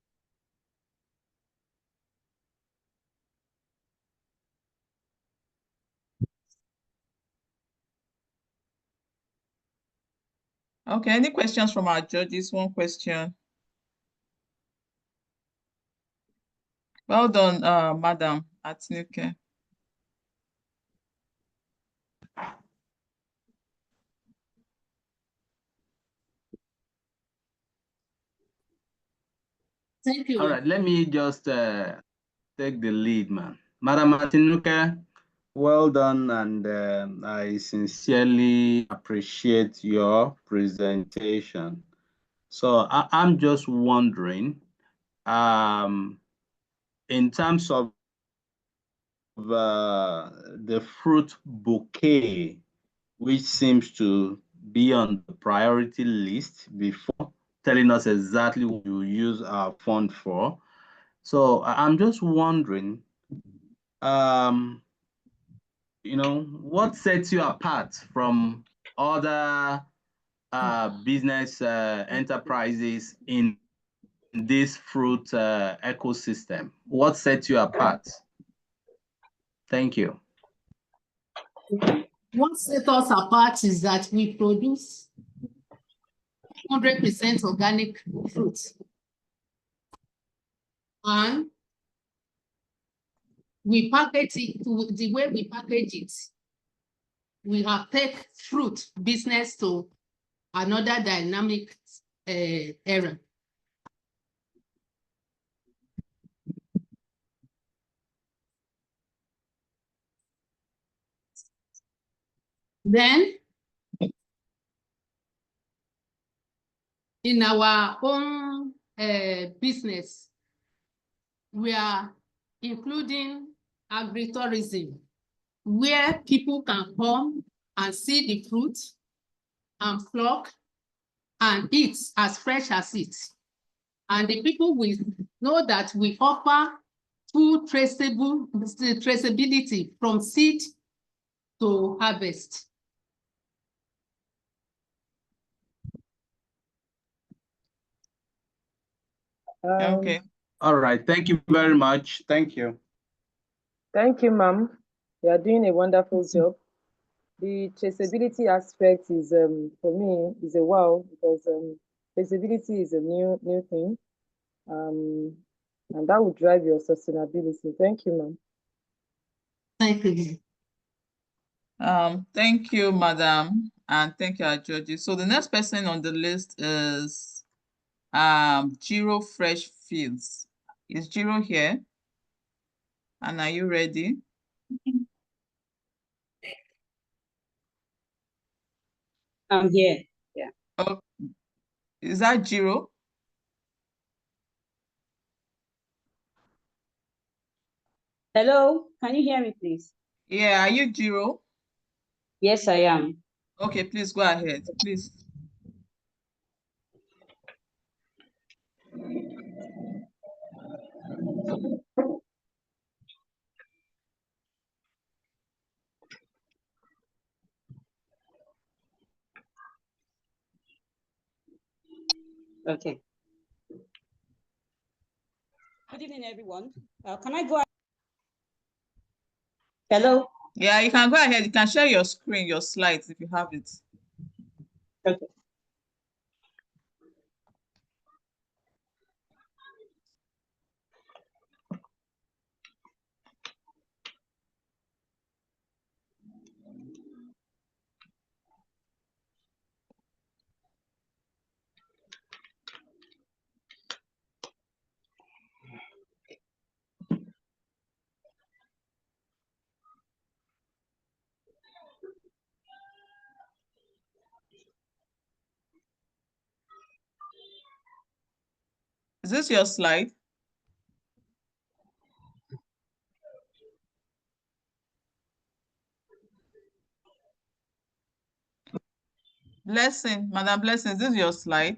Okay, any questions from our judges? One question. Well done, Madam Atinuke. Thank you. All right, let me just take the lead, man. Madam Atinuke, well done, and I sincerely appreciate your presentation. So I'm just wondering, in terms of the fruit bouquet, which seems to be on the priority list before telling us exactly what you use our fund for. So I'm just wondering, what sets you apart from other business enterprises in this fruit ecosystem? What sets you apart? Thank you. What sets us apart is that we produce 100% organic fruit. And we package it, the way we package it, we have taken fruit business to another dynamic era. Then, in our own business, we are including agritourism, where people can come and see the fruit and pluck and eat as fresh as it. And the people will know that we offer full traceability from seed to harvest. Okay. All right. Thank you very much. Thank you. Thank you, ma'am. You are doing a wonderful job. The traceability aspect is, for me, is a wow, because traceability is a new thing, and that will drive your sustainability. Thank you, ma'am. Thank you. Thank you, Madam, and thank you, our judges. So the next person on the list is Giro Fresh Fields. Is Giro here? And are you ready? I'm here. Yeah. Oh, is that Giro? Hello, can you hear me, please? Yeah, are you Giro? Yes, I am. Okay, please go ahead, please. Okay. Good evening, everyone. Can I go? Hello? Yeah, you can go ahead. You can share your screen, your slides if you have it. Okay. Is this your slide? Blessing, Madam Blessing, is this your slide?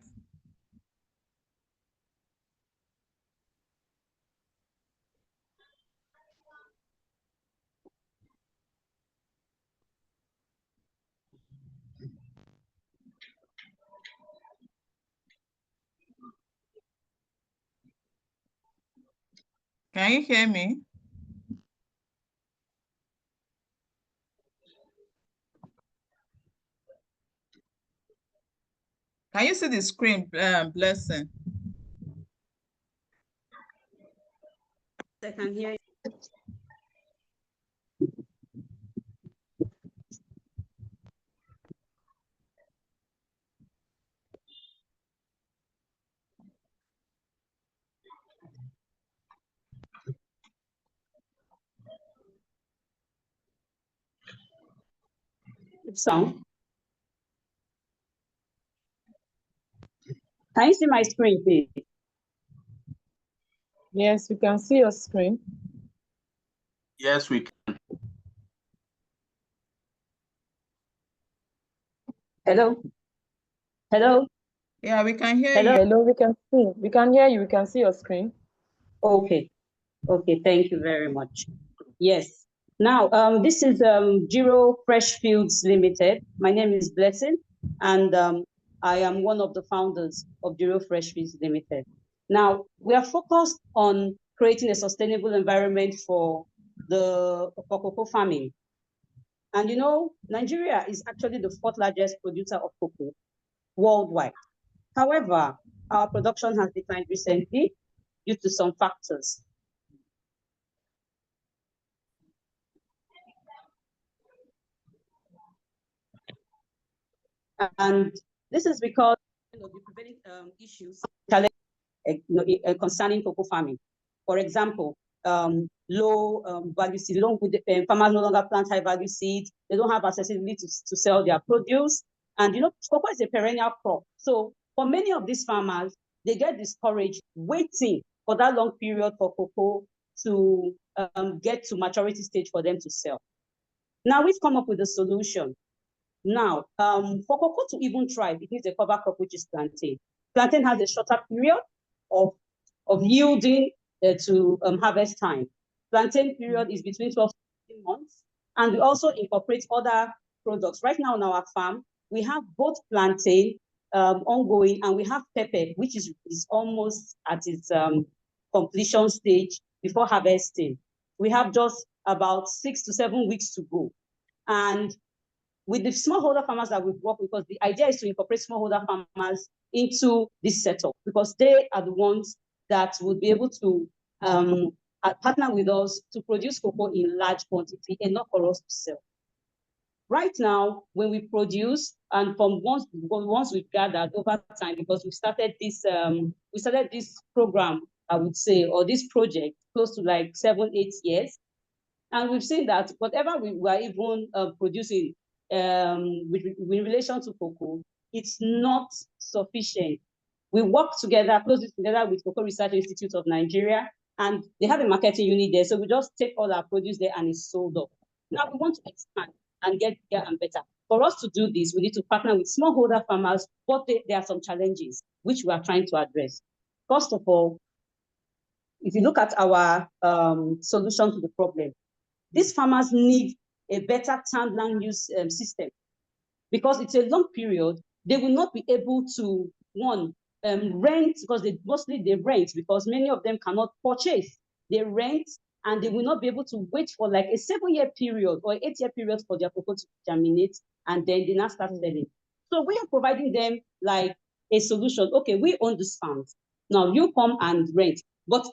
Can you hear me? Can you see the screen, Blessing? I can hear you. Sound. Can you see my screen, please? Yes, we can see your screen. Yes, we can. Hello? Hello? Yeah, we can hear Hello? you. Hello, we can see. We can hear you. We can see your screen. Okay. Okay, thank you very much. Yes. Now, this is Giro Fresh Fields Limited. My name is Blessing, and I am one of the founders of Giro Fresh Fields Limited. Now, we are focused on creating a sustainable environment for cocoa farming. And you know, Nigeria is actually the fourth largest producer of cocoa worldwide. However, our production has declined recently due to some factors. And this is because the prevailing issues concerning cocoa farming. For example, low value seed, farmers no longer plant high value seeds. They don't have accessibility to sell their produce. And you know, cocoa is a perennial crop. So for many of these farmers, they get discouraged waiting for that long period for cocoa to get to maturity stage for them to sell. Now we've come up with a solution. Now, for cocoa to even thrive, it needs a cover crop, which is plantain. Plantain has a shorter period of yielding to harvest time. Plantain period is between 12 to 15 months. And we also incorporate other products. Right now on our farm, we have both plantain ongoing, and we have pepper, which is almost at its completion stage before harvesting. We have just about 6 to 7 weeks to go. And with the smallholder farmers that we've worked with, because the idea is to incorporate smallholder farmers into this setup, because they are the ones that would be able to partner with us to produce cocoa in large quantity, enough for us to sell. Right now, when we produce, and from once we've gathered over time, because we started this program, I would say, or this project close to like 7-8 years. And we've seen that whatever we were even producing with relation to cocoa, it's not sufficient. We work together, closely together with Cocoa Research Institute of Nigeria, and they have a marketing unit there. So we just take all our produce there and it's sold off. Now we want to expand and get bigger and better. For us to do this, we need to partner with smallholder farmers, but there are some challenges which we are trying to address. First of all, if you look at our solution to the problem, these farmers need a better land use system, because it's a long period. They will not be able to, rent, because mostly they rent, because many of them cannot purchase. They rent, and they will not be able to wait for like a 7-year period or 8-year period for their cocoa to germinate, and then they now start selling. So we are providing them like a solution. Okay, we own this farm. Now you come and rent. But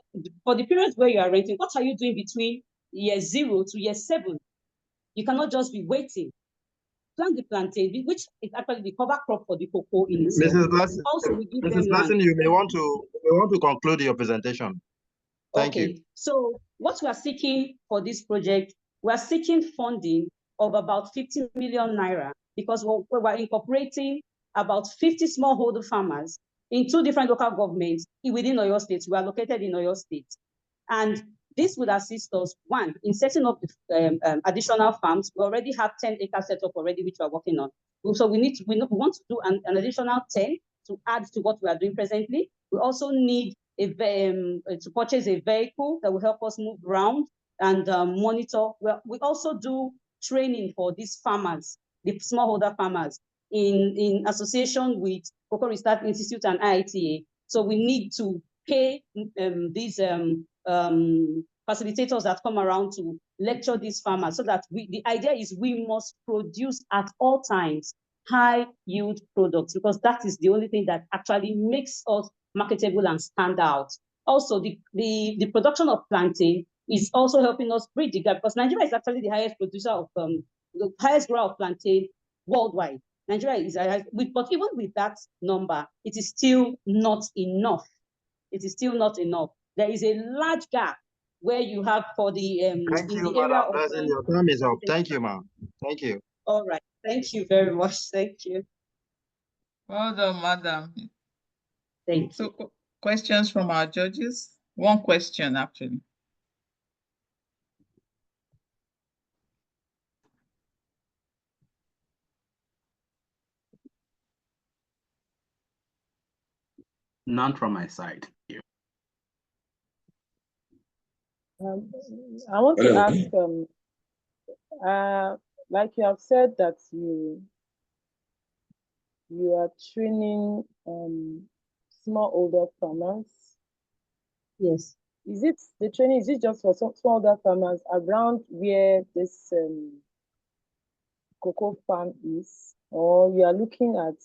for the period where you are renting, what are you doing between year 0 to year 7? You cannot just be waiting. Plant the plantain, which is actually the cover crop for the cocoa in itself. Mrs. Blessing, Also, we give Mrs. them Blessing, land. you may want to conclude your presentation. Thank you. So what we are seeking for this project, we are seeking funding of about 50 million naira, because we're incorporating about 50 smallholder farmers in 2 different local governments within Oyo State. We are located in Oyo State. And this would assist us, one, in setting up additional farms. We already have 10 acres set up already, which we are working on. So we want to do an additional 10 to add to what we are doing presently. We also need to purchase a vehicle that will help us move around and monitor. We also do training for these farmers, the smallholder farmers, in association with Cocoa Research Institute and IITA. So we need to pay these facilitators that come around to lecture these farmers, so that the idea is we must produce at all times high yield products, because that is the only thing that actually makes us marketable and stand out. Also, the production of plantain is also helping us bridge the gap, because Nigeria is actually the highest producer of the highest grower of plantain worldwide. Nigeria is, but even with that number, it is still not enough. It is still not enough. There is a large gap where you have for the Thank you, Madam President. Your time is up. Thank you, ma'am. Thank you. All right. Thank you very much. Thank you. Well done, madam. Thank you. So, questions from our judges? One question, actually. None from my side. I want to ask, like you have said that you are training smallholder farmers. Yes. Is it the training? Is it just for smallholder farmers around where this cocoa farm is, or you are looking at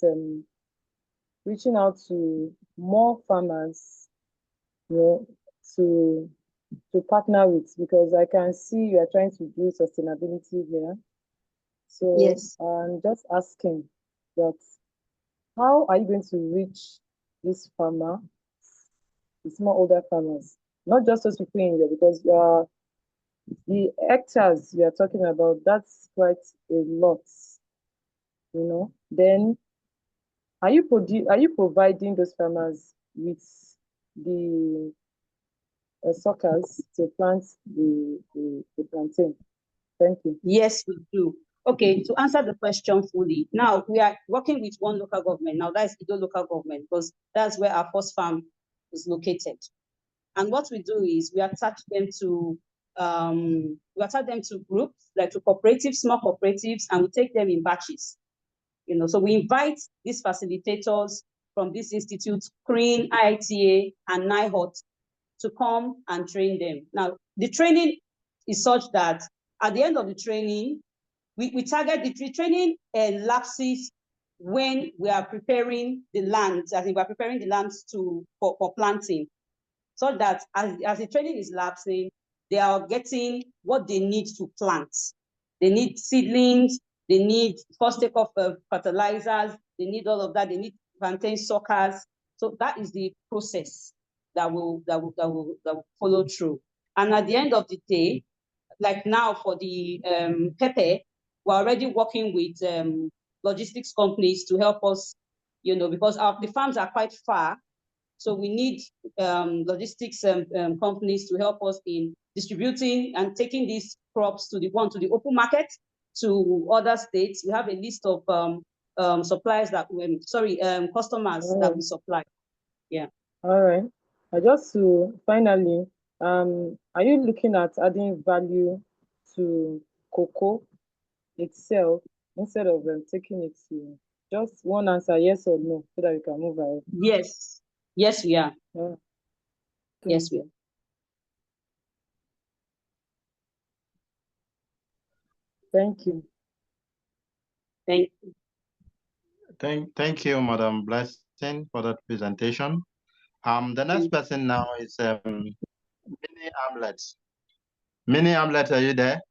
reaching out to more farmers, to partner with? Because I can see you are trying to do sustainability there. So yes, I'm just asking that, how are you going to reach this farmer, the smallholder farmers, not just those people in here, because the hectares you are talking about, that's quite a lot, Then are you providing those farmers with the suckers to plant the plantain? Thank you. Yes, we do. Okay, to answer the question fully, now we are working with one local government. Now that's Ido local government, because that's where our first farm is located. And what we do is we attach them to groups, like to cooperatives, small cooperatives, and we take them in batches. So we invite these facilitators from this institute, CREAN, IITA, and NIHOT, to come and train them. Now, the training is such that at the end of the training, we target the training lapses when we are preparing the land, as in we are preparing the lands for planting, so that as the training is lapsing, they are getting what they need to plant. They need seedlings, They need first take off fertilizers. They need all of that. They need plantain suckers. So that is the process that will follow through. And at the end of the day, like now for the pepper, we're already working with logistics companies to help us, you know, because the farms are quite far. So we need logistics companies to help us in distributing and taking these crops to the open market, to other states. We have a list of suppliers that customers that we supply. Yeah. All right. Just to finally, are you looking at adding value to cocoa itself instead of taking it to just one answer, yes or no, so that we can move ahead? Yes. Yes, we are. Yeah. Yes, we are. Thank you. Thank you. Thank you, Madam Blessing, for that presentation. The next person now is Mini Amlets. Mini Amlet, are you there?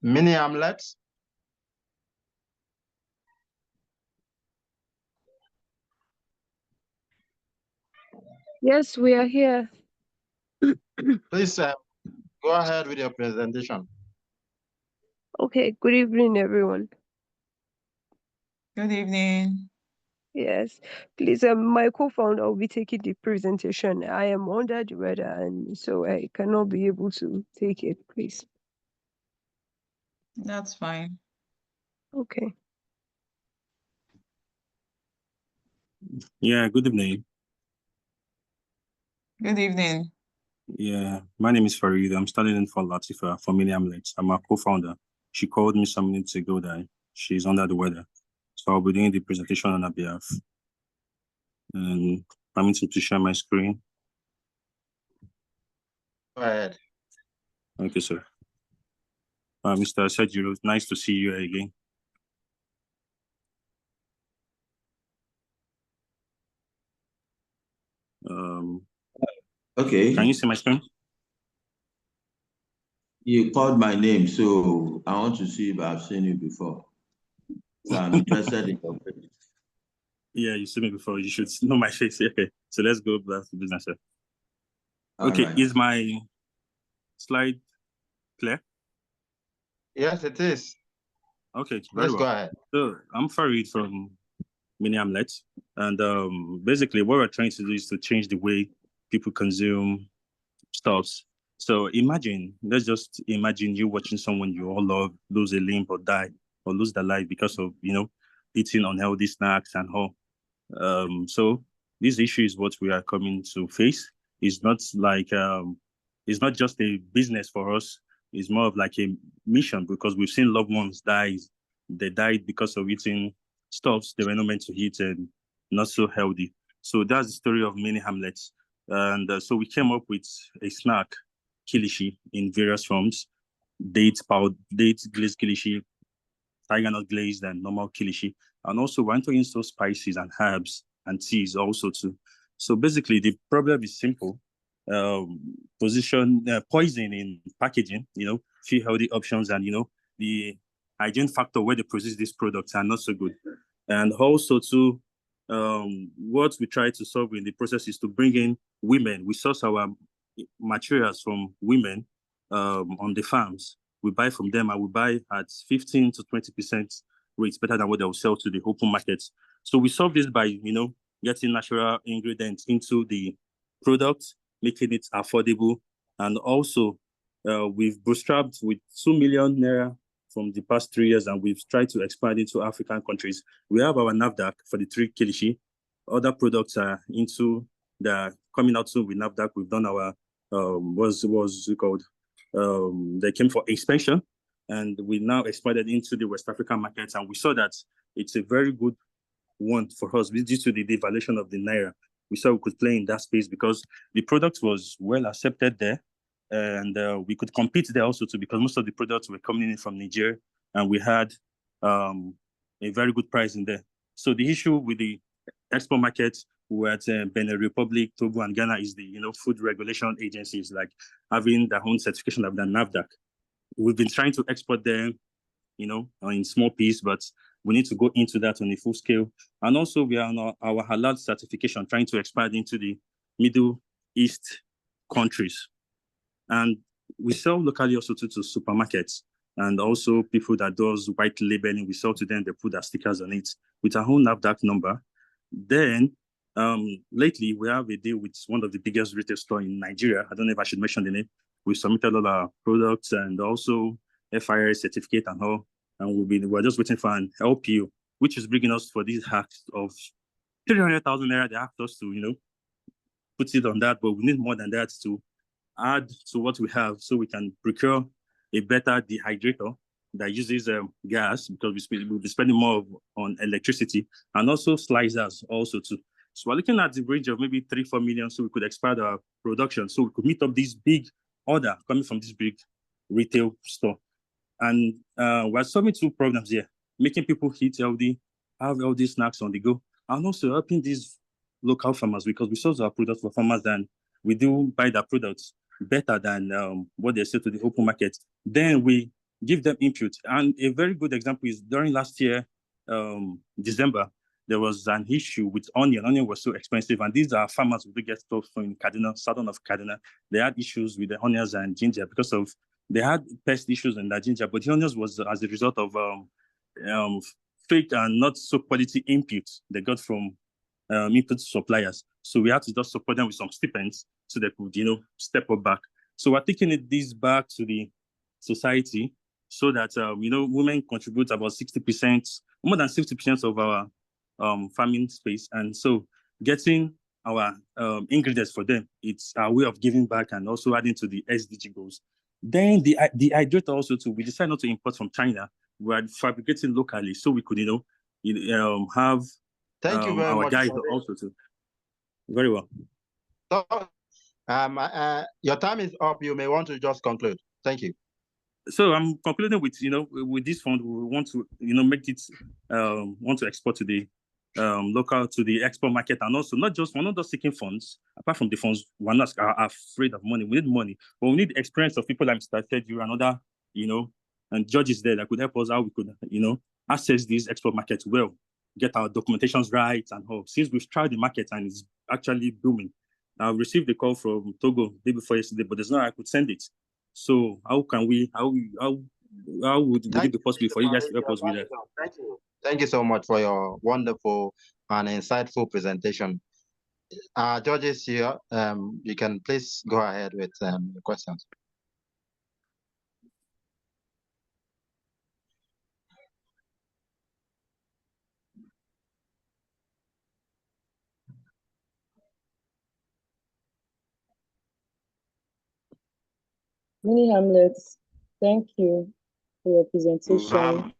Mini Amlets? Yes, we are here. Please go ahead with your presentation. Okay, good evening, everyone. Good evening. Yes, please, my co-founder will be taking the presentation. I am under the weather, and so I cannot be able to take it, please. That's fine. Okay. Yeah, good evening. Good evening. Yeah, my name is Farid. I'm standing in for Latifa for Mini Amlets. I'm a co-founder. She called me some minutes ago that she's under the weather. So I'll be doing the presentation on her behalf. And permit me to share my screen. Go ahead. Okay, sir. Mr. Sejiro, nice to see you again. Okay. Can you see my screen? You called my name, so I want to see if I've seen you before. So I'm interested in your face. Yeah, you see me before. You should know my face. Okay, so let's go back to business, sir. All Okay, right. is my slide clear? Yes, it is. Okay, very Let's well. go ahead. So I'm Farid from Mini Amlets, and basically what we're trying to do is to change the way people consume stuffs. So let's just imagine you watching someone you all love lose a limb or die or lose their life because of eating unhealthy snacks and all. So this issue is what we are coming to face. It's not like it's not just a business for us. It's more of like a mission, because we've seen loved ones die. They died because of eating stuffs they were not meant to eat and not so healthy. So that's the story of Mini Hamlets. And so we came up with a snack, kilishi, in various forms: date glazed kilishi, tiger nut glazed, and normal kilishi. And also we're entering into spices and herbs and teas also too. So basically the problem is simple. Poison in packaging, few healthy options, and the hygiene factor where they produce these products are not so good. And also too, what we try to solve in the process is to bring in women. We source our materials from women on the farms. We buy from them, and we buy at 15 to 20% rates better than what they will sell to the open markets. So we solve this by, getting natural ingredients into the product, making it affordable. And also, we've bootstrapped with 2 million naira from the past 3 years, and we've tried to expand into African countries. We have our NAFDAC for the 3 kilishi. Other products are coming out soon with NAFDAC. We've done our, what's it called? They came for expansion, and we now expanded into the West African markets, and we saw that it's a very good one for us due to the devaluation of the naira. We saw we could play in that space because the product was well accepted there, and we could compete there also too, because most of the products were coming in from Niger, and we had a very good price in there. So the issue with the export markets were at Benin Republic, Togo, and Ghana is the food regulation agencies like having their own certification of the NAFDAC. we've been trying to export them, you know, in small piece, but we need to go into that on a full scale. And also we are on our halal certification, trying to expand into the Middle East countries. And we sell locally also to supermarkets and also people that does white labeling. We sell to them, they put their stickers on it with our own NAFDAC number. Then lately we have a deal with one of the biggest retail stores in Nigeria. I don't know if I should mention the name. We submitted all our products and also FIR certificate and all. And we're just waiting for an LPO, which is bringing us for these hacks of 300,000 naira. They asked us to, you know, put it on that, but we need more than that to add to what we have so we can procure a better dehydrator that uses gas, because we'll be spending more on electricity, and also slicers also too. So we're looking at the range of maybe 3-4 million, so we could expand our production, so we could meet up this big order coming from this big retail store. And we're solving two problems here: making people eat healthy, have healthy snacks on the go, and also helping these local farmers, because we source our products for farmers and we do buy their products better than what they sell to the open market. Then we give them input. And a very good example is during last year, December, there was an issue with onion. Onion was so expensive. And these are farmers who get stuff from Kaduna, southern of Kaduna. They had issues with the onions and ginger because of, they had pest issues in the ginger, but the onions was as a result of fake and not so quality inputs they got from input suppliers. So we had to just support them with some stipends so they could, you know, step up back. So we're taking this back to the society so that, you know, women contribute about 60%, more than 60% of our farming space. And so getting our ingredients for them, it's our way of giving back and also adding to the SDG goals. Then the hydrator also too, we decided not to import from China. We're fabricating locally so we could, you know, have Thank you very our much guys also too. Very well. So, your time is up. You may want to just conclude. Thank you. So I'm concluding with, you know, with this fund, we want to, you know, make it, want to export to the local, to the export market, and also we're not just seeking funds. Apart from the funds, we're not afraid of money. We need money, but we need the experience of people like Mr. Teddy and other, you know, and judges there that could help us how we could, you know, access these export markets well, get our documentations right and all. Since we've tried the market and it's actually booming. I received a call from Togo the day before yesterday, but there's no way I could send it. So how would it be possible for you guys to help us with that? Thank you. Thank you so much for your wonderful and insightful presentation. Judges here, you can please go ahead with the questions. Many Hamlets, thank you for your presentation.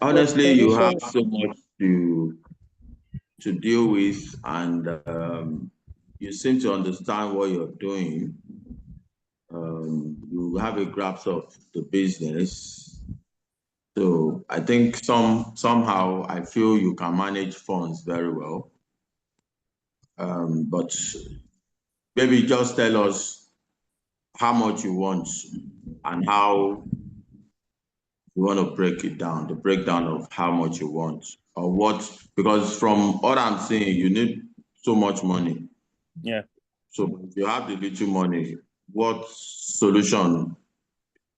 Honestly, you have so much to deal with, and you seem to understand what you're doing. You have a grasp of the business. So I think somehow I feel you can manage funds very well. But maybe just tell us how much you want and how you want to break it down, the breakdown of how much you want or what, because from what I'm seeing, you need so much money. Yeah. So if you have the little money, what solution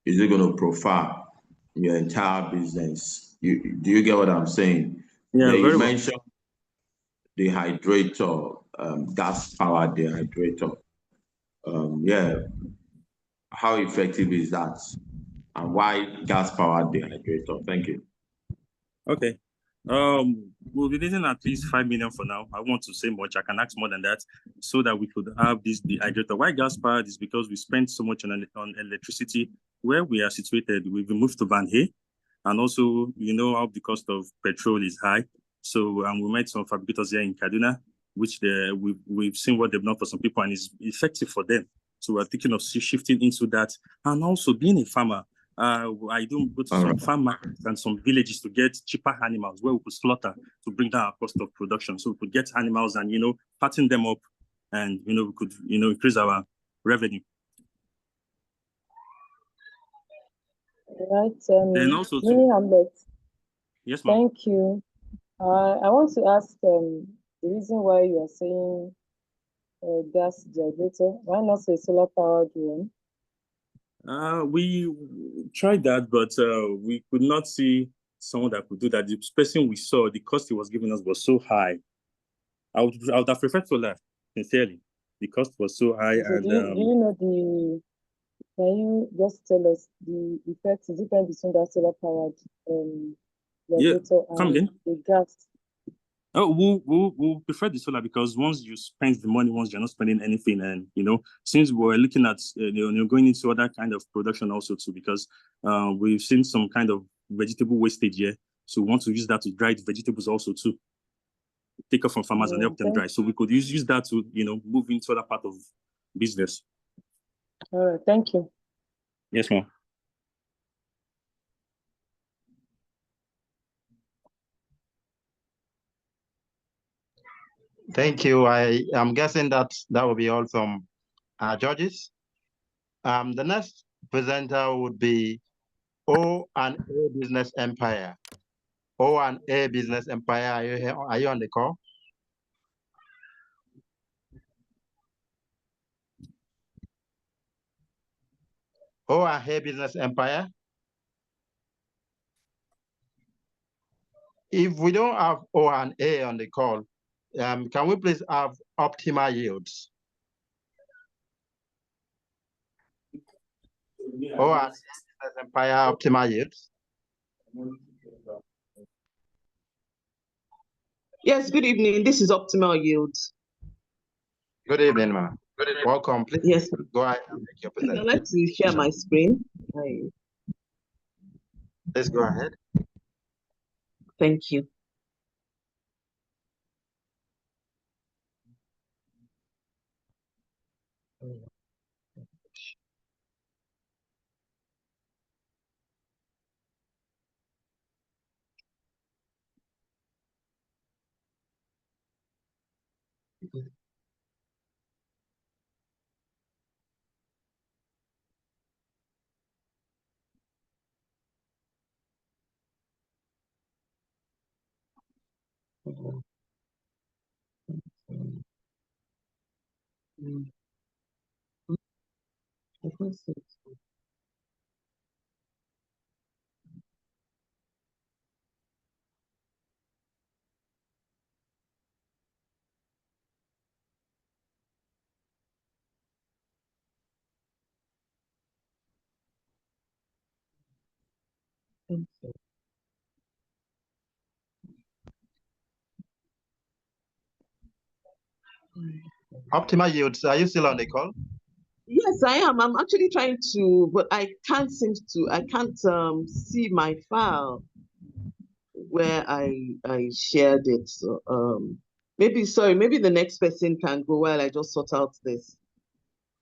is it going to profile your entire business? Do you get what I'm saying? Yeah, you very mentioned dehydrator, gas-powered dehydrator. Yeah, how effective is that? And why gas-powered dehydrator? Thank you. Okay. We'll be needing at least 5 million for now. I want to say much. I can ask more than that so that we could have this dehydrator. Why gas powered is because we spend so much on electricity where we are situated. We've moved to Banhe, and also, you know, how the cost of petrol is high. So we met some fabricators here in Kaduna, which we've seen what they've done for some people and it's effective for them. So we're thinking of shifting into that. And also being a farmer, I do go to some farm markets and some villages to get cheaper animals where we could slaughter to bring down our cost of production. So we could get animals and, you know, fatten them up and, you know, we could, you know, increase our revenue. Right. Then also Mini to, Hamlet. yes, ma'am. Thank you. I want to ask the reason why you are saying gas generator. Why not say solar powered one? We tried that, but we could not see someone that could do that. The person we saw, the cost he was giving us was so high. I would have preferred solar, sincerely. The cost was so high, So and do you know can you just tell us the effect, the difference between that solar powered yeah, generator come and again. the gas? Oh, we'll prefer the solar because once you spend the money, once you're not spending anything, and since we're looking at going into other kind of production also too, because we've seen some kind of vegetable wastage here, so we want to use that to dry the vegetables also too, take off from farmers and help them dry. So we could use that to move into other part of business. All right, thank you. Yes, ma'am. Thank you. I am guessing that will be all from our judges. The next presenter would be O&A Business Empire. O&A Business Empire, are you here? Are you on the call? O&A Business Empire. If we don't have O&A on the call, can we please have optimal yields? O&A Business Empire, optimal yields. Yes, good evening. This is Optimal Yields. Good evening, ma'am. Welcome. Please yes. Go ahead and make your presentation. I'd like to share my screen. Let's go ahead. Thank you. Optimal Yields, are you still on the call? Yes, I am. I'm actually trying to, but I can't see my file where I shared it. So maybe the next person can go while I just sort out this.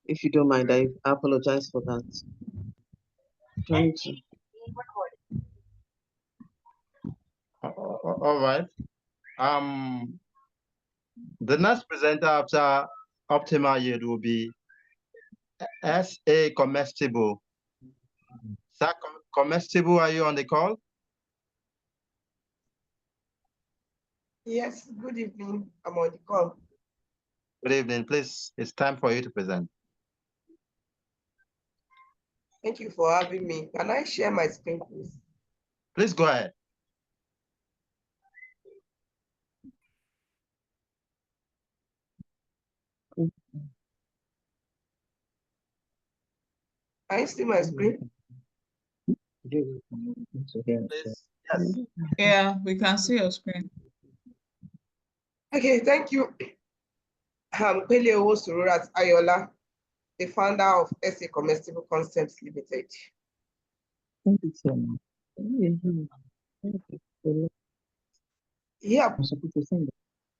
If you don't mind, I apologize for that. Trying to. All right. The next presenter after Optimal Yield will be SA Comestible. Sir, Comestible, are you on the call? Yes, good evening. I'm on the call. Good evening. Please, it's time for you to present. Thank you for having me. Can I share my screen, please? Please go ahead. Can you see my screen? Please, yes. Yeah, we can see your screen. Okay, thank you. I'm Peleo Sururat Ayola, the founder of SA Comestible Concepts Limited. Yeah,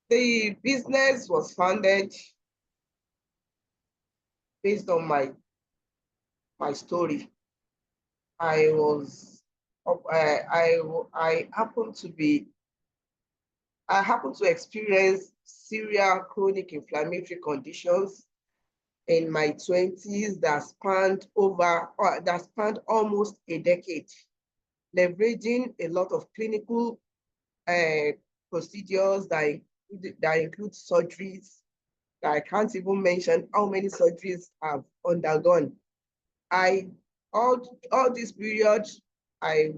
the business was founded based on my story. I happened to experience severe chronic inflammatory conditions in my 20s that spanned almost a decade, leveraging a lot of clinical procedures that include surgeries that I can't even mention how many surgeries I've undergone. All this period, I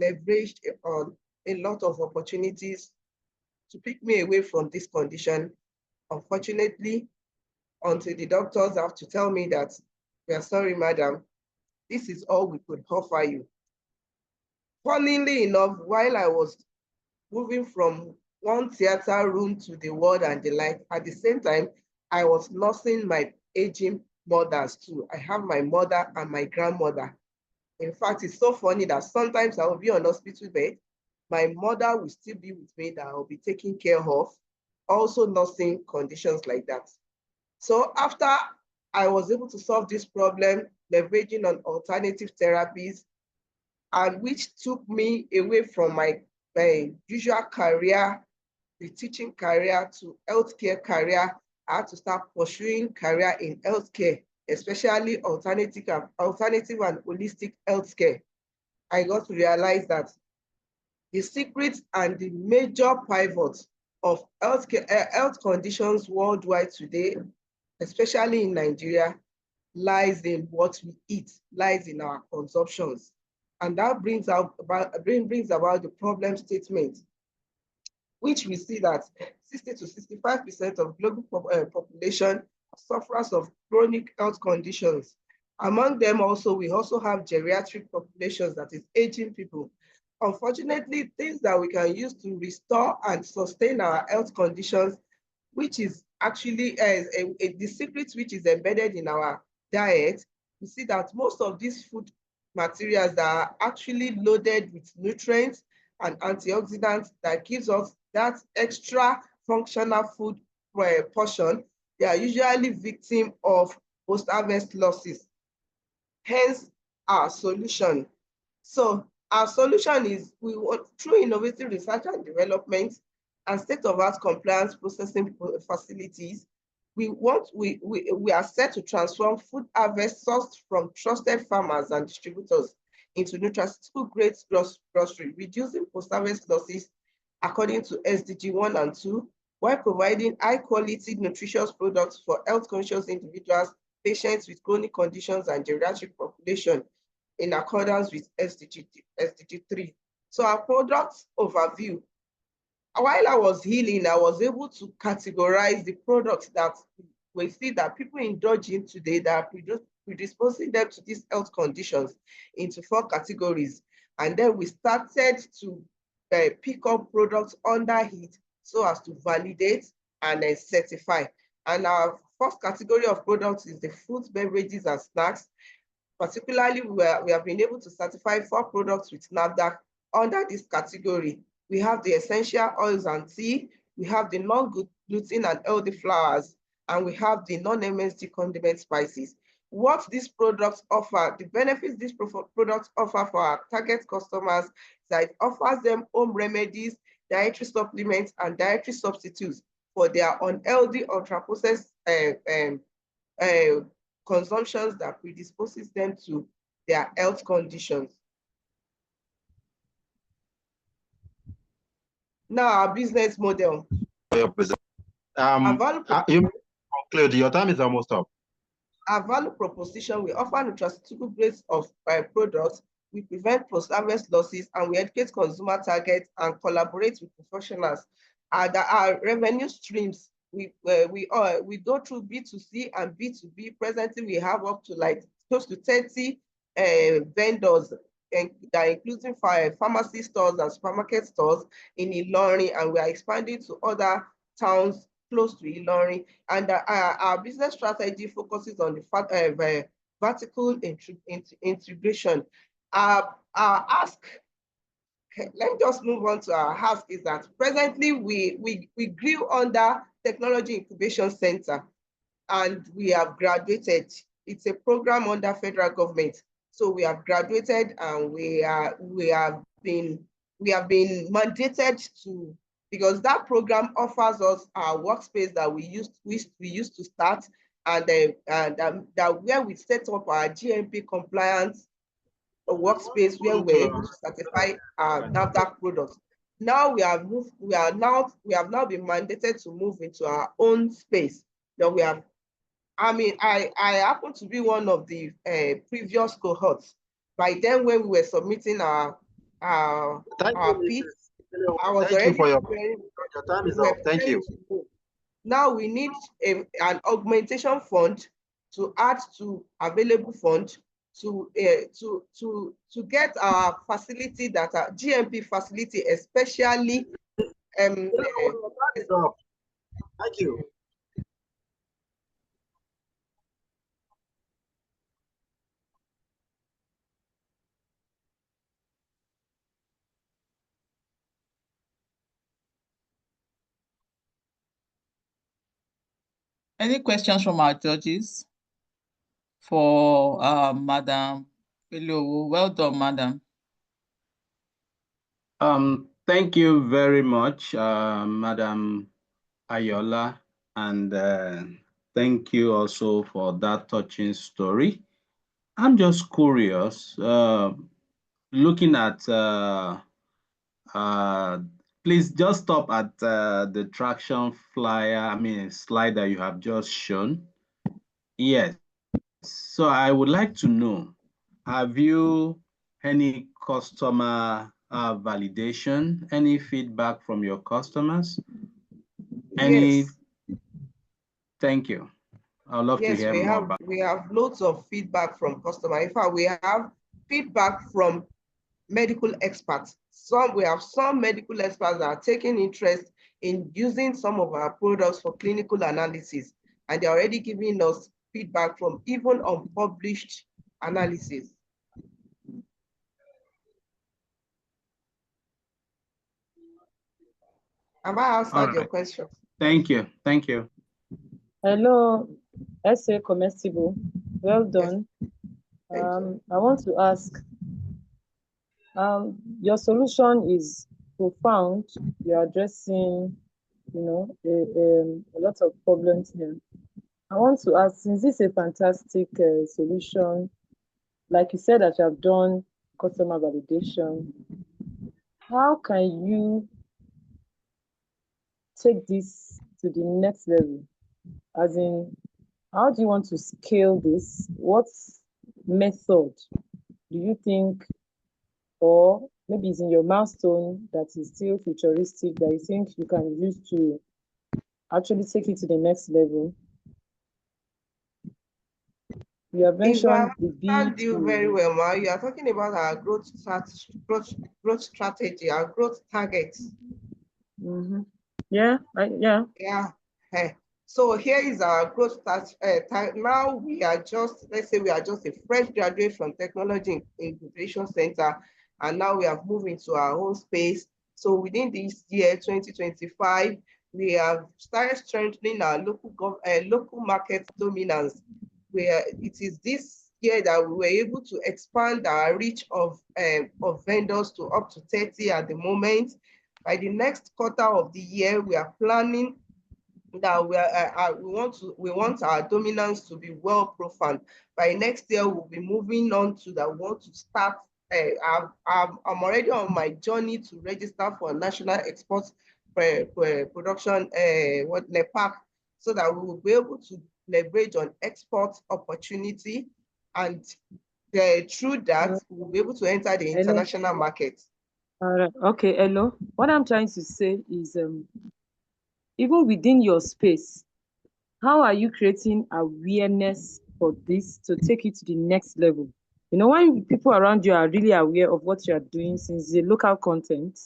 leveraged on a lot of opportunities to pick me away from this condition. Unfortunately, until the doctors have to tell me that, we are sorry, madam, this is all we could offer you. Funnily enough, while I was moving from one theater room to the ward and the like, at the same time, I was nursing my aging mothers too. I have my mother and my grandmother. In fact, it's so funny that sometimes I will be on hospital bed. My mother will still be with me that I'll be taking care of, also nursing conditions like that. So after I was able to solve this problem, leveraging on alternative therapies, and which took me away from my usual career, the teaching career, to healthcare career. I had to start pursuing career in healthcare, especially alternative and holistic healthcare. I got to realize that the secret and the major pivot of healthcare, health conditions worldwide today, especially in Nigeria, lies in what we eat, lies in our consumptions. And that brings about the problem statement, which we see that 60 to 65% of global population suffers of chronic health conditions. Among them also, we also have geriatric populations, that is aging people. Unfortunately, things that we can use to restore and sustain our health conditions, which is actually the secret which is embedded in our diet, we see that most of these food materials that are actually loaded with nutrients and antioxidants that gives us that extra functional food portion, they are usually victim of post-harvest losses. Hence our solution. So our solution is, we want, through innovative research and development and state-of-art compliance processing facilities, we are set to transform food harvest sourced from trusted farmers and distributors into nutraceutical grade grocery, reducing post-harvest losses according to SDG 1 and 2, while providing high-quality nutritious products for health-conscious individuals, patients with chronic conditions, and geriatric population in accordance with SDG 3. So our product overview. While I was healing, I was able to categorize the products that we see that people indulge in today that are predisposing them to these health conditions into 4 categories. And then we started to pick up products under it so as to validate and then certify. And our first category of products is the foods, beverages, and snacks. Particularly, we have been able to certify 4 products with NAFDAC under this category. We have the essential oils and tea, we have the non-gluten and healthy flours, and we have the non-MSG condiment spices. What these products offer, the benefits these products offer for our target customers, is that it offers them home remedies, dietary supplements, and dietary substitutes for their unhealthy, ultra-processed consumptions that predisposes them to their health conditions. Now, our business model. You conclude, your time is almost up. Our value proposition, we offer nutraceutical grades of products, we prevent post-harvest losses, and we educate consumer targets and collaborate with professionals. Our revenue streams, we go through B2C and B2B. Presently, we have up to like close to 30 vendors, and that including pharmacy stores and supermarket stores in Ilorin, and we are expanding to other towns close to Ilorin. And our business strategy focuses on the vertical integration. Our ask, let me just move on to our ask, is that presently we grew under Technology Incubation Center, and we have graduated. It's a program under federal government. So we have graduated, and we have been mandated to, because that program offers us our workspace that we used to start, and that where we set up our GMP compliance workspace where we're able to certify our NAFDAC products. Now we have now been mandated to move into our own space. That we have, I happen to be one of the previous cohorts. By then, when we were submitting our pitch, I was Thank you already for your time is up. Thank you. Now we need an augmentation fund to add to available fund to get our facility, that our GMP facility, especially. Thank you. Any questions from our judges for Madam Ilowo? Well done, Madam. Thank you very much, Madam Ayola, and thank you also for that touching story. I'm just curious, looking at, please just stop at the traction flyer, slide that you have just shown. Yes, so I would like to know, have you any customer validation, any feedback from your customers? Yes. Thank you. I'd love to hear more about. We have loads of feedback from customers. In fact, we have feedback from medical experts. We have some medical experts that are taking interest in using some of our products for clinical analysis, and they're already giving us feedback from even unpublished analysis. Have I answered your question? Thank you. Thank you. Hello, SA Comestible. Well done. I want to ask, your solution is profound. You're addressing, a lot of problems here. I want to ask, since this is a fantastic solution, like you said that you have done customer validation, how can you take this to the next level? As in, how do you want to scale this? What method do you think, or maybe it's in your milestone that is still futuristic, that you think you can use to actually take it to the next level? You have mentioned the Can't do very well, Ma. You are talking about our growth strategy, our growth targets. Mm-hmm. Yeah. Hey. So here is our growth start. Now we are just, let's say we are just a fresh graduate from Technology Incubation Center, and now we have moved into our own space. So within this year, 2025, we have started strengthening our local market dominance, where it is this year that we were able to expand our reach of vendors to up to 30 at the moment. By the next quarter of the year, we are planning that we want our dominance to be well profound. By next year, we'll be moving on to that. We want to start. I'm already on my journey to register for National Export Production NEPAC, so that we will be able to leverage on export opportunity, and through that we'll be able to enter the international market. All right. Okay, hello. What I'm trying to say is, even within your space, how are you creating awareness for this to take it to the next level? When people around you are really aware of what you are doing, since the local content,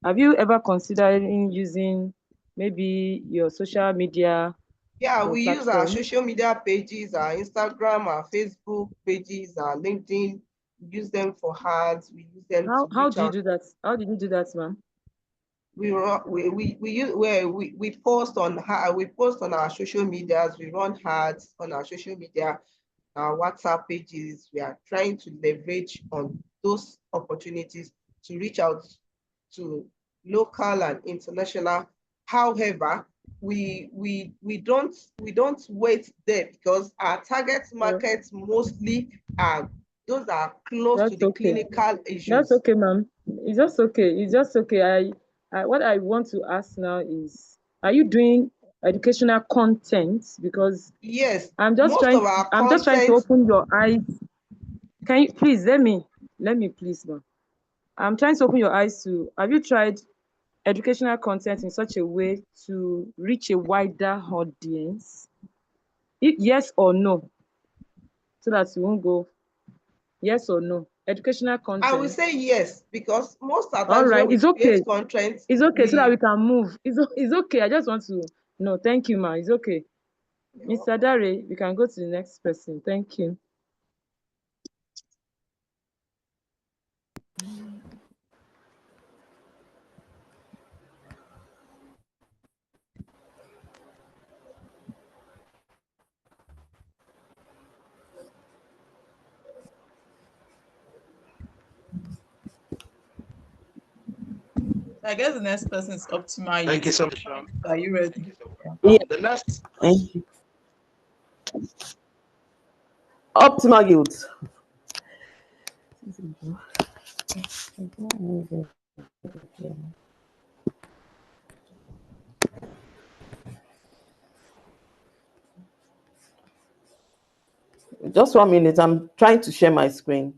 have you ever considered using maybe your social media? Yeah, we use our social media pages, our Instagram, our Facebook pages, our LinkedIn. We use them for ads. We use them. How do you do that? How did you do that, ma'am? We post on our social medias. We run ads on our social media, our WhatsApp pages. We are trying to leverage on those opportunities to reach out to local and international. However, we don't wait there, because our target markets mostly are those are close to the clinical issues. That's okay, ma'am. It's just okay. It's just okay. What I want to ask now is, are you doing educational content? Because yes, I'm just trying to open your eyes. Can you please let me please, ma'am. I'm trying to open your eyes to, have you tried educational content in such a way to reach a wider audience? Yes or no? So that you won't go. Yes or no? Educational content. I will say yes, because most of the All times right, when we it's okay. create content, It's okay, so that we can move. It's okay. I just want to know. Thank you, ma. It's okay. Mr. Dare, we can go to the next person. Thank you. I guess the next person is Optimal. Thank you so much. Are you ready? Yeah. The next. Thank you. Optimal yields. Just 1 minute. I'm trying to share my screen.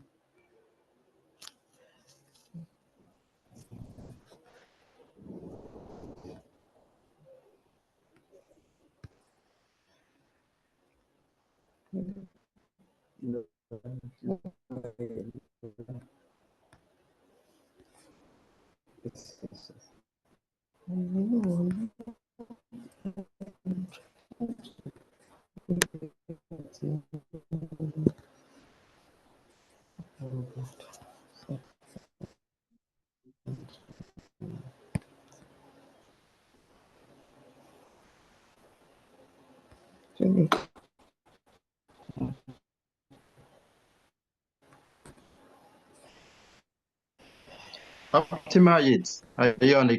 Optimal yields. Are you on the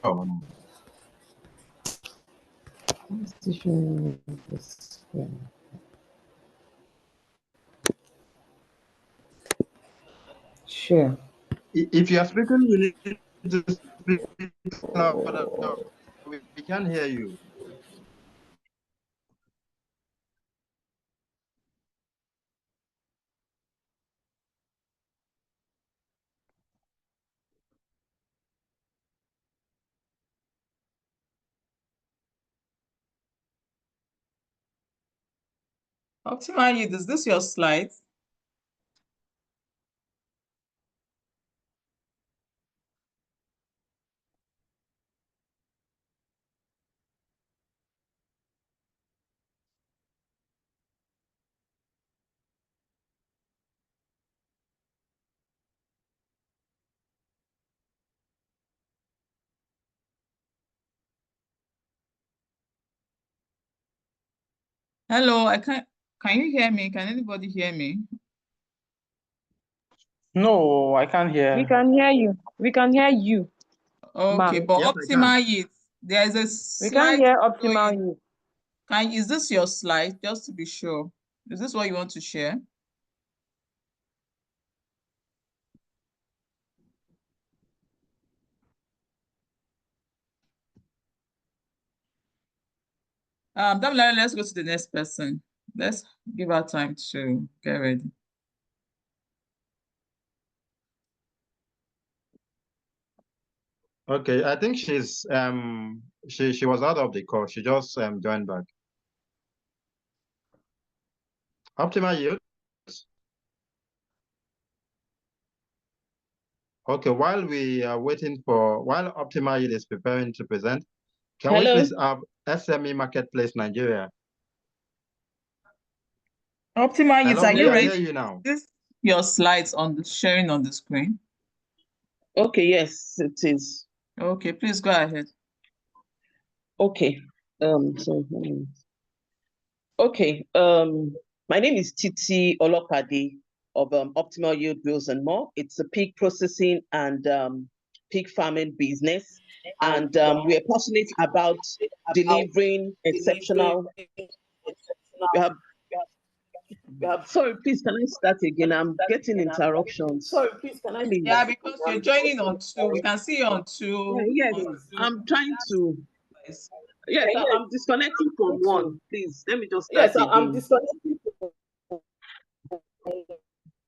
call? Sure. If you are speaking, you need to speak louder. We can't hear you. Optimal Yield, is this your slide? Hello, can you hear me? Can anybody hear me? No, I can't hear. We can hear you. We can hear you. Okay, but Yes, Optimal Yield, there is a We slide can hear Optimal showing. Yield. Is this your slide, just to be sure? Is this what you want to share? Damilare, let's go to the next person. Let's give her time to get ready. Okay, I think she's she was out of the call. She just joined back. Optimal yield. Okay, while we are waiting while Optimal yield is preparing to present, can we please have SME Marketplace Nigeria? Optimal Yields, are you ready? Hear you now. This your slides sharing on the screen. Okay, yes, it is. Okay, please go ahead. Okay. Okay. My name is Titi Olopade of Optimal Yield Bills and More. It's a pig processing and pig farming business, and we are passionate about delivering exceptional. Sorry, please, can I start again? I'm getting interruptions. Sorry, please, can I? Please. Yeah, because you're joining on two. We can see you on two. Yes, I'm trying to. Yes, I'm disconnecting from one. Please, let me just start again. I'm disconnecting from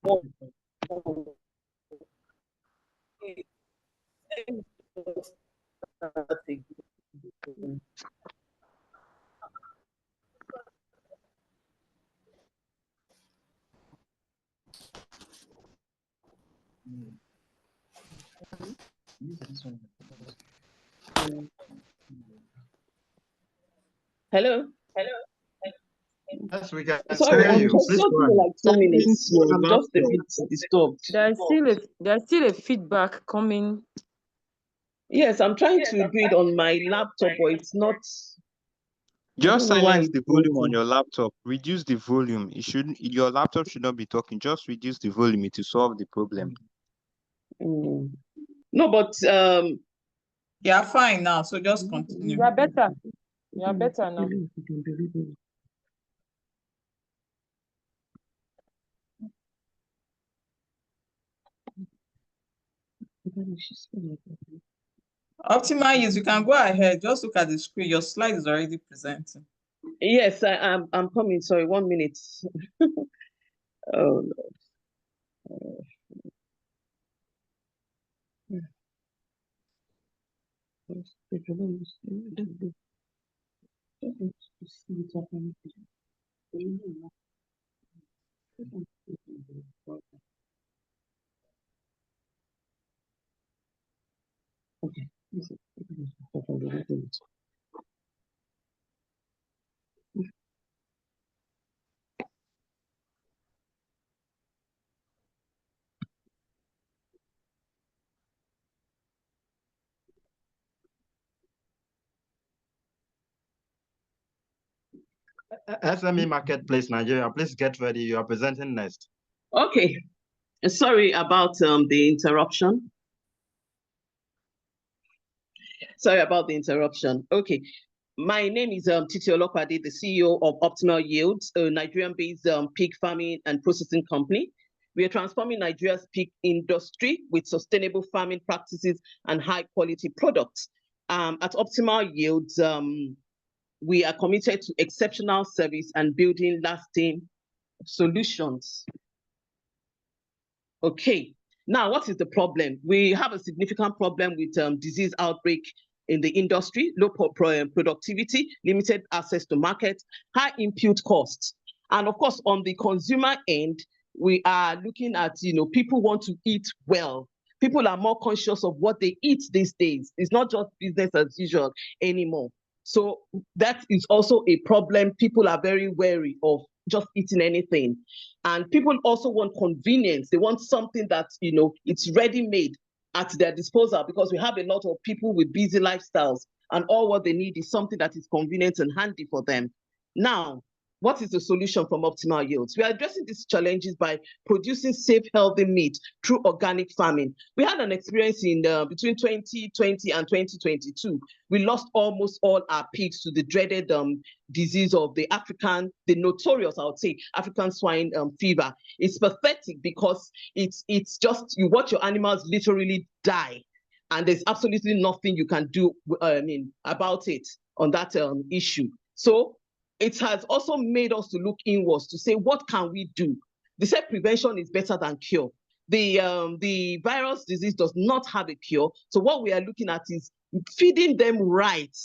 one. Hello? Yes, we can Sorry, hear I'm you. just Please give go me ahead. like 2 minutes. I'm just a bit disturbed. There's still a feedback coming. Yes, I'm trying to do it on my laptop, but it's not. Just silence the volume on your laptop. Reduce the volume. Your laptop should not be talking. Just reduce the volume to solve the problem. No, but you're fine now, so just continue. You're better. You're better now. Optimal use, you can go ahead. Just look at the screen. Your slide is already presenting. Yes, I'm coming. Sorry, 1 minute. Oh, okay. SME Marketplace Nigeria, please get ready. You are presenting next. Okay. Sorry about the interruption. Sorry about the interruption. Okay. My name is Titi Olokwade, the CEO of Optimal Yields, a Nigerian-based pig farming and processing company. We are transforming Nigeria's pig industry with sustainable farming practices and high-quality products. At Optimal Yields, we are committed to exceptional service and building lasting solutions. Okay. Now, what is the problem? We have a significant problem with disease outbreak in the industry, low productivity, limited access to market, high input costs. And of course, on the consumer end, we are looking at, people want to eat well. People are more conscious of what they eat these days. It's not just business as usual anymore. So that is also a problem. People are very wary of just eating anything. And people also want convenience. They want something that, it's ready-made at their disposal, because we have a lot of people with busy lifestyles, and all what they need is something that is convenient and handy for them. Now, what is the solution from Optimal Yields? We are addressing these challenges by producing safe, healthy meat through organic farming. We had an experience in between 2020 and 2022. We lost almost all our pigs to the dreaded disease of the notorious, I would say, African swine fever. It's pathetic because it's just, you watch your animals literally die, and there's absolutely nothing you can do about it on that issue. So it has also made us to look inwards to say, what can we do? They said prevention is better than cure. The virus disease does not have a cure. So what we are looking at is feeding them right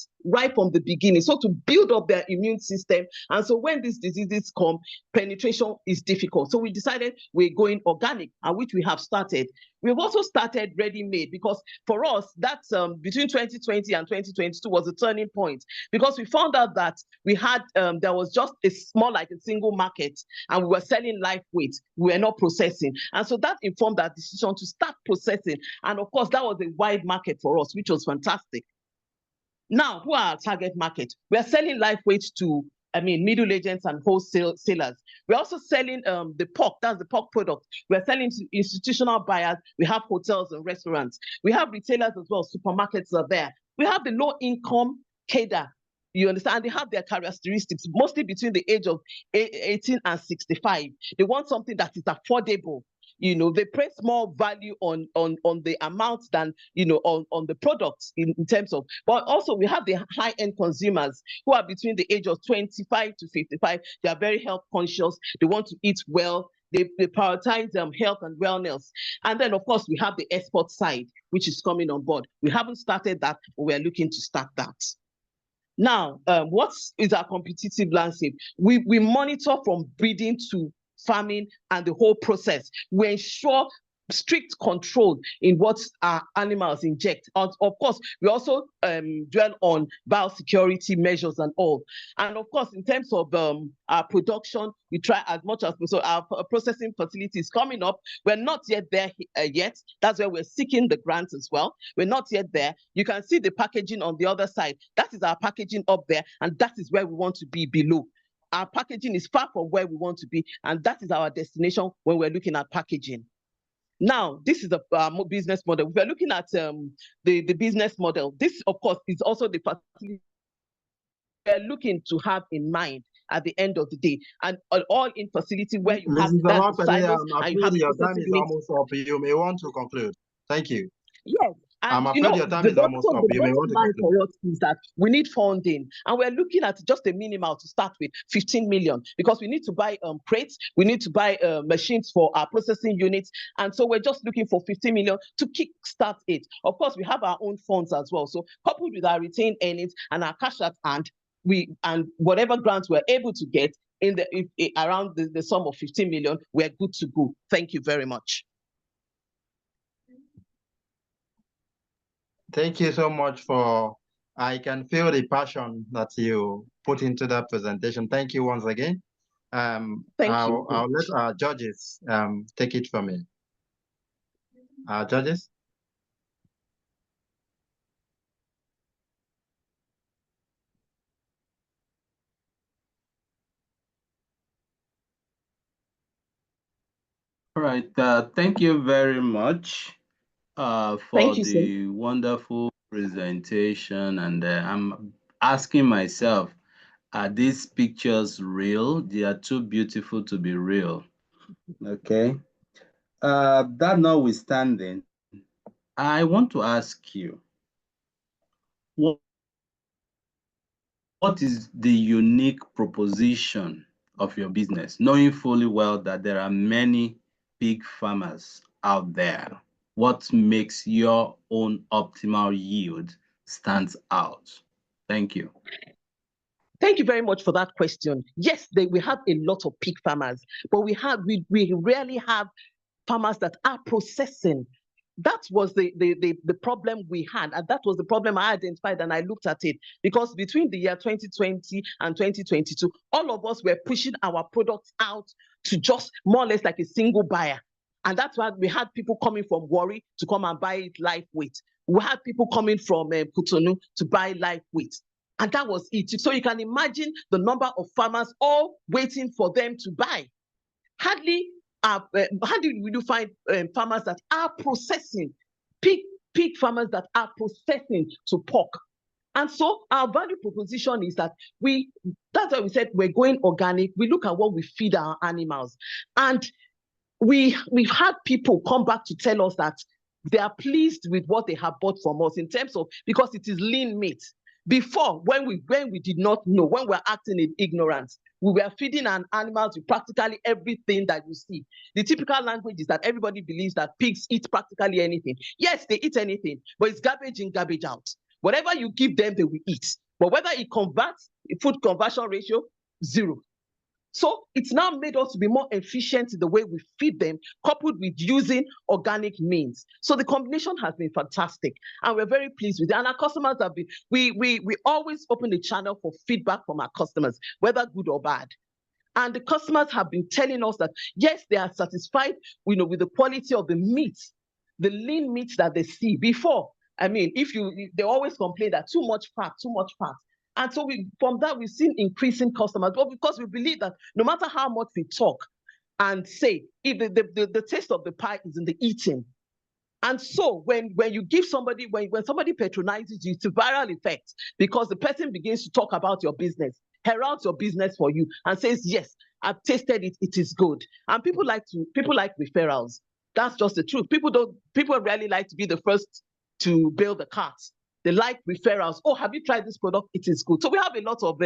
from the beginning, so to build up their immune system. And so when these diseases come, penetration is difficult. So we decided we're going organic, and which we have started. We've also started ready-made, because for us, that's between 2020 and 2022 was a turning point, because we found out that we had, there was just a single market, and we were selling live weight. We were not processing. And so that informed our decision to start processing. And of course, that was a wide market for us, which was fantastic. Now, who are our target market? We are selling live weight to middle agents and wholesale sellers. We're also selling the pork, that's the pork product. We're selling to institutional buyers. We have hotels and restaurants. We have retailers as well, supermarkets are there. We have the low income cadre. You understand? They have their characteristics, mostly between the age of 18 and 65. They want something that is affordable. They place more value on the amount than, on the products in terms of, but also we have the high-end consumers who are between the age of 25 to 55. They are very health conscious. They want to eat well. They prioritize health and wellness. And then, of course, we have the export side, which is coming on board. We haven't started that, but we're looking to start that. Now, what is our competitive landscape? We monitor from breeding to farming and the whole process. We ensure strict control in what our animals inject. Of course, we also dwell on biosecurity measures and all. And of course, in terms of our production, we try as much as possible. Our processing facility is coming up. We're not yet there yet. That's where we're seeking the grants as well. We're not yet there. You can see the packaging on the other side. That is our packaging up there, and that is where we want to be below. Our packaging is far from where we want to be, and that is our destination when we're looking at packaging. Now, this is the business model. We're looking at the business model. This, of course, is also the facility we're looking to have in mind at the end of the day, and all in facility where you have that silos and you have your time is almost up. You may want to conclude. Thank you. Yes. And I'm afraid your time is almost up. You may want to conclude. For us is that we need funding, and we're looking at just a minimal to start with, 15 million, because we need to buy crates, we need to buy machines for our processing units, and so we're just looking for 15 million to kickstart it. Of course, we have our own funds as well. So coupled with our retained earnings and our cash at hand, and whatever grants we're able to get in around the sum of 15 million, we're good to go. Thank you very much. Thank you so much I can feel the passion that you put into that presentation. Thank you once again. I'll let our judges take it from me. Our judges? All right. Thank you very much for the wonderful presentation. And I'm asking myself, are these pictures real? They are too beautiful to be real. Okay. That notwithstanding, I want to ask you, what is the unique proposition of your business, knowing fully well that there are many pig farmers out there? What makes your own optimal yield stands out? Thank you. Thank you very much for that question. Yes, we have a lot of pig farmers, but we rarely have farmers that are processing. That was the problem we had, and that was the problem I identified, and I looked at it, because between the year 2020 and 2022, all of us were pushing our products out to just more or less like a single buyer. And that's why we had people coming from Warri to come and buy it live weight. We had people coming from Cotonou to buy live weight. And that was it. So you can imagine the number of farmers all waiting for them to buy. Hardly will you find farmers that are processing, pig farmers that are processing to pork. And so our value proposition is that that's why we said we're going organic. We look at what we feed our animals. And we've had people come back to tell us that they are pleased with what they have bought from us in terms of, because it is lean meat. Before, when we did not know, when we were acting in ignorance, we were feeding our animals with practically everything that you see. The typical language is that everybody believes that pigs eat practically anything. Yes, they eat anything, but it's garbage in, garbage out. Whatever you give them, they will eat. But whether it converts, food conversion ratio, 0. So it's now made us to be more efficient in the way we feed them, coupled with using organic means. So the combination has been fantastic, and we're very pleased with it. And our customers have been, we always open the channel for feedback from our customers, whether good or bad. And the customers have been telling us that, yes, they are satisfied, with the quality of the meat, the lean meat that they see. Before, I mean, they always complain that too much fat. And so from that, we've seen increasing customers, but because we believe that no matter how much we talk and say, if the taste of the pie is in the eating. And so when you give somebody, when somebody patronizes you, it's a viral effect, because the person begins to talk about your business, heralds your business for you, and says, yes, I've tasted it, it is good. And people like referrals. That's just the truth. People rarely like to be the first to build the cart. They like referrals. Oh, have you tried this product? It is good. So we have a lot of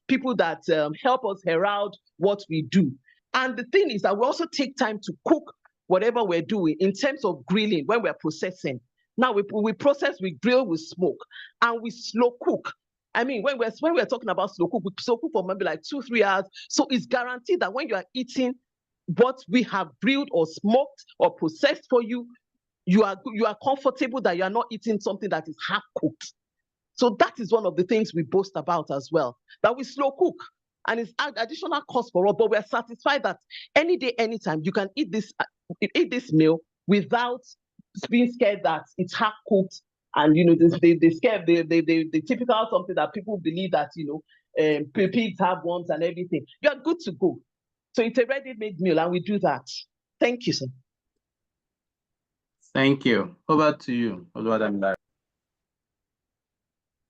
people that help us herald what we do. And the thing is that we also take time to cook whatever we're doing in terms of grilling when we're processing. Now we process, we grill, we smoke, and we slow cook. I mean, when we're talking about slow cook, we slow cook for maybe like 2-3 hours. So it's guaranteed that when you are eating what we have grilled or smoked or processed for you, you are comfortable that you are not eating something that is half cooked. So that is one of the things we boast about as well, that we slow cook. And it's additional cost for us, but we're satisfied that any day, anytime, you can eat this meal without being scared that it's half cooked. And they scare the typical something that people believe that pigs have worms and everything. You are good to go. So it's a ready-made meal, and we do that. Thank you, sir. Thank you. Over to you, Oluwadamilare.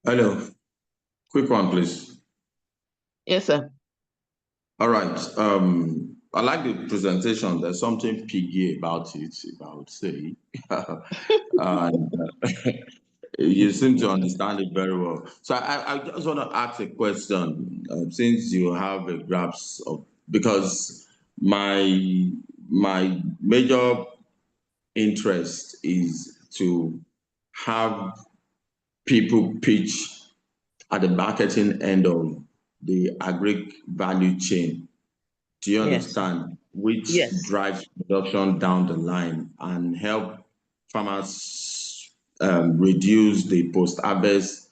Hello. Quick one, please. Yes, sir. All right. I like the presentation. There's something piggy about it, about say. And you seem to understand it very well. So I just want to ask a question, since you have a grasp of, because my major interest is to have people pitch at the marketing end of the agri value chain. Do you understand? Yes. Which drives production down the line and help farmers reduce the post-harvest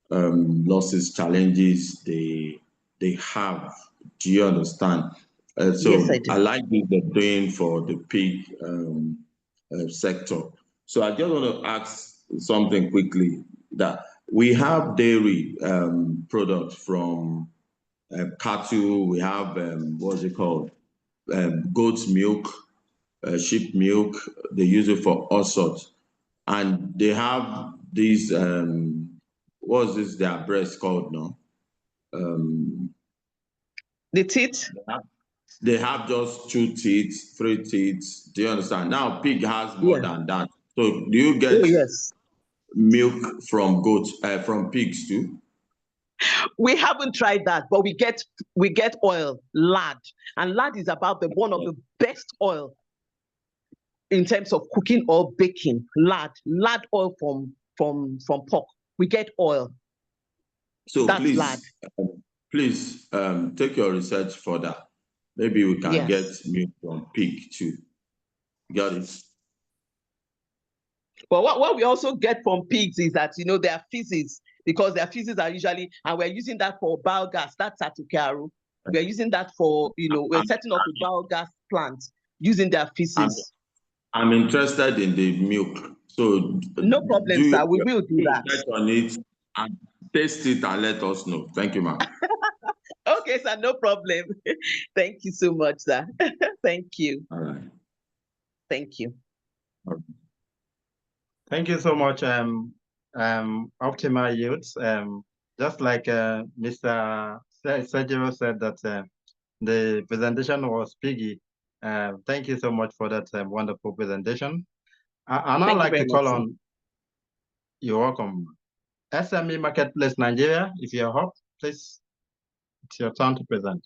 losses, challenges they have. Do you understand? So yes, I do. I like what they're doing for the pig sector. So I just want to ask something quickly, that we have dairy products from cattle. We have what's it called? Goat's milk, sheep milk. They use it for all sorts, and they have these. What's this? Their breast called? No. The teeth. They have just 2 teeth, 3 teeth. Do you understand? Now pig has more than that. So do you get milk from goats, from pigs too? We haven't tried that, but we get oil, lard, and lard is about one of the best oil in terms of cooking or baking. Lard oil from pork. We get oil. So that's please take your research further. Maybe we can get milk from pig too. Got it? But what we also get from pigs is that their feces, because their feces are usually, and we're using that for biogas. That's at Ukaru. We're using that for we're setting up a biogas plant using their feces. I'm interested in the milk. So no problem, sir. We will do that. On it and taste it and let us know. Thank you, ma'am. Okay, sir. No problem. Thank you so much, sir. Thank you. All right. Thank you. Okay. Thank you so much, Optima Youths. Just like Mr. Sejiro said that the presentation was piggy. Thank you so much for that wonderful presentation. I'd like to call on, you're welcome, SME Marketplace Nigeria. If you're up, please, it's your turn to present.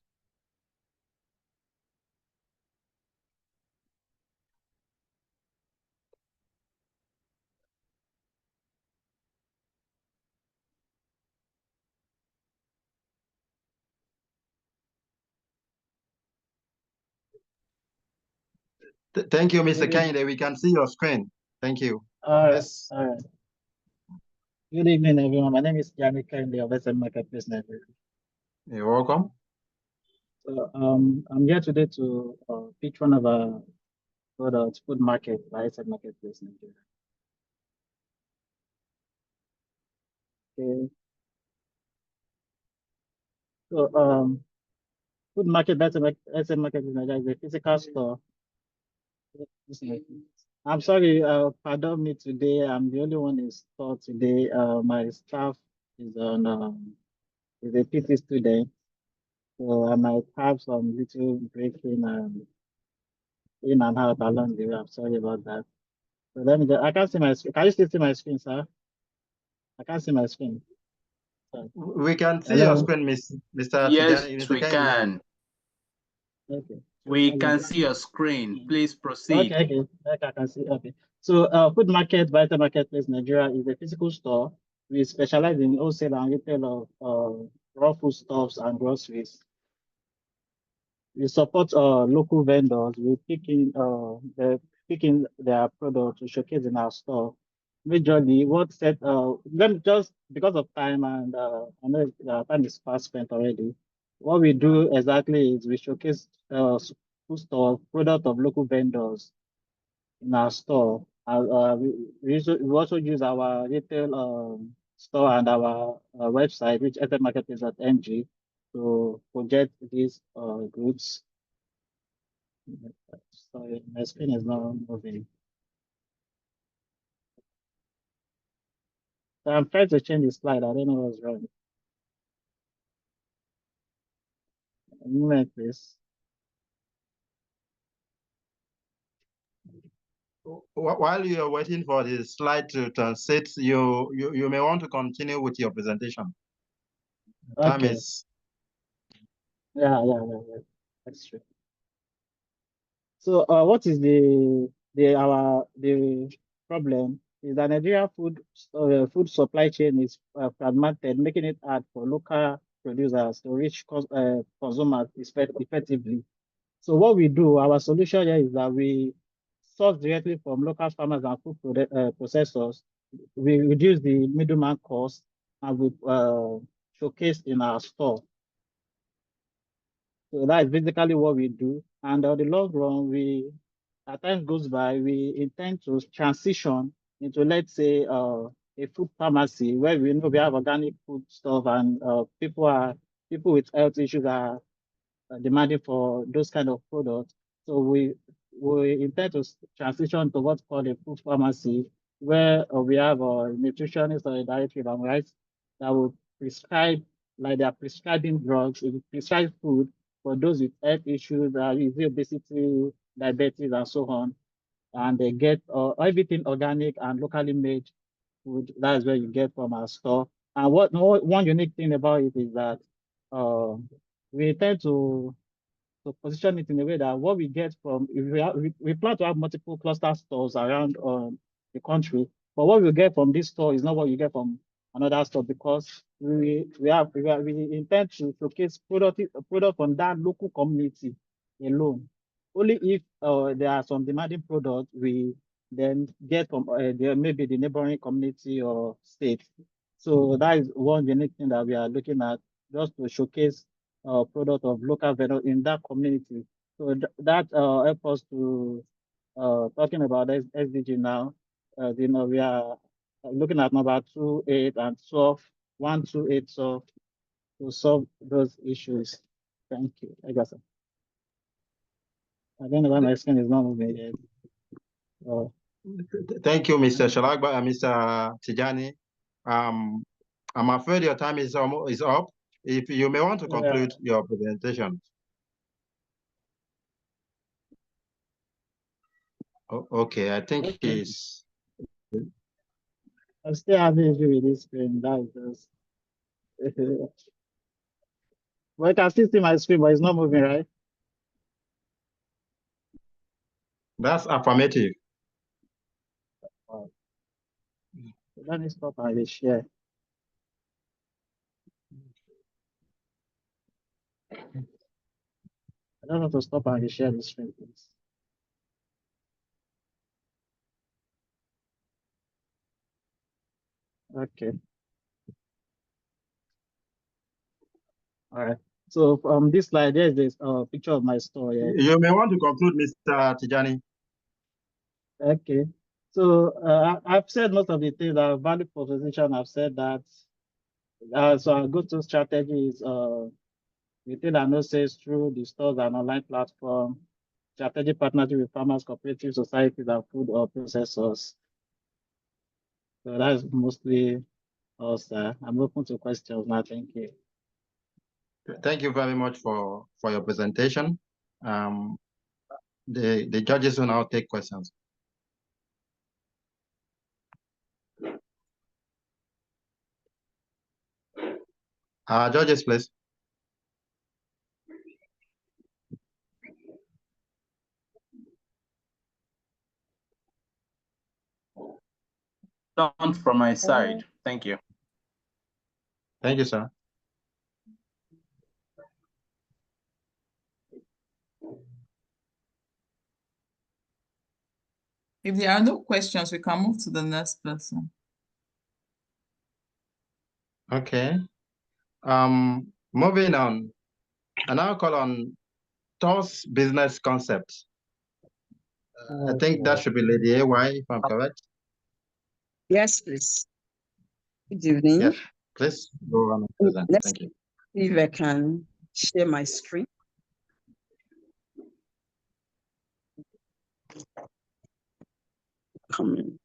Thank you, Mr. Kennedy. We can see your screen. Thank you. Yes. Good evening, everyone. My name is Yannick Kennedy of SME Marketplace Nigeria. You're welcome. So, I'm here today to pitch one of our products, Food Market by SME Marketplace Nigeria. Okay. So food market, SM market in Nigeria is a physical store. I'm sorry, pardon me today. I'm the only one in store today. My staff is on is a PT student, so I might have some little break in and out along the way. I'm sorry about that. So let me I can't see my screen. Can you still see my screen, sir? I can't see my screen. Sorry. We can see Hello? your screen, Mr. Yes, Tijani. Mr. we Kennedy. can. Okay. We can see your screen. Please proceed. Okay. I can see. Okay. So, food market, Vital Marketplace Nigeria is a physical store. We specialize in wholesale and retail of raw foodstuffs and groceries. We support local vendors. We picking their product to showcase in our store. Majorly, what set then just because of time and I know time is fast spent already. What we do exactly is we showcase food store product of local vendors in our store. We also use our retail store and our website, which is marketplace.ng, to project these goods. Sorry, my screen is not moving. So I'm trying to change the slide. I don't know what's wrong. A moment, please. While you're waiting for the slide to translate, you may want to continue with your presentation. Time Okay. is. Yeah. That's true. So, what is the problem is that Nigeria food supply chain is fragmented, making it hard for local producers to reach consumers effectively. So, what we do, our solution here is that we source directly from local farmers and food processors. We reduce the middleman cost and we showcase in our store. So that is basically what we do. And on the long run, as time goes by, we intend to transition into, let's say, a food pharmacy where we know we have organic food stuff and people with health issues are demanding for those kind of products. So we intend to transition to what's called a food pharmacy, where we have a nutritionist or a dietary right that will prescribe, like they are prescribing drugs, we prescribe food for those with health issues, obesity, diabetes, and so on. And they get everything organic and locally made food. That's where you get from our store. And one unique thing about it is that we tend to position it in a way that what we get from, if we plan to have multiple cluster stores around the country, but what we get from this store is not what you get from another store, because we intend to showcase product from that local community alone. Only if there are some demanding products we then get from maybe the neighboring community or state. So that is one unique thing that we are looking at, just to showcase product of local vendor in that community. So that helps us to talking about SDG now. We are looking at number 2.8 and 12, 128 to solve those issues. Thank you. I guess. I don't know why my screen is not moving yet. Thank you, Mr. Shalagba and Mr. Tijani. I'm afraid your time is up. If you may want to conclude your presentation. Okay, I think it's. I'm still having issue with this screen. That is just. Well, I can still see my screen, but it's not moving, right? That's affirmative. Let me stop and share. I don't know to stop and share the screen, please. Okay. All right. So from this slide, there's this picture of my store here. You may want to conclude, Mr. Tijani. Okay. So I've said most of the things. Our value proposition, I've said that. So our go-to strategy is retail and wholesale through the stores and online platform, strategic partnership with farmers, cooperative societies, and food or processors. So that's mostly all, sir. I'm open to questions now. Thank you. Thank you very much for your presentation. The judges will now take questions. Judges, please. None from my side. Thank you. Thank you, sir. If there are no questions, we can move to the next person. Okay. Moving on. I now call on TOS business concepts. I think that should be Lady AY, if I'm correct. Yes, please. Good evening. Yes, please go on and present. Let's Thank you. see if I can share my screen. Come in.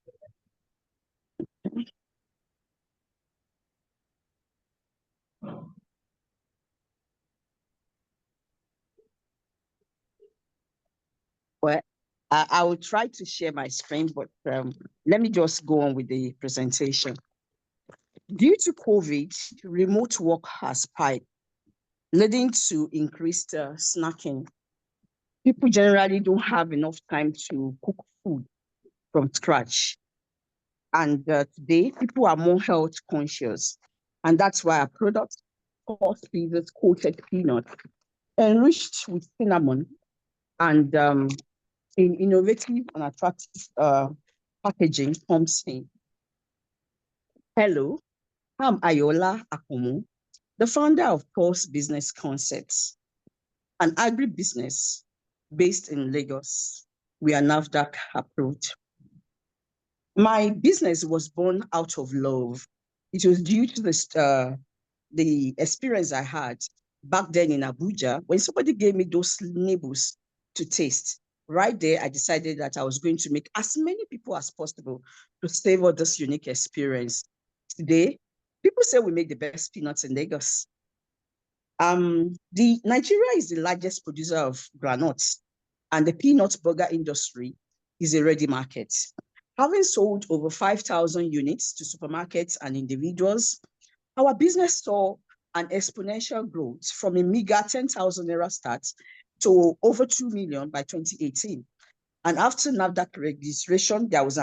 Well, I will try to share my screen, but let me just go on with the presentation. Due to COVID, remote work has spiked, leading to increased snacking. People generally don't have enough time to cook food from scratch. And today, people are more health conscious. And that's why our product, TOS Pleasers coated peanuts, enriched with cinnamon and in innovative and attractive packaging comes in. Hello, I'm Ayola Akomu, the founder of TOS Business Concepts, an agribusiness based in Lagos. We are NAFDAC approved. My business was born out of love. It was due to the experience I had back then in Abuja when somebody gave me those nibbles to taste. Right there, I decided that I was going to make as many people as possible to savor this unique experience. Today, people say we make the best peanuts in Lagos. Nigeria is the largest producer of granules, and the peanut burger industry is a ready market. Having sold over 5,000 units to supermarkets and individuals, our business saw an exponential growth from a meager 10,000 naira start to over 2 million by 2018. And after NAFDAC registration, there was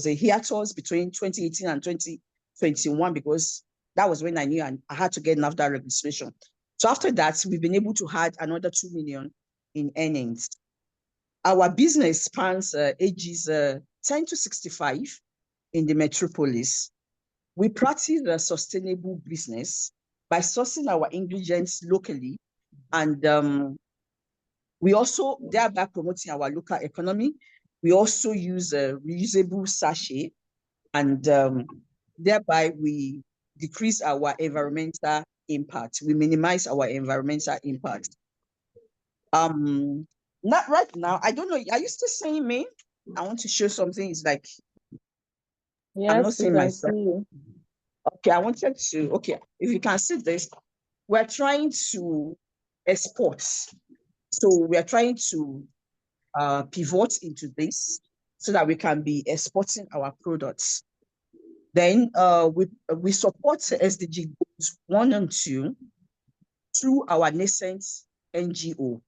a hiatus between 2018 and 2021 because that was when I knew I had to get NAFDAC registration. So after that, we've been able to add another 2 million in earnings. Our business spans ages 10 to 65 in the metropolis. We practice a sustainable business by sourcing our ingredients locally, and we also thereby promoting our local economy. We also use a reusable sachet, and thereby we decrease our environmental impact. We minimize our environmental impact. Not right now. I don't know. Are you still seeing me? I want to show something. It's like I'm not seeing myself. Okay, I wanted to. Okay, if you can see this, we're trying to export. So we are trying to pivot into this so that we can be exporting our products. Then we support SDG goals 1 and 2 through our nascent NGO.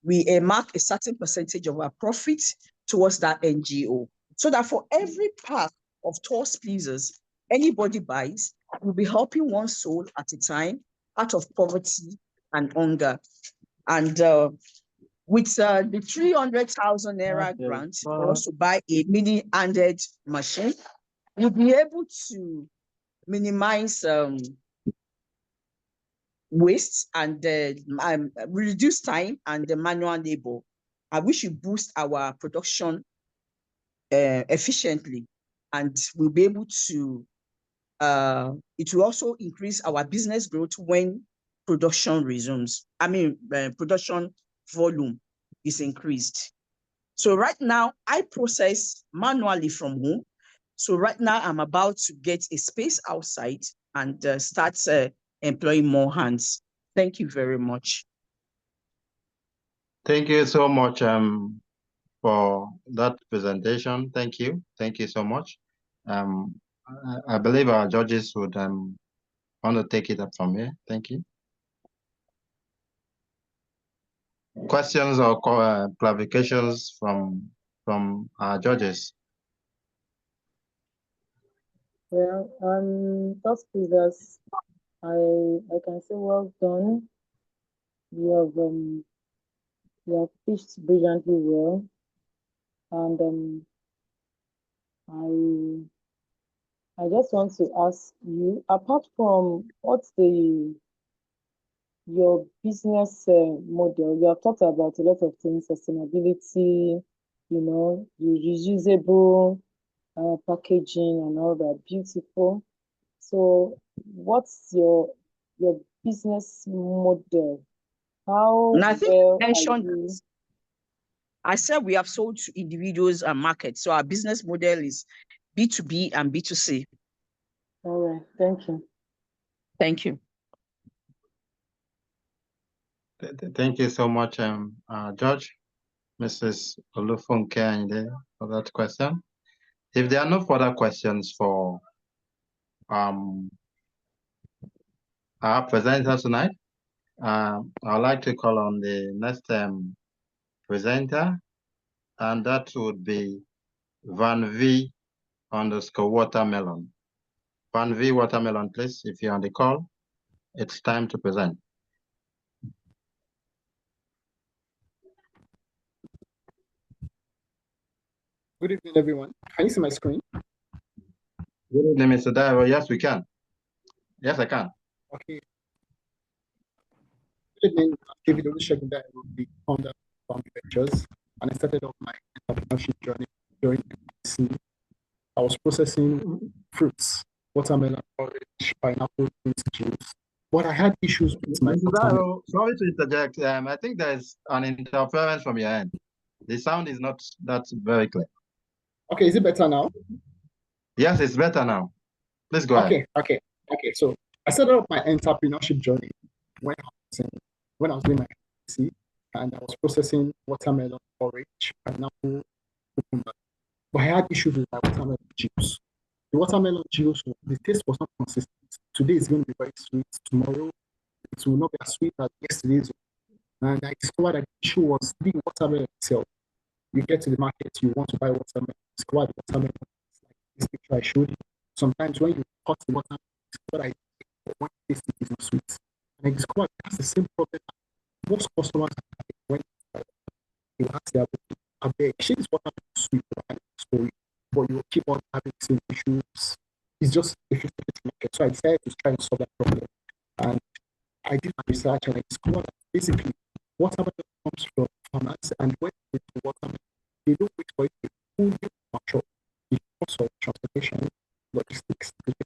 We earmark a certain percentage of our profit towards that NGO, so that for every pack of TOS Pleasers anybody buys, we'll be helping one soul at a time out of poverty and hunger. And with the 300,000 naira grant for us to buy a mini-handed machine, we'll be able to minimize waste and reduce time and the manual labor. We should boost our production efficiently, and we'll be able to, it will also increase our business growth when production resumes. Production volume is increased. So right now, I process manually from home. So right now, I'm about to get a space outside and start employing more hands. Thank you very much. Thank you so much for that presentation. Thank you. Thank you so much. I believe our judges would want to take it up from here. Thank you. Questions or clarifications from our judges? Well, those pieces, I can say well done. You have pitched brilliantly well, and I just want to ask you, apart from what's your business model, you have talked about a lot of things, sustainability, the reusable packaging and all that, beautiful. So what's your business model? How And I think well you mentioned are you? I said we have sold to individuals and markets. So our business model is B2B and B2C. All right, thank you. Thank you. Thank you so much, Judge, Mrs. Olufunke, for that question. If there are no further questions for our presenter tonight, I'd like to call on the next presenter, and that would be Van V _watermelon. Van V Watermelon, please, if you're on the call, it's time to present. Good evening, everyone. Can you see my screen? Good evening, Mr. Daiwo. Yes, we can. Yes, I can. Okay. Good evening. David Olusegun Daiwo, the founder of Boundary Ventures, and I started off my entrepreneurship journey during MSc. I was processing fruits, watermelon, orange, pineapple, juice. But I had issues with my Mr. Daiwo, sorry to interject. I think there's an interference from your end. The sound is not that very clear. Okay, is it better now? Yes, it's better now. Please go ahead. Okay. So I started off my entrepreneurship journey when I was doing my MSc, and I was processing watermelon, orange, pineapple, cucumber. But I had issues with my watermelon juice. The watermelon juice, the taste was not consistent. Today it's going to be very sweet. Tomorrow it will not be as sweet as yesterday's. And I discovered that the issue was the watermelon itself. You get to the market, you want to buy watermelon, discover the watermelon, like this picture I showed you. Sometimes when you cut the watermelon, discover that when you taste it is not sweet. And I discovered that's the same problem most customers have when you ask their I beg, she is watermelon sweet story, but you keep on having the same issues. It's just a 50-50 market. So I decided to try and solve that problem. And I did my research and I discovered that basically watermelon comes from farmers, and when they do watermelon, they don't wait for it to fully mature. Because of transportation, logistics, to the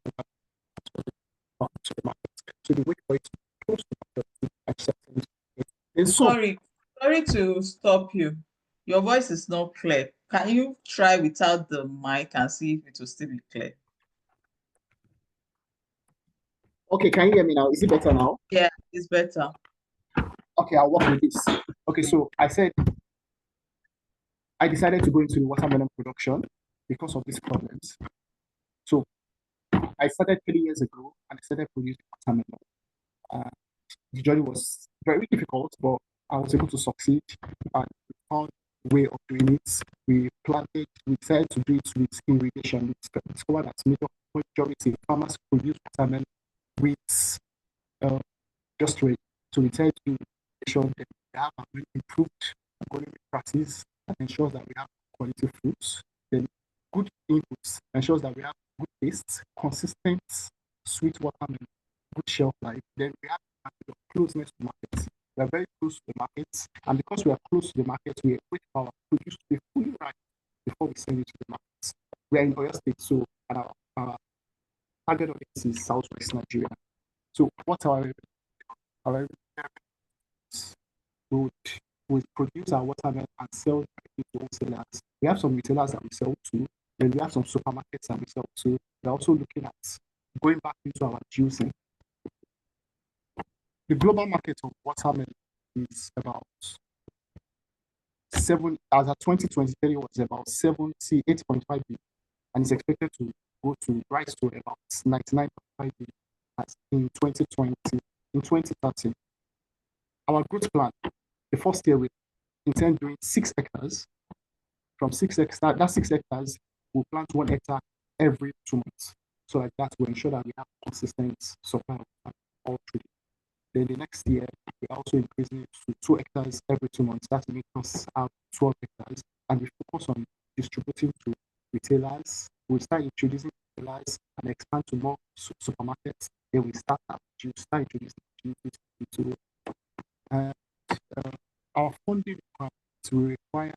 market. So they wait for it to close to maturity and acceptance. And so, Sorry to stop you. Your voice is not clear. Can you try without the mic and see if it will still be clear? okay, can you hear me now? Is it better now? Yeah, it's better. Okay, I'll work with this. Okay, so I decided to go into watermelon production because of these problems. So I started 3 years ago and I started producing watermelon. The journey was very difficult, but I was able to succeed and we found a way of doing it. We planted, we decided to do it with irrigation. We discovered that majority farmers produce watermelon with just right. So we tried to ensure that we have improved economic practice that ensures that we have quality fruits. Then good inputs ensures that we have good taste, consistent, sweet watermelon, good shelf life. Then we have closeness to markets. We are very close to the markets, and because we are close to the markets, we wait for our produce to be fully ripe before we send it to the markets. We are in Oyo State, so our target audience is Southwest Nigeria. So what's our However, we would produce our watermelon and sell directly to wholesalers. We have some retailers that we sell to, then we have some supermarkets that we sell to. We're also looking at going back into our juicing. The global market of watermelon is about as of 2023 was about 78.5 billion, and is expected to rise to about 99.5 billion in 2030. Our growth plan, the first year we intend doing 6 hectares. From 6 hectares, that 6 hectares, we'll plant 1 hectare every 2 months. So like that, we ensure that we have consistent supply of all through. Then the next year, we're also increasing it to 2 hectares every 2 months. That makes us have 12 hectares. And we focus on distributing to retailers. We'll start introducing retailers and expand to more supermarkets. Then we start introducing into our funding requirements will require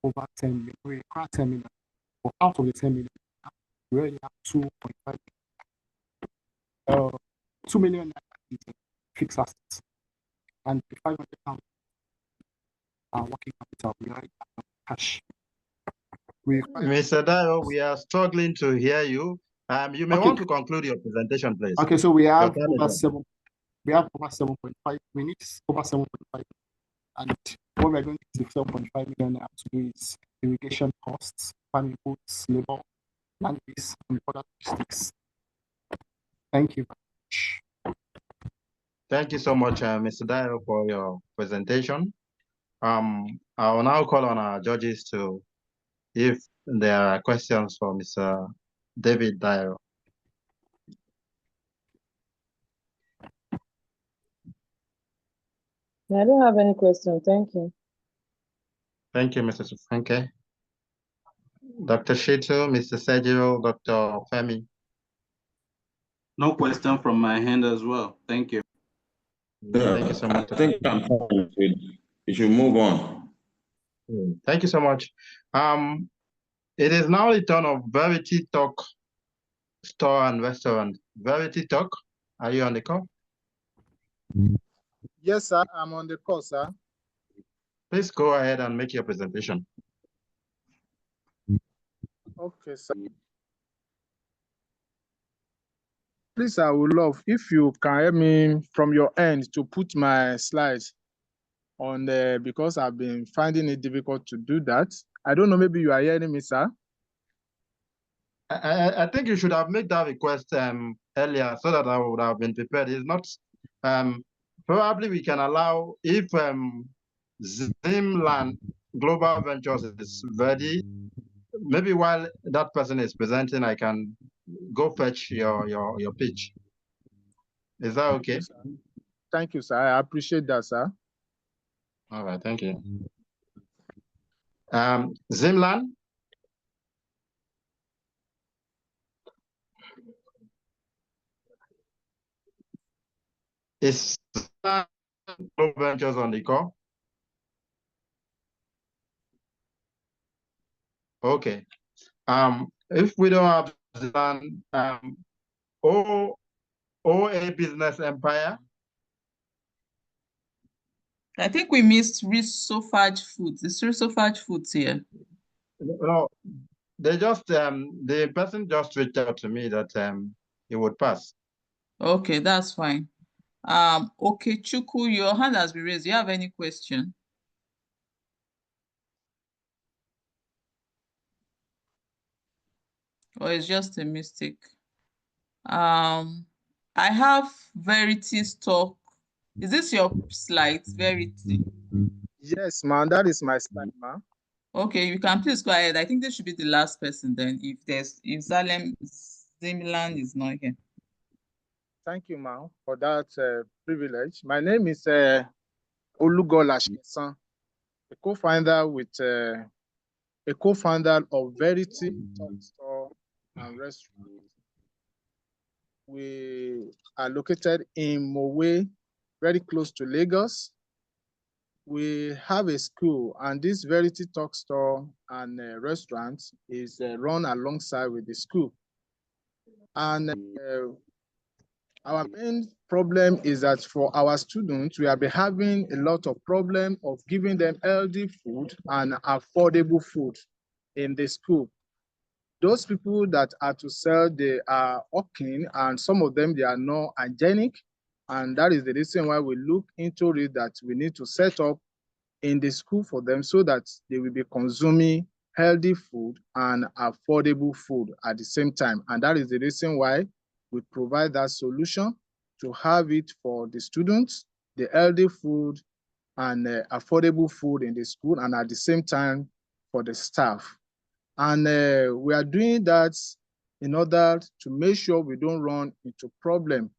over 10 million. We require 10 million. But out of the 10 million, we already have 2.5 million. 2 million fixed assets and 500,000 working capital. We already have cash. Mr. Dio, we are struggling to hear you. You may want to conclude your presentation, please. Okay, so we have over 7.5. We need over 7.5, and what we're going to 7.5 million now to do is irrigation costs, farm inputs, labor, land lease, and other logistics. Thank you very much. Thank you so much, Mr. Dio, for your presentation. I will now call on our judges to, if there are questions for Mr. David Dio. I don't have any question. Thank you. Thank you, Mr. Sufanke. Dr. Shito, Mr. Sergio, Dr. Femi. No question from my hand as well. Thank you. Thank you so much. I think I'm fine. You should move on. Thank you so much. It is now the turn of Verity Talk Store and Restaurant. Verity Talk, are you on the call? Yes, sir. I'm on the call, sir. Please go ahead and make your presentation. Okay, sir. Please, I would love if you can help me from your end to put my slides on there, because I've been finding it difficult to do that. I don't know, maybe you are hearing me, sir. I think you should have made that request earlier so that I would have been prepared. It's not, probably we can allow, if Zimland Global Ventures is ready, maybe while that person is presenting, I can go fetch your pitch. Is that okay? Thank you, sir. I appreciate that, sir. All right, thank you. Zimland. Is Global Ventures on the call? Okay. If we don't have Zimland, OA Business Empire. I think we missed Risofage Foods. Is Risofage Foods here? No, they just the person just reached out to me that it would pass. Okay, that's fine. Okay, Chuku, your hand has been raised. Do you have any question? Or it's just a mistake? I have Verity Stock. Is this your slides, Verity? Yes, ma'am. That is my slide, ma'am. Okay, you can please go ahead. I think this should be the last person then, if Zimland is not here. Thank you, ma'am, for that privilege. My name is Olugola Shesan, a co-founder of Verity Talk Store and Restaurant. We are located in Mowe, very close to Lagos. We have a school, and this Verity Talk Store and restaurant is run alongside with the school. And Our main problem is that for our students, we have been having a lot of problem of giving them healthy food and affordable food in the school. Those people that are to sell, they are hawking, and some of them, they are not hygienic. And that is the reason why we look into it, that we need to set up in the school for them so that they will be consuming healthy food and affordable food at the same time. And that is the reason why we provide that solution to have it for the students, the healthy food and affordable food in the school, and at the same time for the staff. And we are doing that in order to make sure we don't run into problem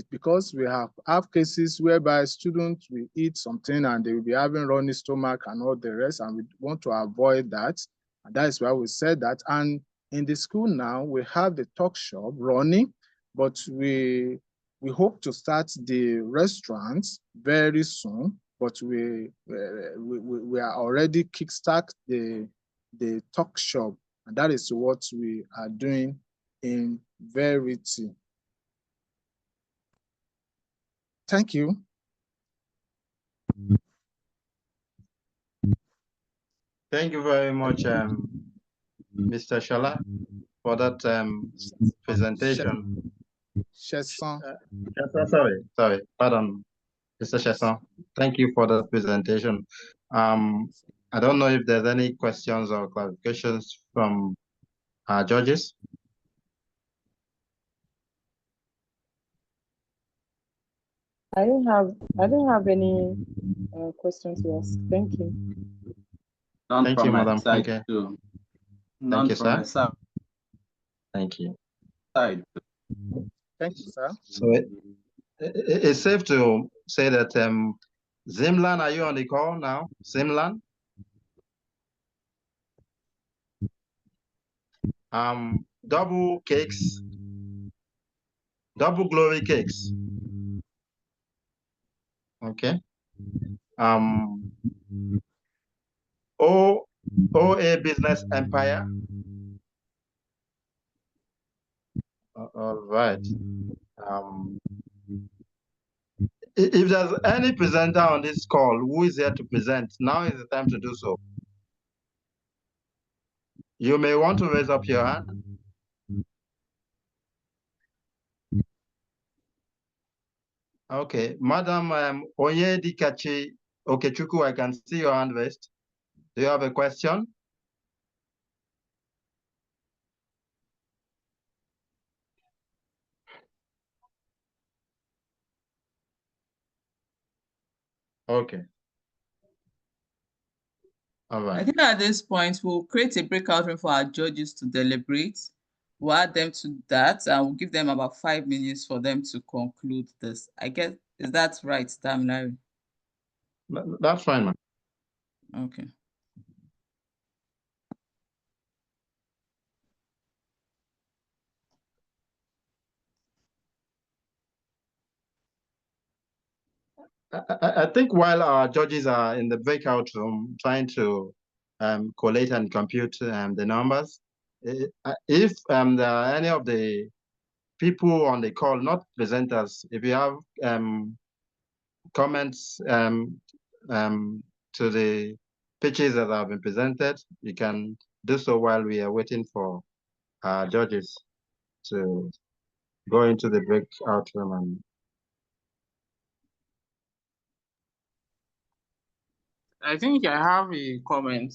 because we have cases whereby students will eat something and they will be having runny stomach and all the rest, and we want to avoid that. And that is why we said that. And in the school now, we have the talk shop running, but we hope to start the restaurants very soon. But we are already kickstart the talk shop, and that is what we are doing in Verity. Thank you. Thank you very much, Mr. Shala, for that presentation. Chesson. Sorry, pardon, Mr. Chesson. Thank you for that presentation. I don't know if there's any questions or clarifications from our judges. I don't have any questions to ask. Thank you. None Thank from you, my Madam. side Okay. too. Thank you, None from sir. my side. Thank you. Thank you, sir. So it's safe to say that Zimlan, are you on the call now? Zimlan? Double cakes, double glory cakes. Okay. OA Business Empire. All right. If there's any presenter on this call who is here to present, now is the time to do so. You may want to raise up your hand. Okay, Madam Onyedikachi Okechuku, I can see your hand raised. Do you have a question? Okay. All right. I think at this point, we'll create a breakout room for our judges to deliberate. We'll add them to that, and we'll give them about 5 minutes for them to conclude this. I guess, is that right, Damilare? That's fine, ma'am. Okay. I think while our judges are in the breakout room trying to collate and compute the numbers, if there are any of the people on the call, not presenters, if you have comments to the pitches that have been presented, you can do so while we are waiting for our judges to go into the breakout room. And I think I have a comment.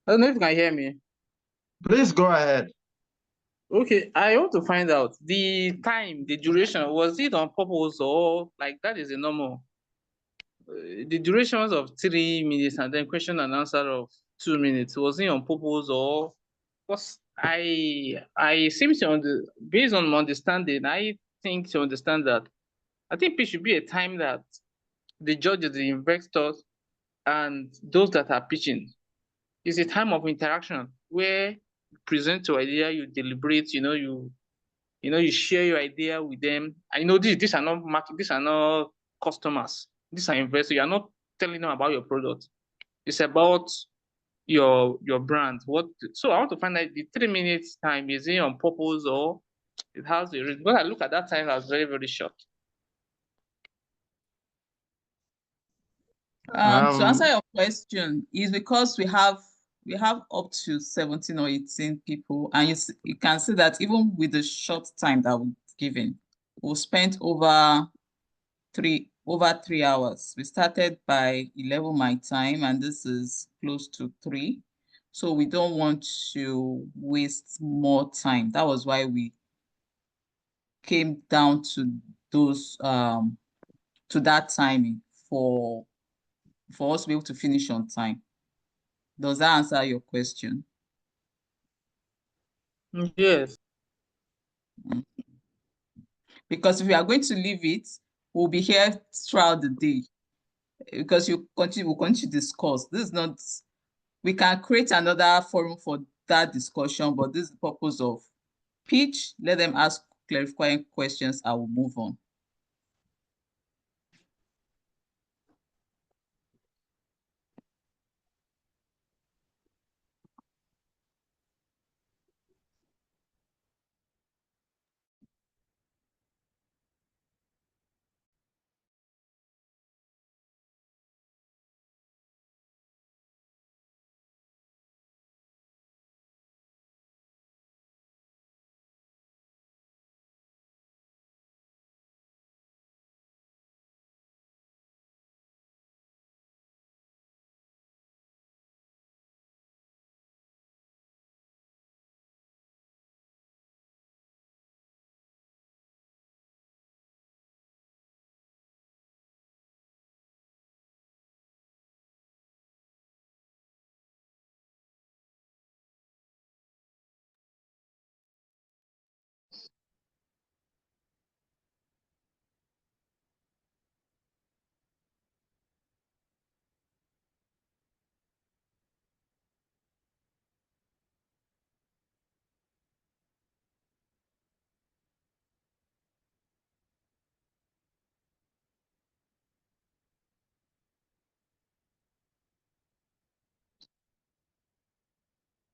I don't know if you can hear me. Please go ahead. Okay, I want to find out the time, the duration, was it on purpose or like that is a normal? The durations of 3 minutes and then question and answer of 2 minutes, was it on purpose or? Because I seem to based on my understanding, I think to understand that I think it should be a time that the judges, the investors, and those that are pitching is a time of interaction where you present your idea, you deliberate, you share your idea with them. I know these are not market, these are not customers, these are investors. You are not telling them about your product. It's about your brand. So I want to find out the 3 minutes time, is it on purpose or it has a reason? Because I look at that time as very, very short. To answer your question, is because we have up to 17 or 18 people, and you can see that even with the short time that we've given, we spent over 3 hours. We started by 11 my time, and this is close to 3. So we don't want to waste more time. That was why we came down to those to that timing for us to be able to finish on time. Does that answer your question? Yes. Because if we are going to leave it, we'll be here throughout the day. Because we'll continue to discuss. This is not, we can create another forum for that discussion, but this is the purpose of pitch. Let them ask clarifying questions. I will move on.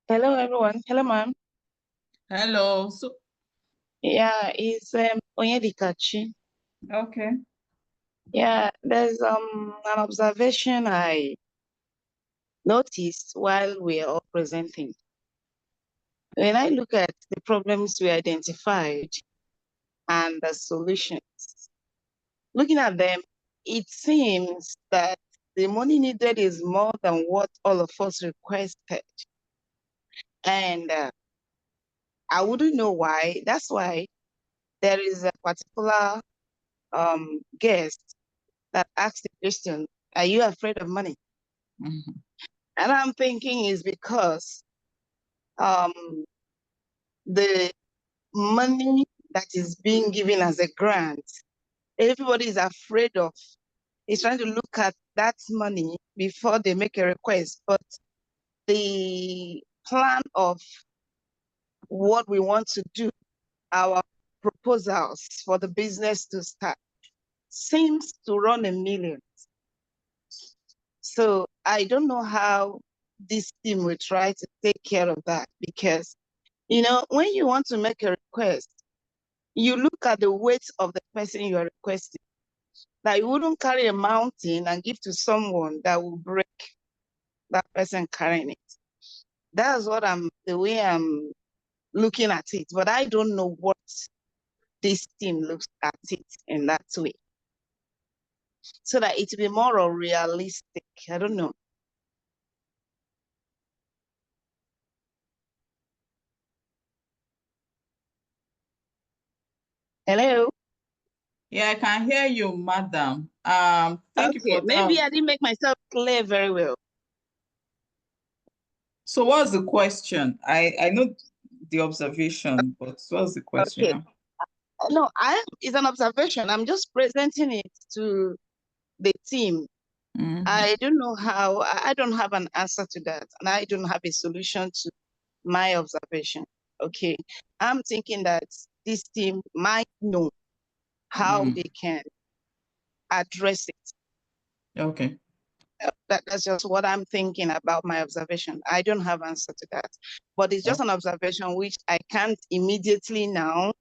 Hello, everyone. Hello, ma'am. Hello. So, yeah, it's Onyedikachi. Okay. Yeah, there's an observation I noticed while we are all presenting. When I look at the problems we identified and the solutions, looking at them, it seems that the money needed is more than what all of us requested. And I wouldn't know why. That's why there is a particular guest that asked the question, are you afraid of money? Mm-hmm. And I'm thinking is because the money that is being given as a grant, everybody is afraid of, is trying to look at that money before they make a request. But the plan of what we want to do, our proposals for the business to start, seems to run a million. So I don't know how this team will try to take care of that, because, you know, when you want to make a request, you look at the weight of the person you are requesting. That you wouldn't carry a mountain and give to someone that will break that person carrying it. That's what the way I'm looking at it. But I don't know what this team looks at it in that way, so that it will be more realistic. I don't know. Hello? Yeah, I can hear you, madam. Thank you for that. Maybe I didn't make myself clear very well. So what's the question? I know the observation, but what's the question? Okay. No, it's an observation. I'm just presenting it to the team. Mm-hmm. I don't know how, I don't have an answer to that, and I don't have a solution to my observation. Okay. I'm thinking that this team might know how they can address it. Okay. That's just what I'm thinking about my observation. I don't have answer to that, but it's just an observation which I can't immediately now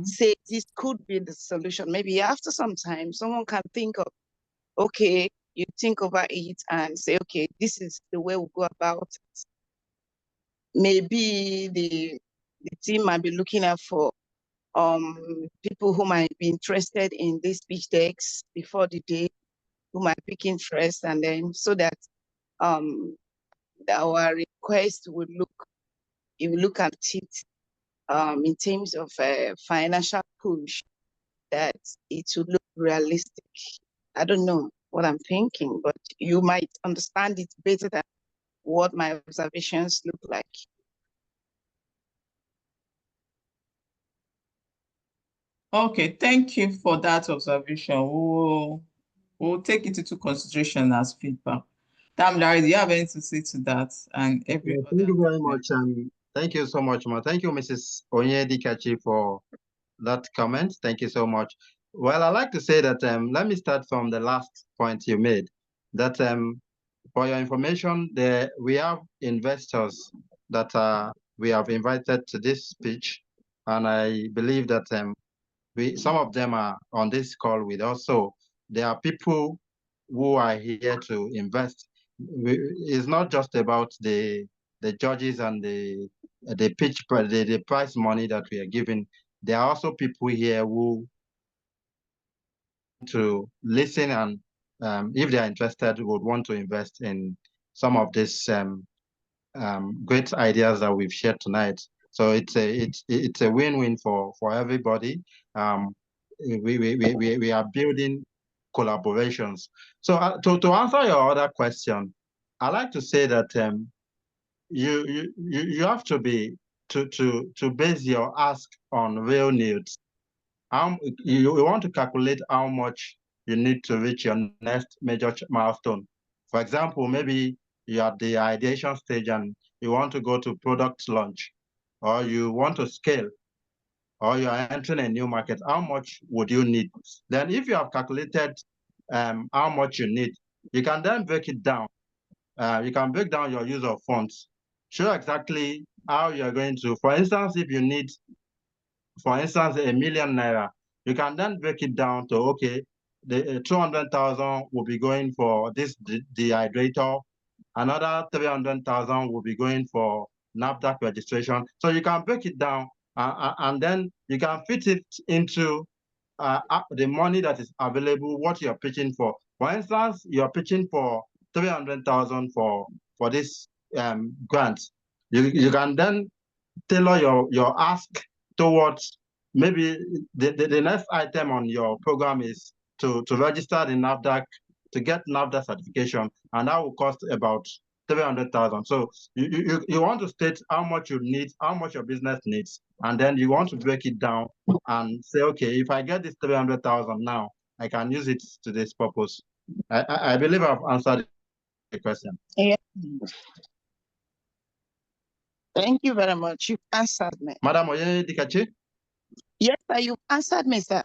say this could be the solution. Maybe after some time, someone can think of, okay, you think over it and say, okay, this is the way we'll go about it. Maybe the team might be looking out for people who might be interested in these pitch decks before the day, who might pick interest, and then so that our request would look at it in terms of a financial push, that it would look realistic. I don't know what I'm thinking, but you might understand it better than what my observations look like. Okay, thank you for that observation. We'll take it into consideration as feedback. Larry, do you have anything to say to that? And every other thank you very much. Thank you so much, ma. Thank you, Mrs. Onyedikachi, for that comment. Thank you so much. Well, I'd like to say that let me start from the last point you made. That for your information, we have investors that we have invited to this speech, and I believe that some of them are on this call with us. So there are people who are here to invest. It's not just about the judges and the prize money that we are giving. There are also people here who to listen and if they are interested, would want to invest in some of these great ideas that we've shared tonight. So it's a win-win for everybody. We are building collaborations. So to answer your other question, I like to say that you have to base your ask on real needs. You want to calculate how much you need to reach your next major milestone. For example, maybe you're at the ideation stage and you want to go to product launch, or you want to scale, or you are entering a new market. How much would you need? Then if you have calculated how much you need, you can then break it down. You can break down your use of funds, show exactly how you're going to, for instance, if you need, for instance, ₦1 million, you can then break it down to, okay, the 200,000 will be going for this dehydrator, another 300,000 will be going for NAFDAC registration. So you can break it down and then you can fit it into the money that is available, what you're pitching for. For instance, you're pitching for 300,000 for this grant. You can then tailor your ask towards maybe the next item on your program is to register the NAFDAC, to get NAFDAC certification, and that will cost about 300,000. So you want to state how much you need, how much your business needs, and then you want to break it down and say, okay, if I get this 300,000 now, I can use it to this purpose. I believe I've answered the question. Yeah. Thank you very much. You've answered me. Madam Oyedikachi? Yes, sir, you've answered me, sir.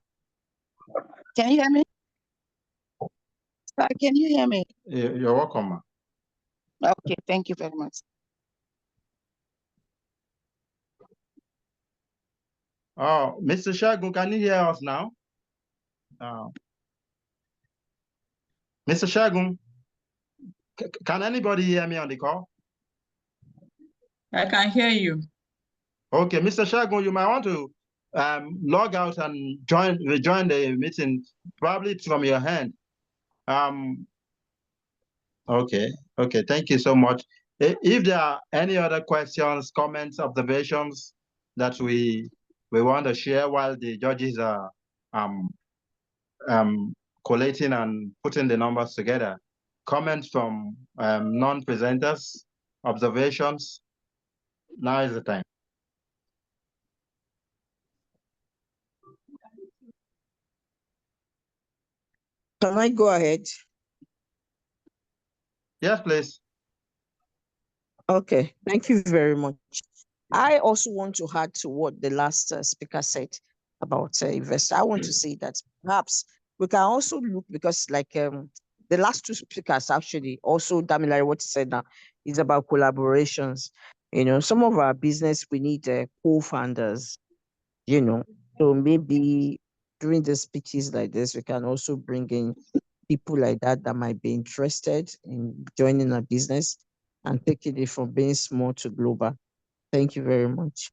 Can you hear me? Sir, can you hear me? You're welcome, ma. Okay, thank you very much. Oh, Mr. Shagun, can you hear us now? Mr. Shagun, can anybody hear me on the call? I can hear you. Okay, Mr. Shagun, you might want to log out and rejoin the meeting. Probably it's from your hand. Okay, thank you so much. If there are any other questions, comments, observations that we want to share while the judges are collating and putting the numbers together, comments from non-presenters, observations, now is the time. Can I go ahead? Yes, please. Okay, thank you very much. I also want to add to what the last speaker said about investor. I want to say that perhaps we can also look, because like the last two speakers actually, also Damilare, what he said now is about collaborations. Some of our business, we need co-founders, so maybe during the speeches like this, we can also bring in people like that might be interested in joining a business and taking it from being small to global. Thank you very much.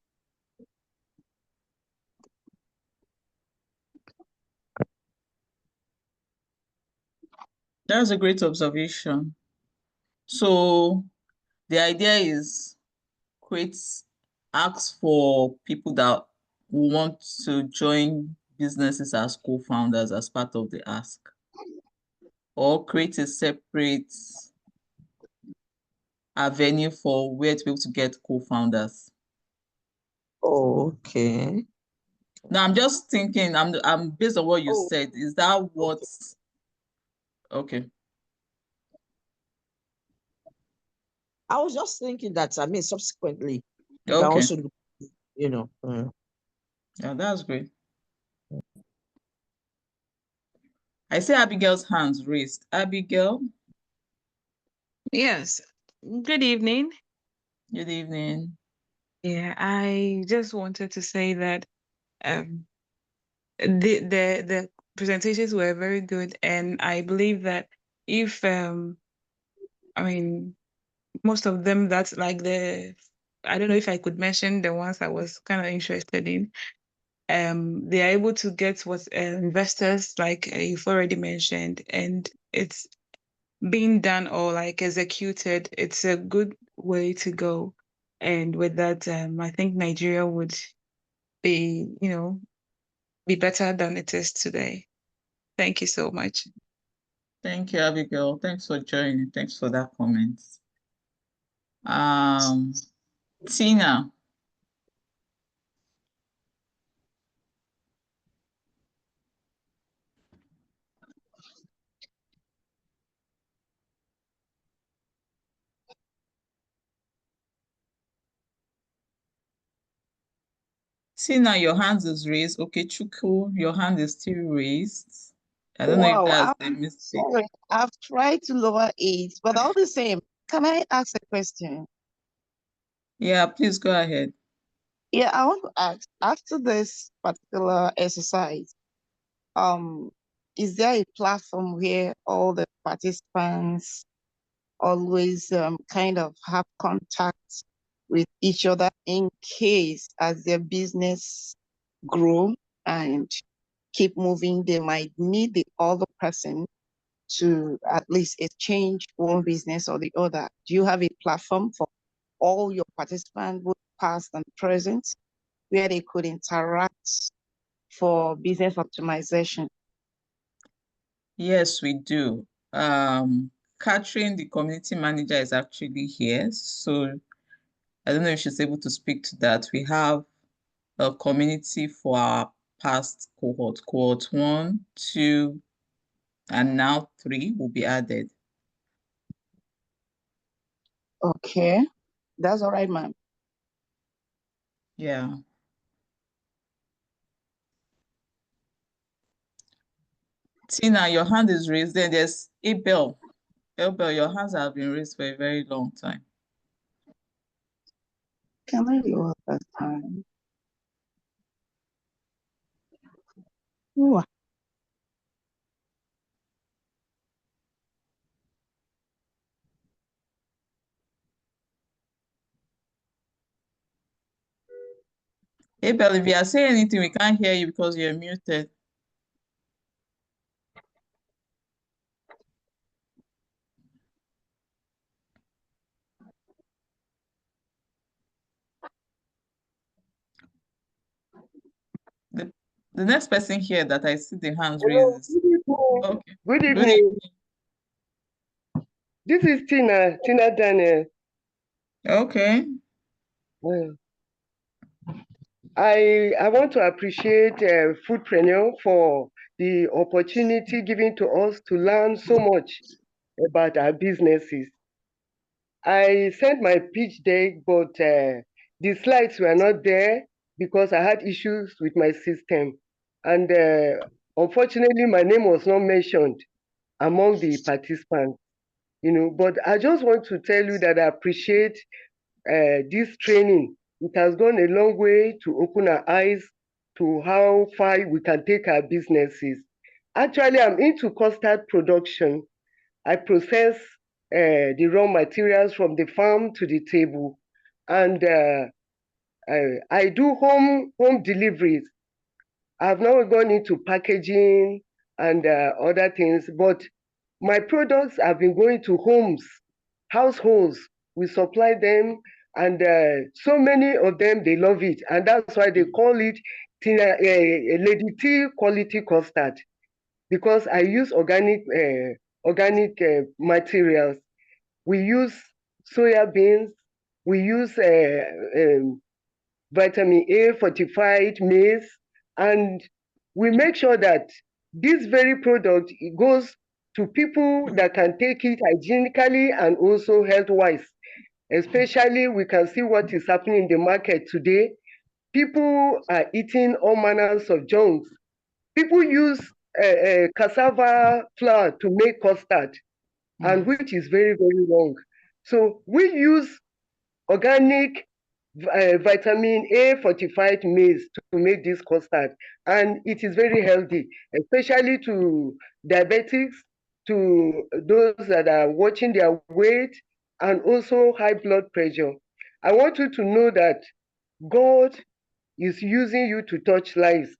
That's a great observation. So the idea is ask for people that want to join businesses as co-founders as part of the ask, or create a separate avenue for where to be able to get co-founders. Okay. Now I'm just thinking, I'm based on what you said, is that what? Okay. I was just thinking that, subsequently, you Okay. can also look, Yeah, that's great. I see Abigail's hands raised. Abigail? Yes. Good evening. Good evening. Yeah, I just wanted to say that the presentations were very good, and I believe that if most of them, that's like I don't know if I could mention the ones I was kind of interested in. They are able to get what investors, like you've already mentioned, and it's being done or like executed. It's a good way to go. And with that, I think Nigeria would be, be better than it is today. Thank you so much. Thank you, Abigail. Thanks for joining. Thanks for that comment. Tina. Tina, your hand is raised. Okay, Chuku, your hand is still raised. I don't know if that's a mistake. Sorry, I've tried to lower it, but all the same, can I ask a question? Yeah, please go ahead. Yeah, I want to ask, after this particular exercise, is there a platform where all the participants always kind of have contact with each other in case as their business grow and keep moving, they might need the other person to at least exchange one business or the other? Do you have a platform for all your participants, both past and present, where they could interact for business optimization? Yes, we do. Catherine, the community manager, is actually here. So I don't know if she's able to speak to that. We have a community for our past cohort. Cohort 1, 2, and now 3 will be added. Okay, that's all right, ma'am. Yeah. Tina, your hand is raised. Then there's Abel. Abel, your hands have been raised for a very long time. Can I lower that time? Ooh. Abel, if you are saying anything, we can't hear you because you're muted. The next person here that I see the hands raised is... Okay. Good evening. This is Tina Daniel. Okay. I want to appreciate Foodpreneur for the opportunity given to us to learn so much about our businesses. I sent my pitch deck, but the slides were not there because I had issues with my system. And unfortunately, my name was not mentioned. among the participants, But I just want to tell you that I appreciate this training. It has gone a long way to open our eyes to how far we can take our businesses. Actually, I'm into custard production. I process the raw materials from the farm to the table, and I do home deliveries. I've now gone into packaging and other things, but my products have been going to homes, households. We supply them, and so many of them, they love it. And that's why they call it Lady T quality custard, because I use organic materials. We use soya beans, we use vitamin A fortified maize, and we make sure that this very product goes to people that can take it hygienically and also health-wise. Especially, we can see what is happening in the market today. People are eating all manners of junks. People use cassava flour to make custard, and which is very, very wrong. So we use organic vitamin A fortified maize to make this custard, and it is very healthy, especially to diabetics, to those that are watching their weight, and also high blood pressure. I want you to know that God is using you to touch lives.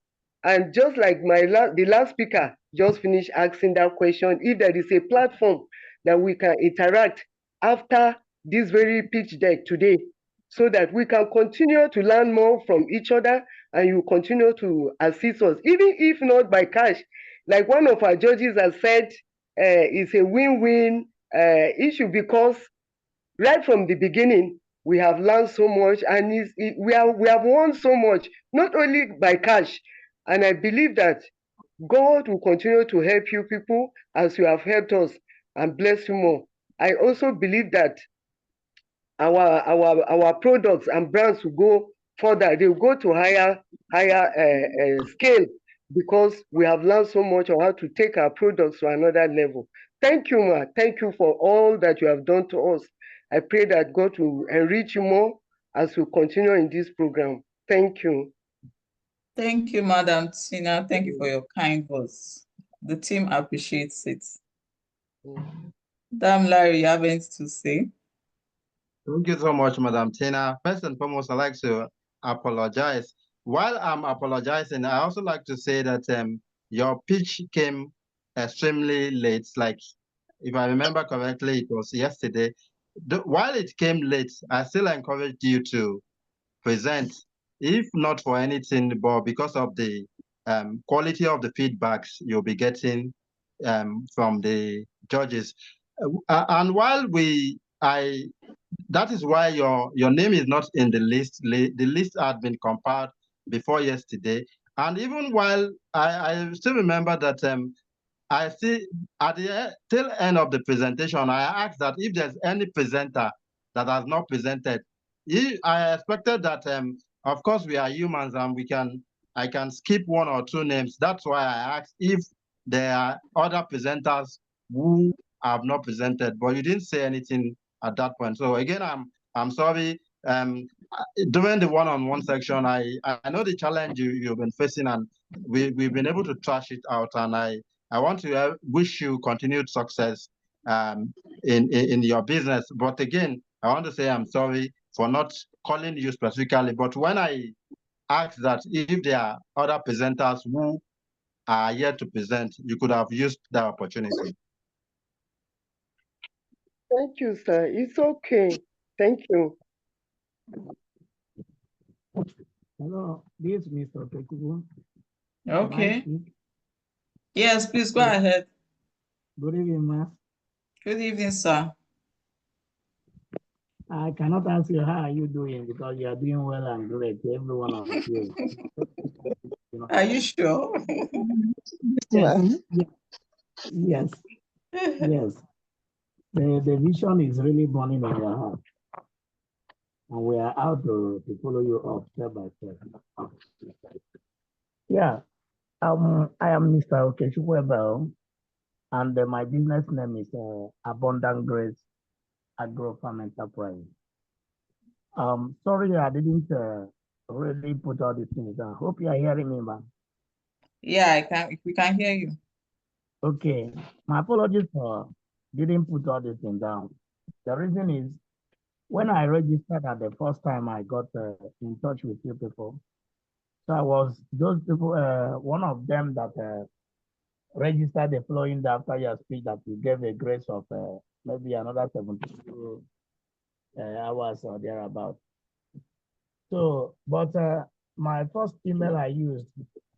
And just like the last speaker just finished asking that question, if there is a platform that we can interact after this very pitch deck today, so that we can continue to learn more from each other, and you continue to assist us, even if not by cash. Like one of our judges has said, it's a win-win issue, because right from the beginning, we have learned so much, and we have won so much, not only by cash. And I believe that God will continue to help you people as you have helped us, and bless you more. I also believe that our products and brands will go further. They will go to higher scale, because we have learned so much on how to take our products to another level. Thank you, ma. Thank you for all that you have done to us. I pray that God will enrich you more as we continue in this program. Thank you. Thank you, Madam Tina. Thank you for your kind words. The team appreciates it. Damn, Larry, you have anything to say? Thank you so much, Madam Tina. First and foremost, I'd like to apologize. While I'm apologizing, I also like to say that your pitch came extremely late. Like, if I remember correctly, it was yesterday. While it came late, I still encouraged you to present, if not for anything, but because of the quality of the feedbacks you'll be getting from the judges. And while that is why your name is not in the list. The list had been compiled before yesterday. And even while I still remember that I see at the tail end of the presentation, I asked that if there's any presenter that has not presented, I expected that, of course, we are humans and I can skip one or two names. That's why I asked if there are other presenters who have not presented, but you didn't say anything at that point. So again, I'm sorry. During the one-on-one section, I know the challenge you've been facing, and we've been able to trash it out. And I want to wish you continued success in your business. But again, I want to say I'm sorry for not calling you specifically. But when I asked that if there are other presenters who are yet to present, you could have used that opportunity. Thank you, sir. It's okay. Thank you. Hello, this is Mr. Pekugu. Okay. Yes, please go ahead. Good evening, ma'am. Good evening, sir. I cannot ask you how are you doing, because you are doing well and great. Everyone of you. Are you sure? Yes. Yes. Yes. The vision is really burning in your heart. And we are out to follow you up step by step. Yeah. I am Mr. Okechukwu. And my business name is Abundant Grace Agro Farm Enterprise. Sorry, I didn't really put all these things down. Hope you are hearing me, man. Yeah, we can hear you. Okay, my apologies for didn't put all these things down. The reason is when I registered at the first time, I got in touch with you people. So I was those people, one of them that registered the following day after your speech that you gave a grace of maybe another 72 hours or thereabout. So, but my first email I used,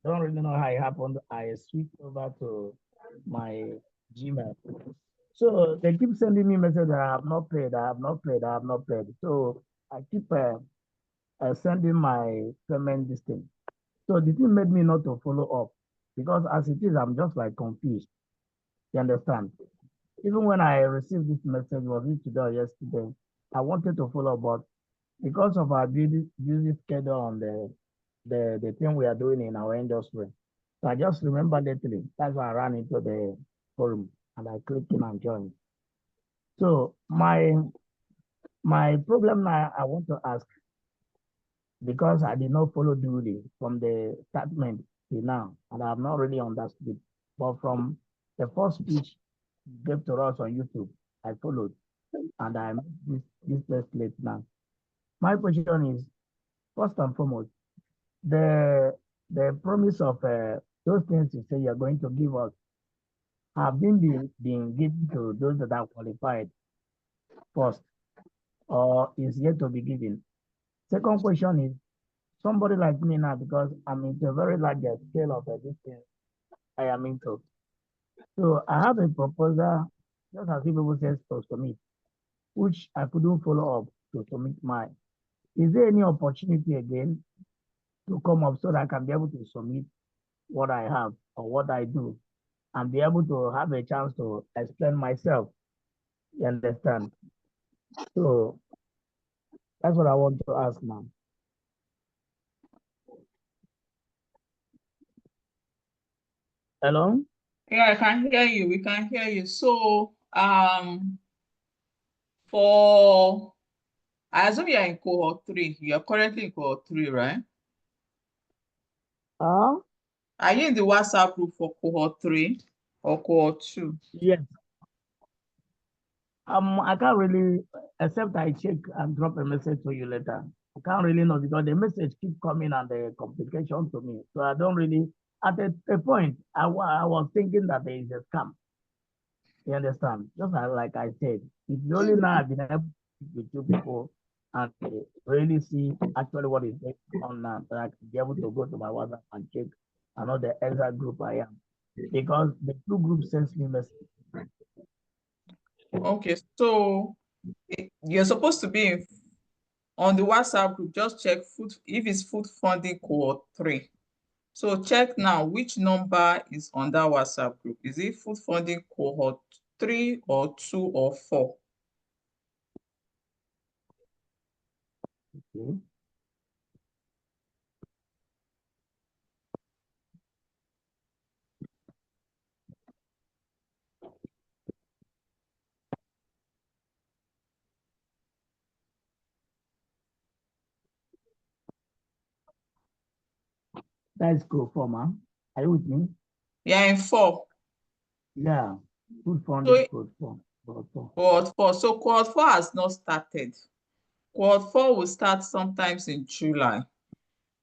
don't really know how it happened. I switched over to my Gmail. So they keep sending me messages that I have not paid, I have not paid, I have not paid. So I keep sending my payment this thing. So the thing made me not to follow up because as it is, I'm just like confused. You understand? Even when I received this message, was it today or yesterday, I wanted to follow up, but because of our busy schedule on the thing we are doing in our industry. So I just remember lately, that's why I ran into the forum and I clicked in and joined. So my problem now I want to ask, because I did not follow duly from the statement till now, and I have not really understood. But from the first speech you gave to us on YouTube, I followed, and I'm this place late now. My question is, first and foremost, the promise of those things you say you're going to give us have been given to those that are qualified first, or is yet to be given. Second question is, somebody like me now, because I'm into a very large scale of this thing I am into. So I have a proposal, just as people say to submit, which I couldn't follow up to submit mine. Is there any opportunity again to come up so that I can be able to submit what I have or what I do and be able to have a chance to explain myself? You understand? So that's what I want to ask now. Hello? Yeah, I can hear you. We can hear you. So, for I assume you're in cohort 3. You're currently in cohort 3, right? Are you in the WhatsApp group for cohort 3 or cohort 2? Yes. I can't really, except I check and drop a message to you later. I can't really know because the message keep coming and the complication to me. So I don't really, at a point, I was thinking that there is a scam. You understand? Just like I said, if you only now have been able to speak with you people and really see actually what is going on now, that I can be able to go to my WhatsApp and check I know the exact group I am. Because the two groups sends me message. Okay, so you're supposed to be on the WhatsApp group. Just check if it's food funding cohort 3. So check now which number is on that WhatsApp group. Is it food funding cohort 3 or 2 or 4? Okay. That's cool for man. Are you with me? Yeah, in 4. Yeah. Food funding code 4. Cohort 4. So cohort 4 has not started. Cohort 4 will start sometimes in July.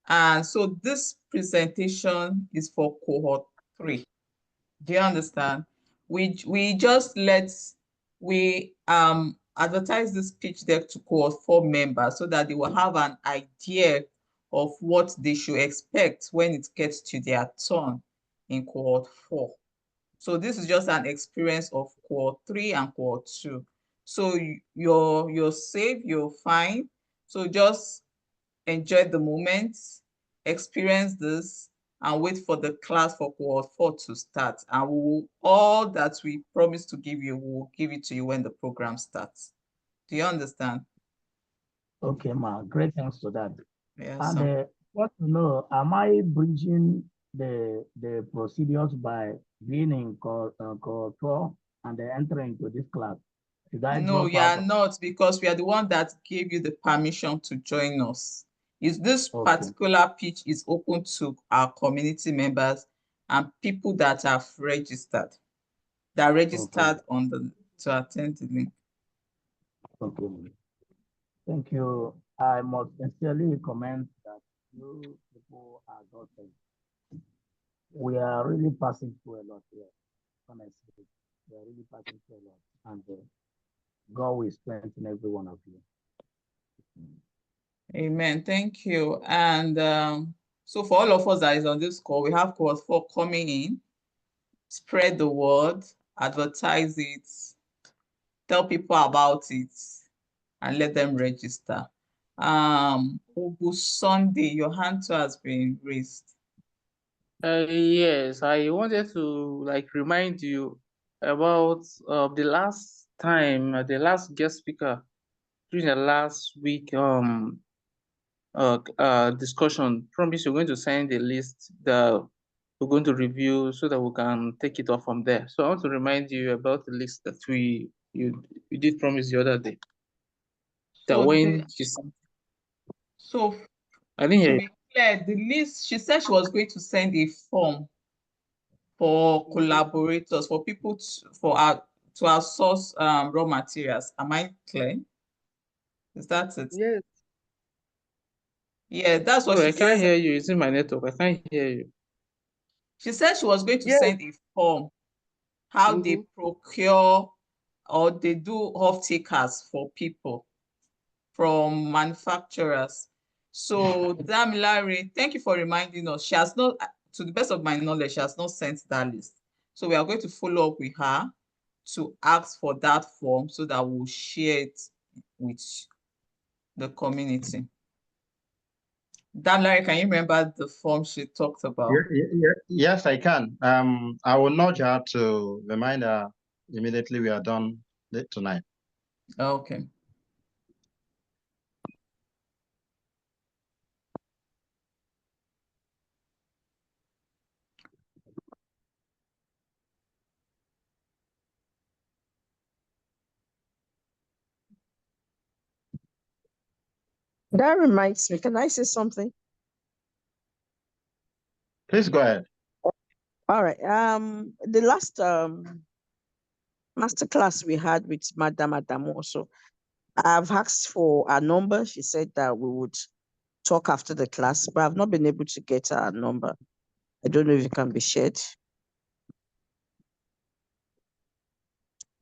And so this presentation is for cohort 3. Do you understand? We just advertise this pitch deck to cohort 4 members so that they will have an idea of what they should expect when it gets to their turn in cohort 4. So this is just an experience of cohort 3 and cohort 2. So you're safe, you're fine. So just enjoy the moment, experience this, and wait for the class for cohort 4 to start. And all that we promise to give you, we'll give it to you when the program starts. Do you understand? Okay, ma. Great thanks to that. Yeah, and what to know, am I bridging the procedures by being in cohort 4 and then entering to this class? Should I No, drop you out are of? not, because we are the one that gave you the permission to join us. Is this particular pitch is open to our community members and people that have registered, on the to attend the link. Okay. Thank you. I must sincerely comment that you people are doctors. We are really passing through a lot here, honestly. We are really passing through a lot. And God will strengthen every one of you. Amen. Thank you. And so for all of us that is on this call, we have cohort 4 coming in. Spread the word, advertise it, tell people about it, and let them register. Ogu Sunday, your hand too has been raised. Yes, I wanted to remind you about the last time, the last guest speaker during the last week discussion. Promise you're going to send the list that we're going to review so that we can take it off from there. So I want to remind you about the list that you did promise the other day. That So when she sent. So I didn't hear to you. be clear, the list, she said she was going to send a form for collaborators, for people to outsource raw materials. Am I clear? Is that it? Yes. Yeah, that's what Oh, she I said. can't hear you. It's in my network. I can't hear you. She said she was going to Yes. send a form, how they procure or they do off-takers for people from manufacturers. So Damilare, thank you for reminding us. She has not, to the best of my knowledge, she has not sent that list. So we are going to follow up with her to ask for that form so that we'll share it with the community. Damilare, can you remember the form she talked about? Yes, I can. I will nudge her to remind her immediately we are done tonight. Okay. That reminds me, can I say something? Please go ahead. All right. The last masterclass we had with Madam Adamo, so I've asked for a number. She said that we would talk after the class, but I've not been able to get her number. I don't know if it can be shared.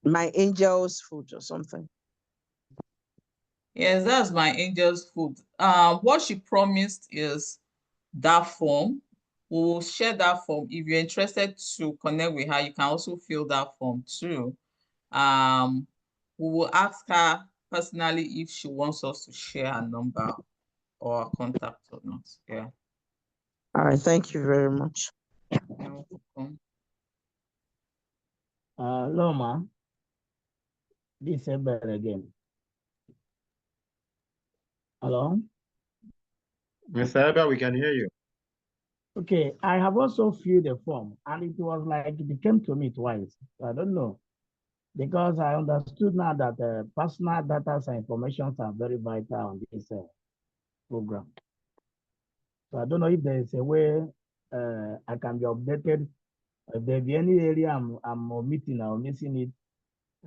My angel's food or something. Yes, that's my angel's food. What she promised is that form. We will share that form. If you're interested to connect with her, you can also fill that form too. We will ask her personally if she wants us to share her number or her contact or not. Yeah. All right, thank you very much. You're welcome. Loma, this is again. Hello? Mr. Eber, we can hear you. Okay, I have also filled the form and it was like it came to me twice. I don't know. Because I understood now that personal data and information are very vital on this program. So I don't know if there is a way I can be updated. If there be any area I'm omitting or missing it,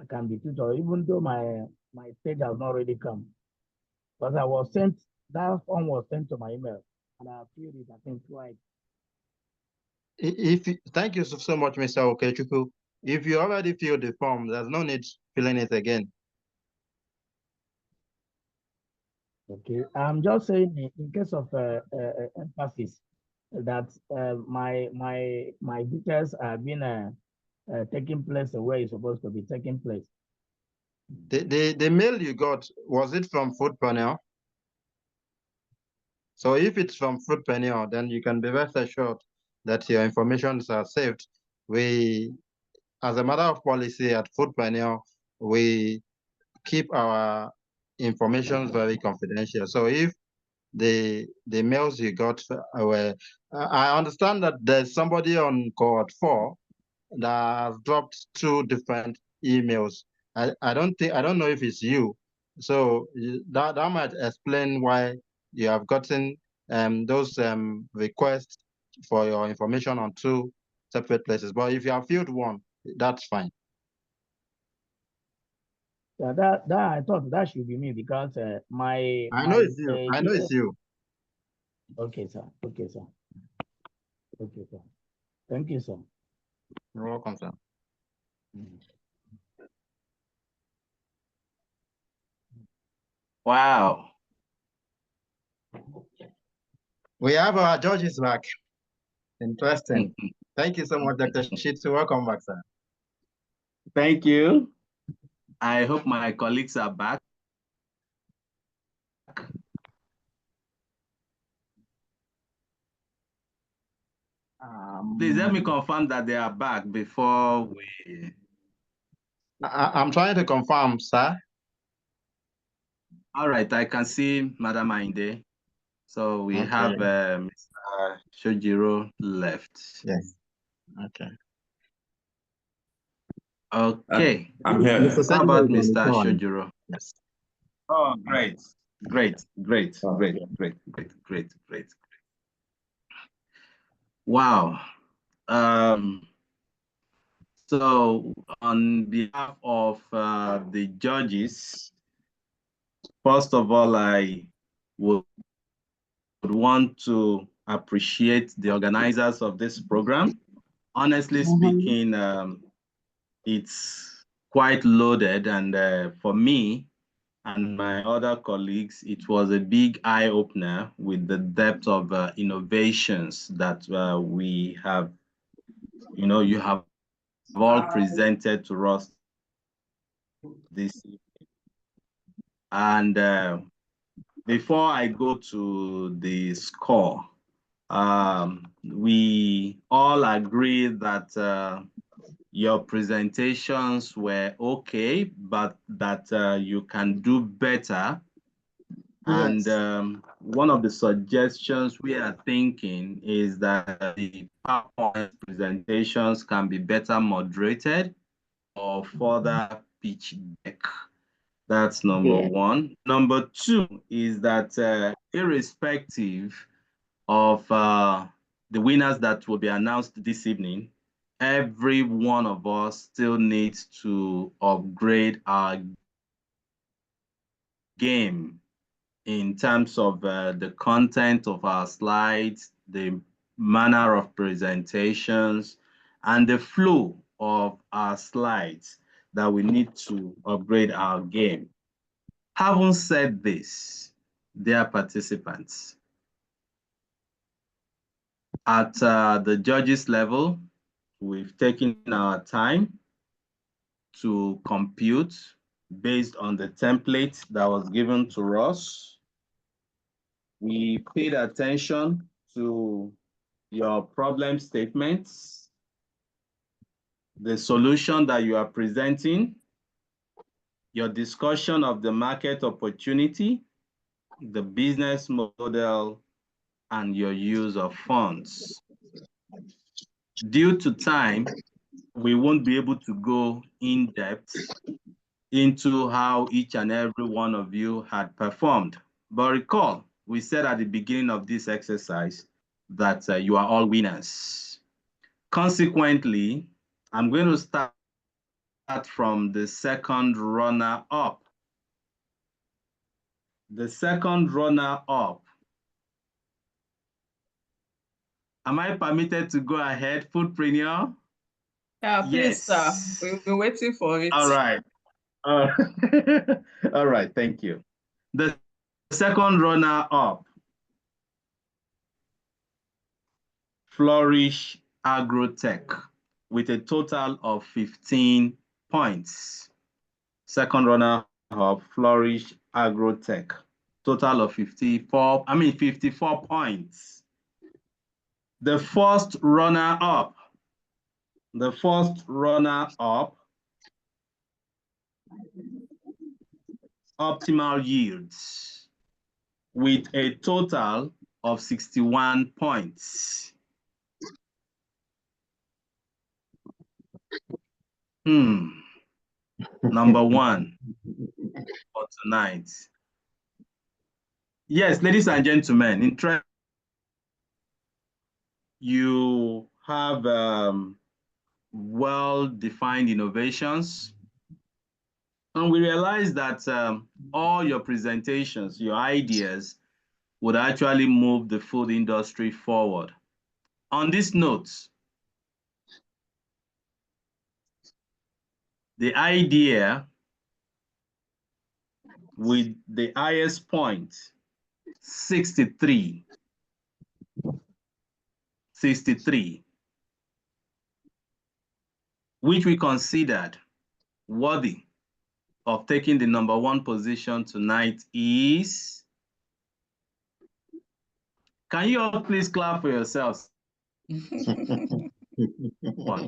I can be tutored, even though my stage has not really come. But I was sent, that form was sent to my email and I filled it, I think, twice. Thank you so much, Mr. Okechukwu. If you already filled the form, there's no need filling it again. Okay, I'm just saying in case of emphasis that my details are being taking place where it's supposed to be taking place. The mail you got, was it from Food Panel? So if it's from Food Panel, then you can be rest assured that your informations are saved. We, as a matter of policy at Food Panel, we keep our information very confidential. So if the mails you got were, I understand that there's somebody on cohort 4 that has dropped 2 different emails. I don't know if it's you. So that might explain why you have gotten those requests for your information on 2 separate places. But if you have filled one, that's fine. Yeah, that I thought that should be me because I know it's you. I know it's you. Okay, sir. Okay, sir. Okay, sir. Thank you, sir. You're welcome, sir. Wow. We have our judges back. Interesting. Thank you so much, Dr. Shitsu. Welcome back, sir. Thank you. I hope my colleagues are back. Please let me confirm that they are back before we... I'm trying to confirm, sir. All right, I can see Madam Ainde. So we have Mr. Shojiro left. Yes. Okay. Okay. I'm here. How about Mr. Shojiro? Yes. Oh, great. Great. Wow. So on behalf of the judges, first of all, I would want to appreciate the organizers of this program. Honestly speaking, it's quite loaded, and for me and my other colleagues, it was a big eye-opener with the depth of innovations that we have, you have all presented to us this evening. And before I go to the score, we all agree that your presentations were okay, but that you can do better. Yes. And one of the suggestions we are thinking is that the PowerPoint presentations can be better moderated or further pitch deck. That's number one. Number two is that irrespective of the winners that will be announced this evening, every one of us still needs to upgrade our game in terms of the content of our slides, the manner of presentations, and the flow of our slides, that we need to upgrade our game. Having said this, dear participants, at the judges level, we've taken our time to compute based on the template that was given to us. We paid attention to your problem statements, the solution that you are presenting, your discussion of the market opportunity, the business model, and your use of funds. Due to time, we won't be able to go in depth into how each and every one of you had performed. But recall, we said at the beginning of this exercise that you are all winners. Consequently, I'm going to start from the second runner-up. The second runner-up. Am I permitted to go ahead, Foodpreneur? Yeah, please, sir. We've been waiting for it. All right. All right, thank you. The second runner-up, Flourish Agrotech, with a total of 15 points. Second runner-up, Flourish Agrotech, total of 54 points. The first runner-up, Optimal Yields, with a total of 61 points. Number one for tonight. Yes, ladies and gentlemen, you have well-defined innovations. And we realize that all your presentations, your ideas, would actually move the food industry forward. On this note, the idea with the highest point, 63, which we considered worthy of taking the number one position tonight is, can you all please clap for yourselves?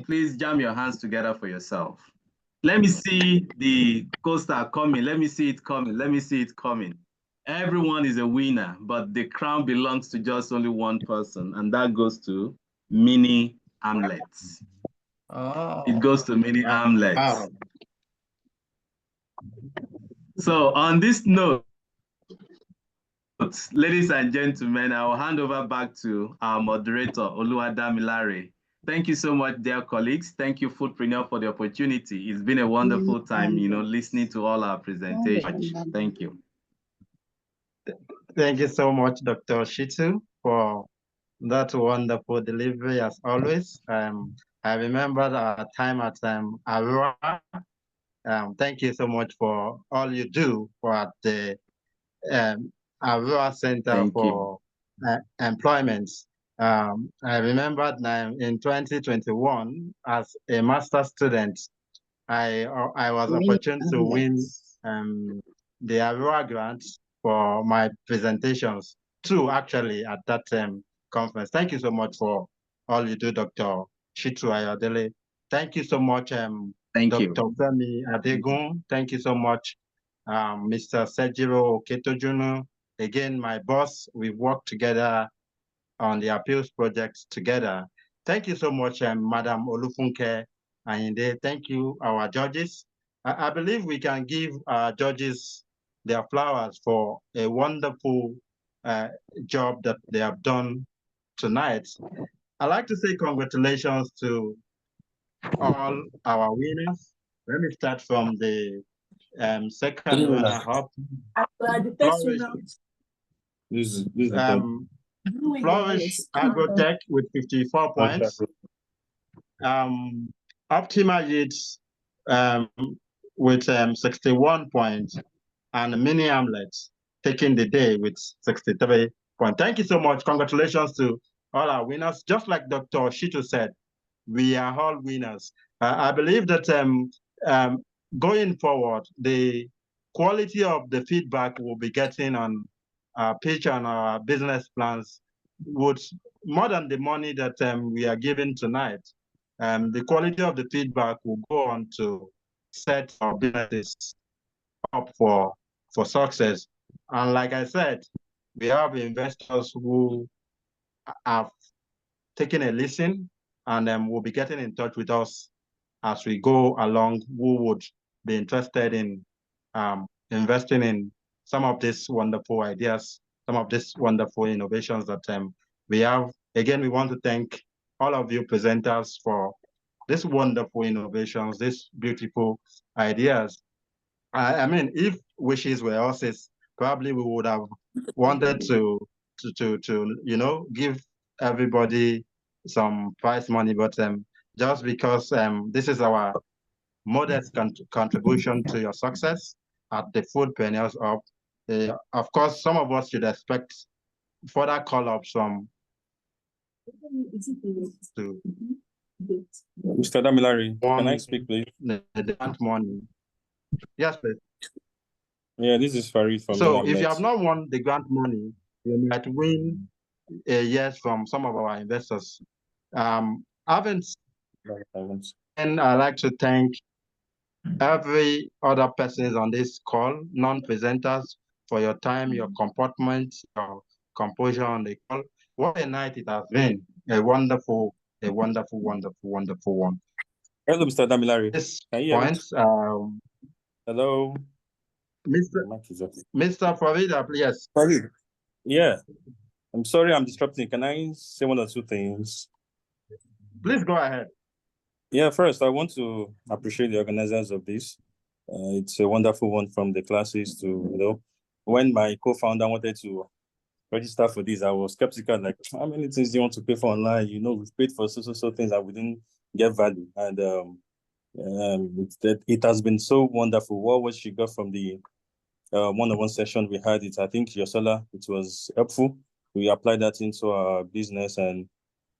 Please jam your hands together for yourself. Let me see the coaster coming. Let me see it coming. Let me see it coming. Everyone is a winner, but the crown belongs to just only one person, and that goes to Mini Amlets. Oh. It goes to Mini Amlets. Wow. So on this note, ladies and gentlemen, I will hand over back to our moderator, Oluwadamilare. Thank you so much, dear colleagues. Thank you, Foodpreneur, for the opportunity. It's been a wonderful time, listening to all our presentations. Thank you. Thank you so much, Dr. Shitu, for that wonderful delivery as always. I remember our time at Aurora. Thank you so much for all you do for the Aurora Center for Employment. I remember in 2021 as a master's student, I was opportune to win the Aurora grant for my presentations, two actually at that conference. Thank you so much for all you do, Dr. Shitu Ayodele. Thank you so much, Dr. Femi Adegun. Thank you so much, Mr. Sejiro Ketojunu. Again, my boss, we've worked together on the appeals project together. Thank you so much, Madam Olufunke Ayinde. Thank you, our judges. I believe we can give our judges their flowers for a wonderful job that they have done tonight. I'd like to say congratulations to all our winners. Let me start from the second runner up. Flourish Agrotech with 54 points. Optima Yields with 61 points, and Mini Amlets taking the day with 63 points. Thank you so much. Congratulations to all our winners. Just like Dr. Shitu said, we are all winners. I believe that going forward, the quality of the feedback we'll be getting on our pitch and our business plans would, more than the money that we are giving tonight, the quality of the feedback will go on to set our businesses up for success. And like I said, we have investors who have taken a listen and will be getting in touch with us as we go along, who would be interested in investing in some of these wonderful ideas, some of these wonderful innovations that we have. Again, we want to thank all of you presenters for these wonderful innovations, these beautiful ideas. I mean, if wishes were horses, probably we would have wanted to give everybody some prize money, but just because this is our modest contribution to your success at the Foodpreneurs Hub. Of course, some of us should expect further call-ups from Mr. Damilare, can I speak, please? The grant money. Yes, please. Yeah, this is Farid from So if you have not won the grant money, you might win a yes from some of our investors. And I'd like to thank every other persons on this call, non-presenters, for your time, your comportment, your composure on the call. What a night it has been. A wonderful, wonderful one. Hello, Mr. Damilare. This Can you hear me? point, Hello. Mr. Farida, please. Farid. Yeah. I'm sorry I'm disrupting. Can I say one or two things? Please go ahead. Yeah, first, I want to appreciate the organizers of this. It's a wonderful one from the classes to, when my co-founder wanted to register for this, I was skeptical, like, how many things do you want to pay for online? We've paid for so things that we didn't get value. And it has been so wonderful. What she got from the one-on-one session we had, I think, Yosola, it was helpful. We applied that into our business, and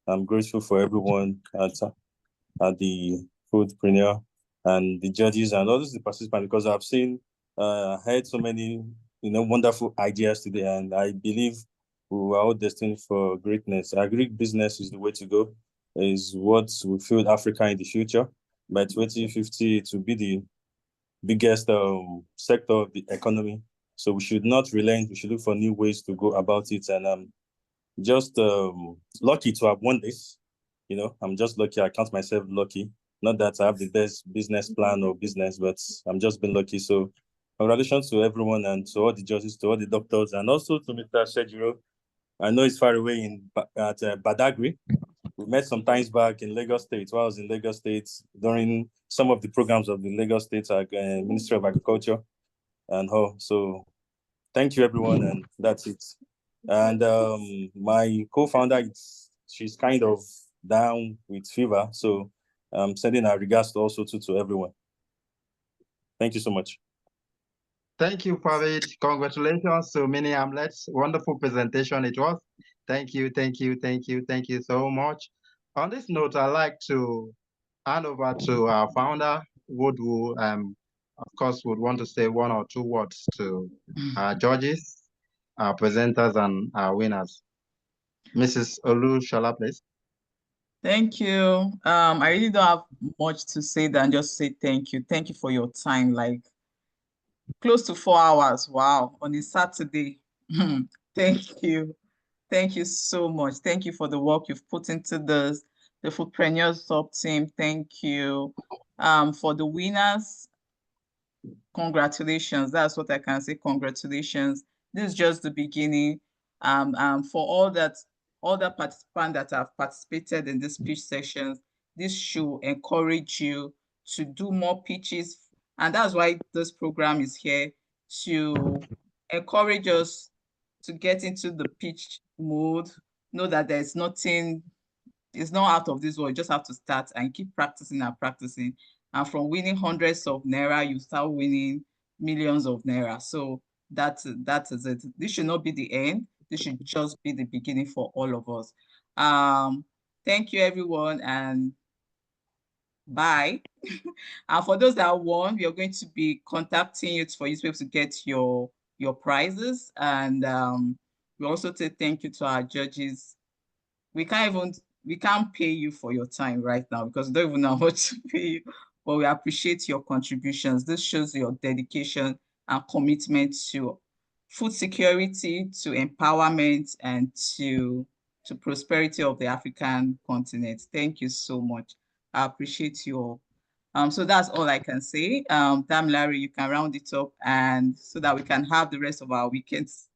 I'm grateful for everyone at the Foodpreneur and the judges and all the participants, because I've seen, heard so many, wonderful ideas today, and I believe we are all destined for greatness. Agribusiness is the way to go, is what will fuel Africa in the future. By 2050, it will be the biggest sector of the economy. So we should not relent. We should look for new ways to go about it. And I'm just lucky to have won this. I'm just lucky. I count myself lucky. Not that I have the best business plan or business, but I'm just been lucky. So congratulations to everyone and to all the judges, to all the doctors, and also to Mr. Shejiro. I know it's far away at Badagry. We met some times back in Lagos State. While I was in Lagos State during some of the programs of the Lagos State Ministry of Agriculture and all. So thank you, everyone, and that's it. And my co-founder, she's kind of down with fever, so I'm sending our regards also to everyone. Thank you so much. Thank you, Farid. Congratulations to Mini Hamlets. Wonderful presentation it was. Thank you so much. On this note, I'd like to hand over to our founder, who, of course, would want to say one or two words to our judges, our presenters, and our winners. Mrs. Olu Shala, please. Thank you. I really don't have much to say than just say thank you. Thank you for your time, like close to 4 hours. Wow, on a Saturday. Thank you. Thank you so much. Thank you for the work you've put into this, the Foodpreneurs sub team. Thank you. For the winners, congratulations. That's what I can say. Congratulations. This is just the beginning. For all the participants that have participated in this pitch sessions, this should encourage you to do more pitches. And that's why this program is here, to encourage us to get into the pitch mode, know that there's nothing, it's not out of this world. You just have to start and keep practicing and practicing. And from winning hundreds of naira, you start winning millions of naira. So that is it. This should not be the end. This should just be the beginning for all of us. Thank you, everyone, and bye. And for those that won, we are going to be contacting you for you to be able to get your prizes. And we also say thank you to our judges. We can't pay you for your time right now because we don't even know how to pay you, but we appreciate your contributions. This shows your dedication and commitment to food security, to empowerment, and to prosperity of the African continent. Thank you so much. I appreciate you all. So that's all I can say. Larry, you can round it up, and so that we can have the rest of our weekends.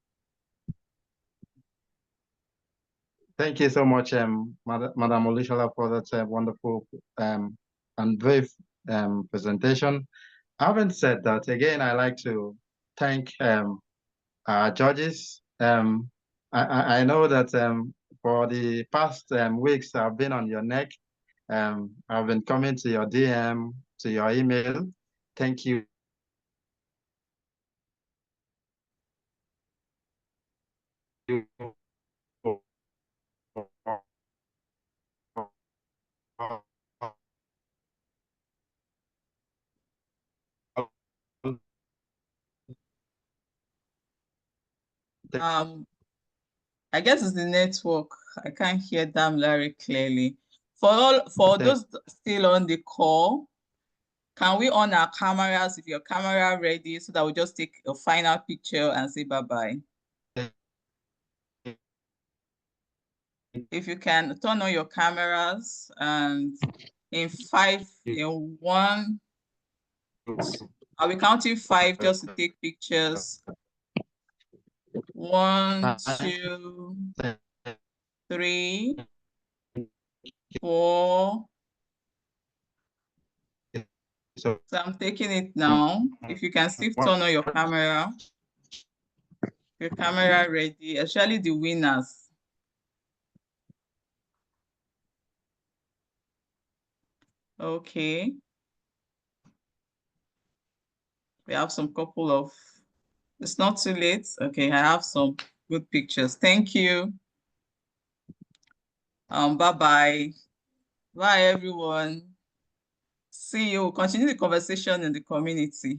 Thank you so much, Madam Olushola, for that wonderful and brief presentation. Having said that, again, I like to thank our judges. I know that for the past weeks, I've been on your neck. I've been coming to your DM, to your email. Thank you. I guess it's the network. I can't hear Larry clearly. For those still on the call, can we on our cameras, if your camera ready, so that we just take a final picture and say bye-bye. If you can turn on your cameras and in 5, in 1, I'll be counting 5 just to take pictures. 1, 2, 3, 4. So I'm taking it now. If you can still turn on your camera ready, especially the winners. Okay. We have some couple of, it's not too late. Okay, I have some good pictures. Thank you. Bye-bye. Bye, everyone. See you. Continue the conversation in the community.